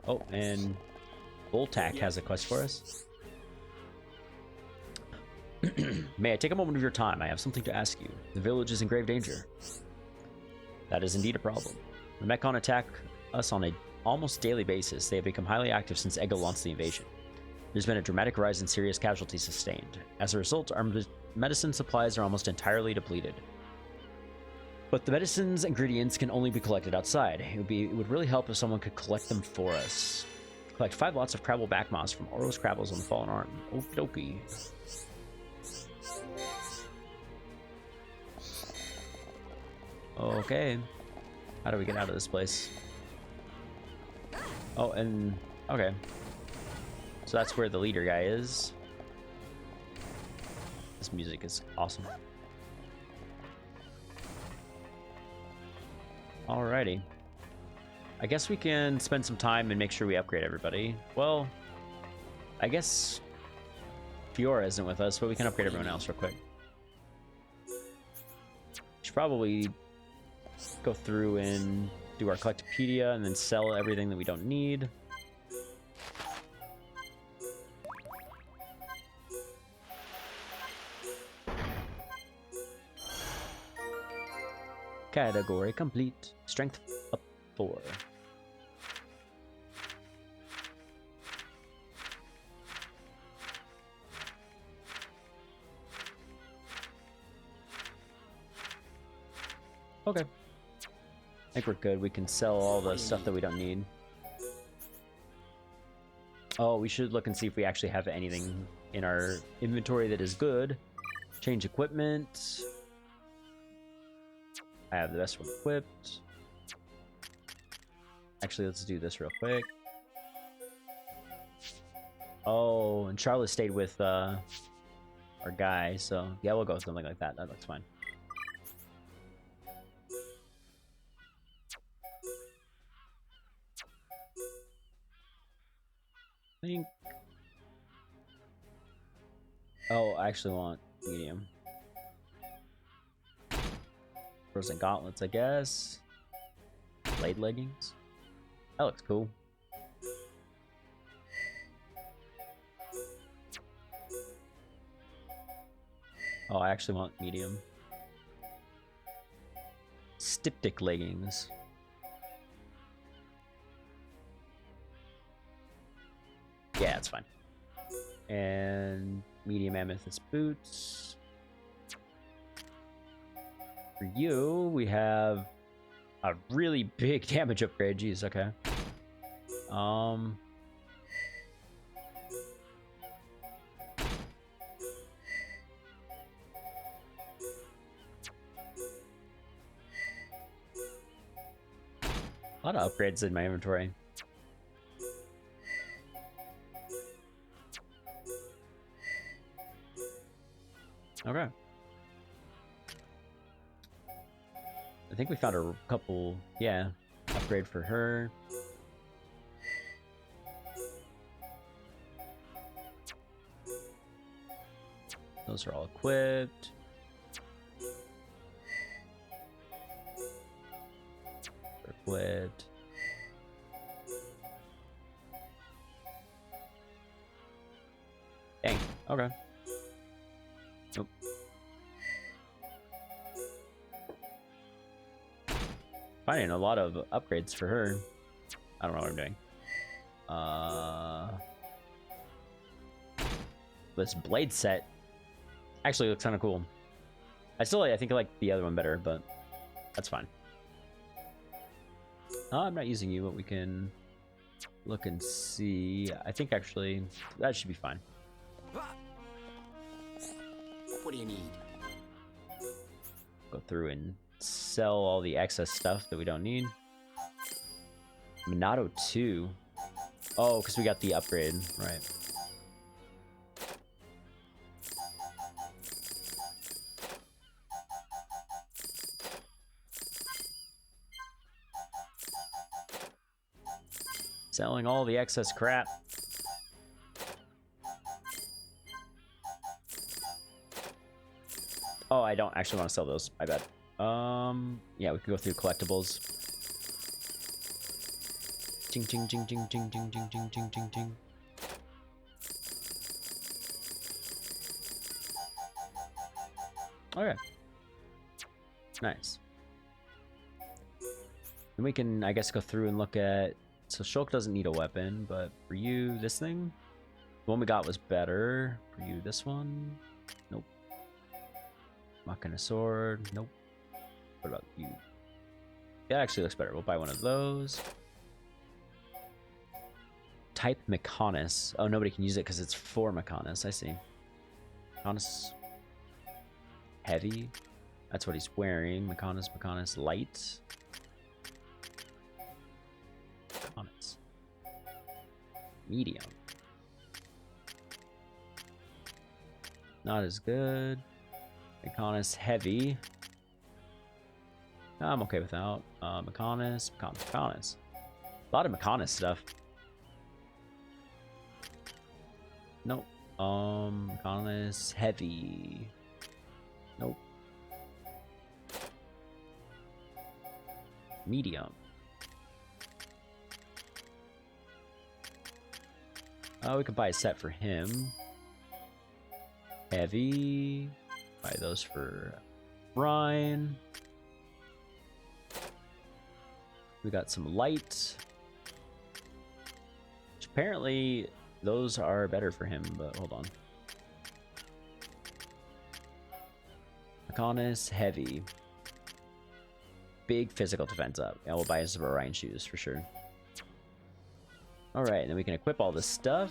Oh, and Voltac has a quest for us. May I take a moment of your time? I have something to ask you. The village is in grave danger. That is indeed a problem. The mechon attack us on a almost daily basis. They have become highly active since Egil launched the invasion. There's been a dramatic rise in serious casualties sustained. As a result, our medicine supplies are almost entirely depleted. But the medicine's ingredients can only be collected outside. It would really help if someone could collect them for us. Collect 5 lots of Crabble back moss from Oro's Crabbles on the Fallen Arm. Okie dokie. Okay. How do we get out of this place? Oh, and... okay. So that's where the leader guy is. This music is awesome. Alrighty. I guess we can spend some time and make sure we upgrade everybody. Well, I guess Fiora isn't with us, but we can upgrade everyone else real quick. Should probably go through and do our Collectopedia and then sell everything that we don't need. Category complete. Strength up 4. Okay. I think we're good. We can sell all the stuff that we don't need. Oh, we should look and see if we actually have anything in our inventory that is good. Change equipment. I have the best one equipped. Actually, let's do this real quick. Oh, and Charlotte stayed with our guy, so yeah, we'll go with something like that. That looks fine. I think... oh, I actually want medium. Frozen gauntlets, I guess. Blade leggings. That looks cool. Oh, I actually want medium. Styptic leggings. Yeah, Yeah, it's fine. And medium amethyst boots. For you, we have a really big damage upgrade. Jeez, okay. A lot of upgrades in my inventory. Okay. I think we found a couple, yeah, upgrade for her. Those are all equipped. Equipped. Dang, okay. Nope. Finding a lot of upgrades for her. I don't know what I'm doing. This blade set actually looks kind of cool. I think I like the other one better, but that's fine. I'm not using you, but we can look and see. I think actually that should be fine. What do you need? Go through and sell all the excess stuff that we don't need. Minato 2. Oh, because we got the upgrade, right. Selling all the excess crap. Oh, I don't actually want to sell those. I bet. Yeah, we can go through collectibles. Ching ching ching ching ching ching ching ching ching ching ching. Okay. Nice. Then we can, I guess, go through and look at. So Shulk doesn't need a weapon, but for you, this thing, the one we got was better. For you, this one, nope. Machina sword, nope. What about you? Yeah, actually looks better. We'll buy one of those. Type Mechonis. Oh, nobody can use it because it's for Mechonis. I see. Mechonis heavy. That's what he's wearing. Mechonis light. Mechonis medium. Not as good. Mechonis heavy. I'm okay without. Mechonis. A lot of Mechonis stuff. Nope. Mechonis heavy. Nope. Medium. Oh, we could buy a set for him. Heavy. Buy those for Ryan. We got some light. Which apparently those are better for him, but hold on. Mechonis heavy. Big physical defense up. And we'll buy some Orion shoes for sure. Alright, and then we can equip all this stuff.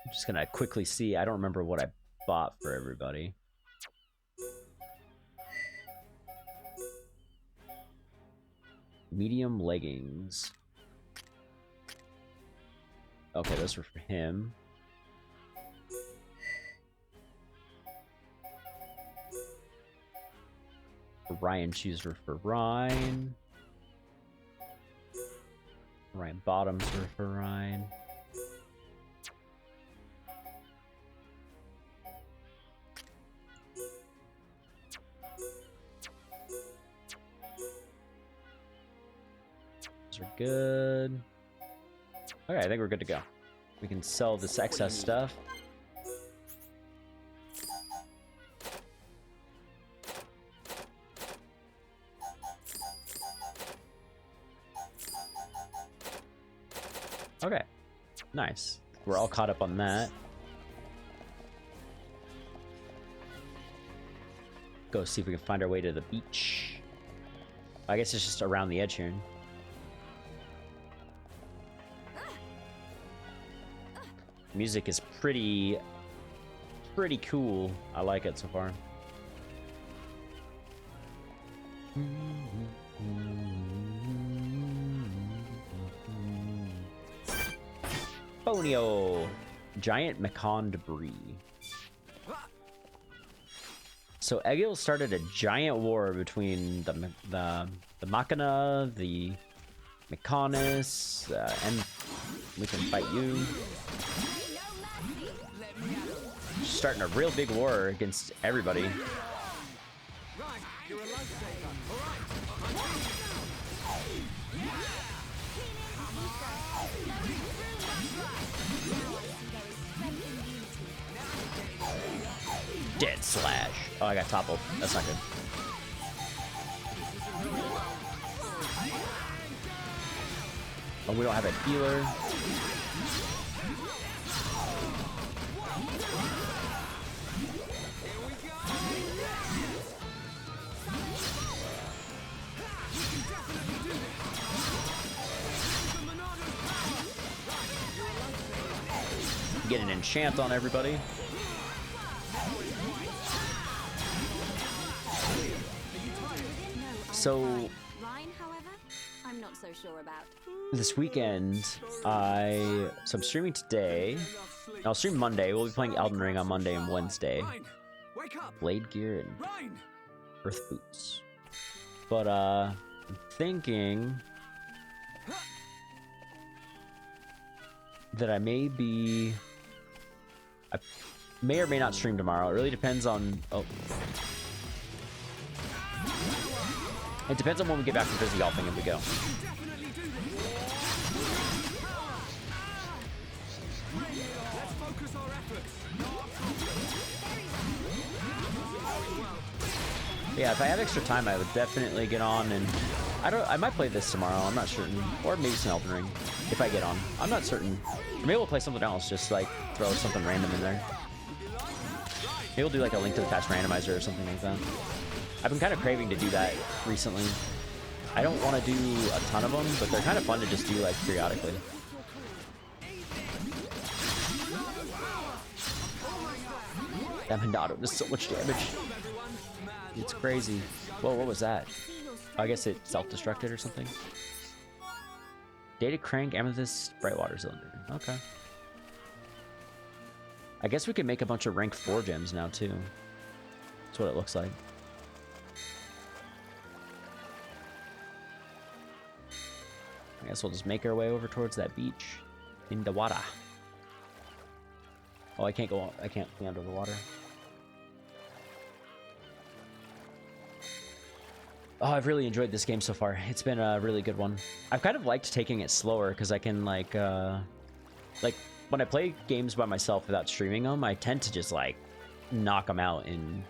I'm just gonna quickly see. I don't remember what I bought for everybody. Medium leggings. Okay, those were for him. Ryan shoes were for Ryan. Ryan bottoms were for Ryan. Those are good. Okay, I think we're good to go. We can sell this excess stuff. Okay, nice. We're all caught up on that. Go see if we can find our way to the beach. I guess it's just around the edge here. Music is pretty cool. I like it so far. Bonio! Giant mechon debris. So Egil started a giant war between the Machina, the Mechonis, and we can fight you. Starting a real big war against everybody. Dead slash. Oh, I got toppled. That's not good. Oh, we don't have a healer. Get an enchant on everybody. So I'm not so sure about. this weekend, I'm streaming today. I'll stream Monday. We'll be playing Elden Ring on Monday and Wednesday. Blade gear and earth boots. But I'm thinking that I may or may not stream tomorrow. It really depends on. Oh. It depends on when we get back from busy golfing and we go. Yeah, if I have extra time, I would definitely get on, and I might play this tomorrow. I'm not certain, or maybe some Elden Ring if I get on. I'm not certain. Or maybe we'll play something else, just like throw something random in there. Maybe we'll do like a Link to the Past randomizer or something like that. I've been kind of craving to do that recently. I don't want to do a ton of them, but they're kind of fun to just do like periodically. That Monado does so much damage. It's crazy. Whoa, what was that? I guess it self-destructed or something. Data crank, amethyst, brightwater cylinder. Okay. I guess we can make a bunch of rank 4 gems now too. That's what it looks like. I guess we'll just make our way over towards that beach in the water. Oh, I can't go on. I can't be under the water. Oh, I've really enjoyed this game so far. It's been a really good one. I've kind of liked taking it slower because I can like when I play games by myself without streaming them, I tend to just like knock them out in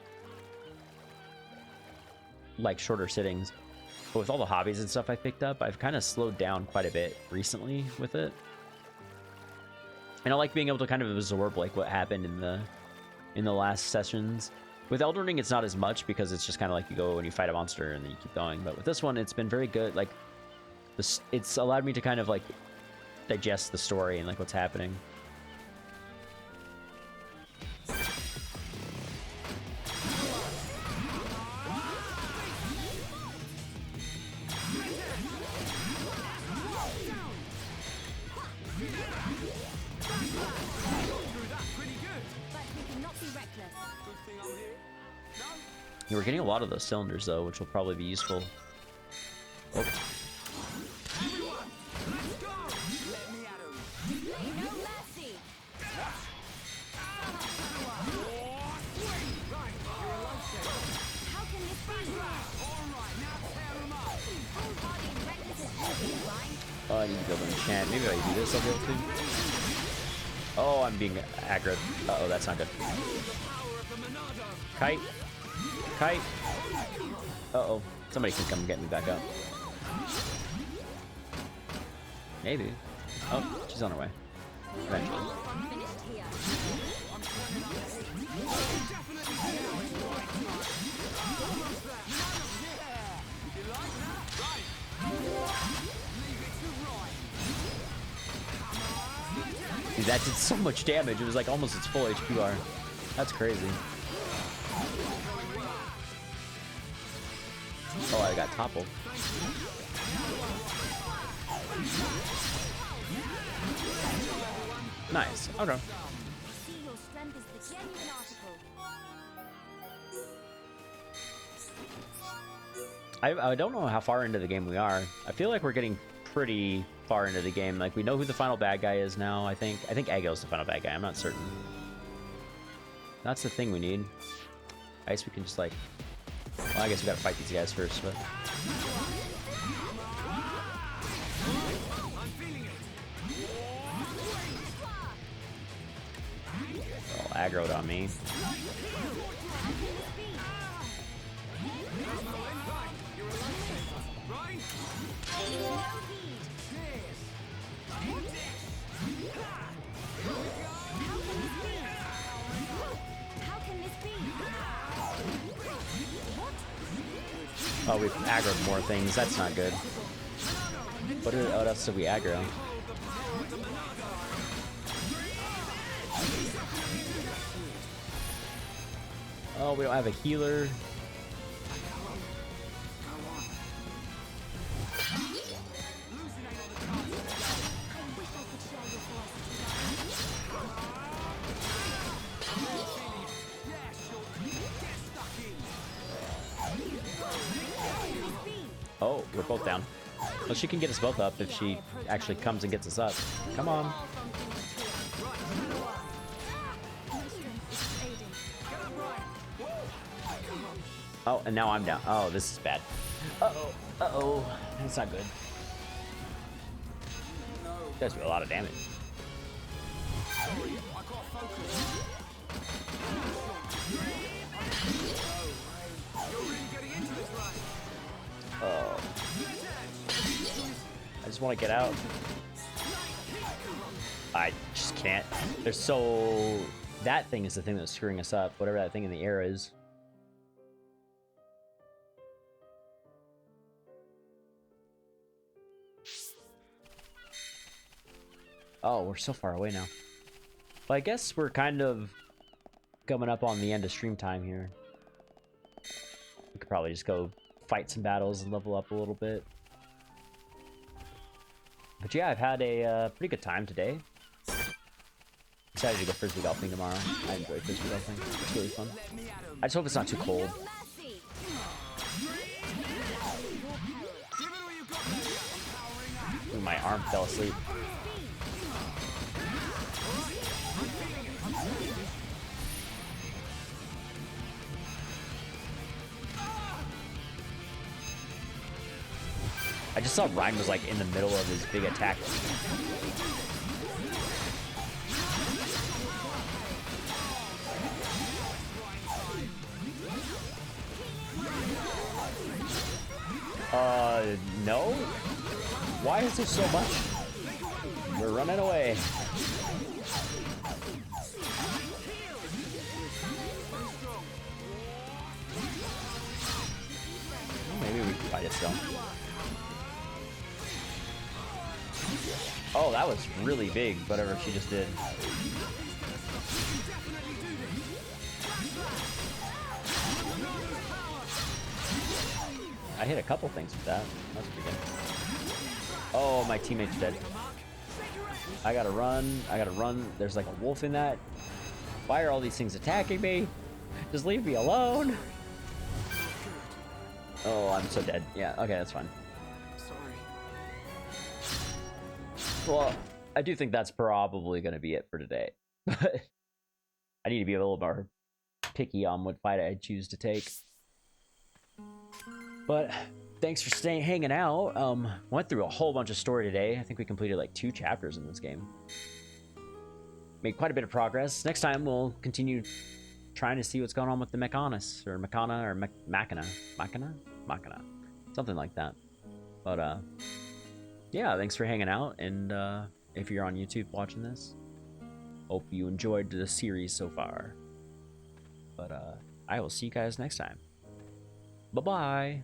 like shorter sittings. But with all the hobbies and stuff I picked up, I've kind of slowed down quite a bit recently with it. And I like being able to kind of absorb like what happened in the last sessions. With Elden Ring, it's not as much because it's just kind of like you go and you fight a monster and then you keep going. But with this one, it's been very good. Like, it's allowed me to kind of like digest the story and like what's happening. Yeah, we're getting a lot of those cylinders though, which will probably be useful. Oh. Oh, I need to build an enchant. Maybe if I do this, I'll be able to. Oh, I'm being aggroed. Uh-oh, that's not good. Kite. Kite. Uh-oh. Somebody can come get me back up. Maybe. Oh, she's on her way. Eventually. Dude, that did so much damage. It was like almost its full HPR. That's crazy. Oh, I got toppled. Nice. Okay. I don't know how far into the game we are. I feel like we're getting pretty far into the game. Like, we know who the final bad guy is now, I think. I think Egil's the final bad guy. I'm not certain. That's the thing we need. I guess we can just, like... Well, I guess we gotta fight these guys first, but... All aggroed on me. Oh, we've aggroed more things. That's not good. What else did we aggro? Oh, we don't have a healer. Oh, we're both down. Well, she can get us both up if she actually comes and gets us up. Come on. Oh, and now I'm down. Oh, this is bad. Uh-oh. Uh-oh. That's not good. Does a lot of damage. Oh. I just want to get out. I just can't. There's so... That thing is the thing that's screwing us up. Whatever that thing in the air is. Oh, we're so far away now. Well, I guess we're kind of coming up on the end of stream time here. We could probably just go fight some battles and level up a little bit. But yeah, I've had a pretty good time today. Excited to go frisbee golfing tomorrow. I enjoy frisbee golfing. It's really fun. I just hope it's not too cold. Ooh, my arm fell asleep. I just saw Ryan was like in the middle of his big attack. No? Why is there so much? We're running away. Maybe we can fight it still. Oh, that was really big, whatever she just did. I hit a couple things with that. That's pretty good. Oh, my teammate's dead. I gotta run. I gotta run. There's like a wolf in that. Why are all these things attacking me? Just leave me alone. Oh, I'm so dead. Yeah, okay, that's fine. Well, I do think that's probably going to be it for today. But I need to be a little more picky on what fight I choose to take. But thanks for hanging out. Went through a whole bunch of story today. I think we completed like 2 chapters in this game. Made quite a bit of progress. Next time we'll continue trying to see what's going on with the Mechonis, or Mechana, or Machina. Machina. Something like that. But, yeah, thanks for hanging out, and, if you're on YouTube watching this, hope you enjoyed the series so far. But, I will see you guys next time. Bye-bye!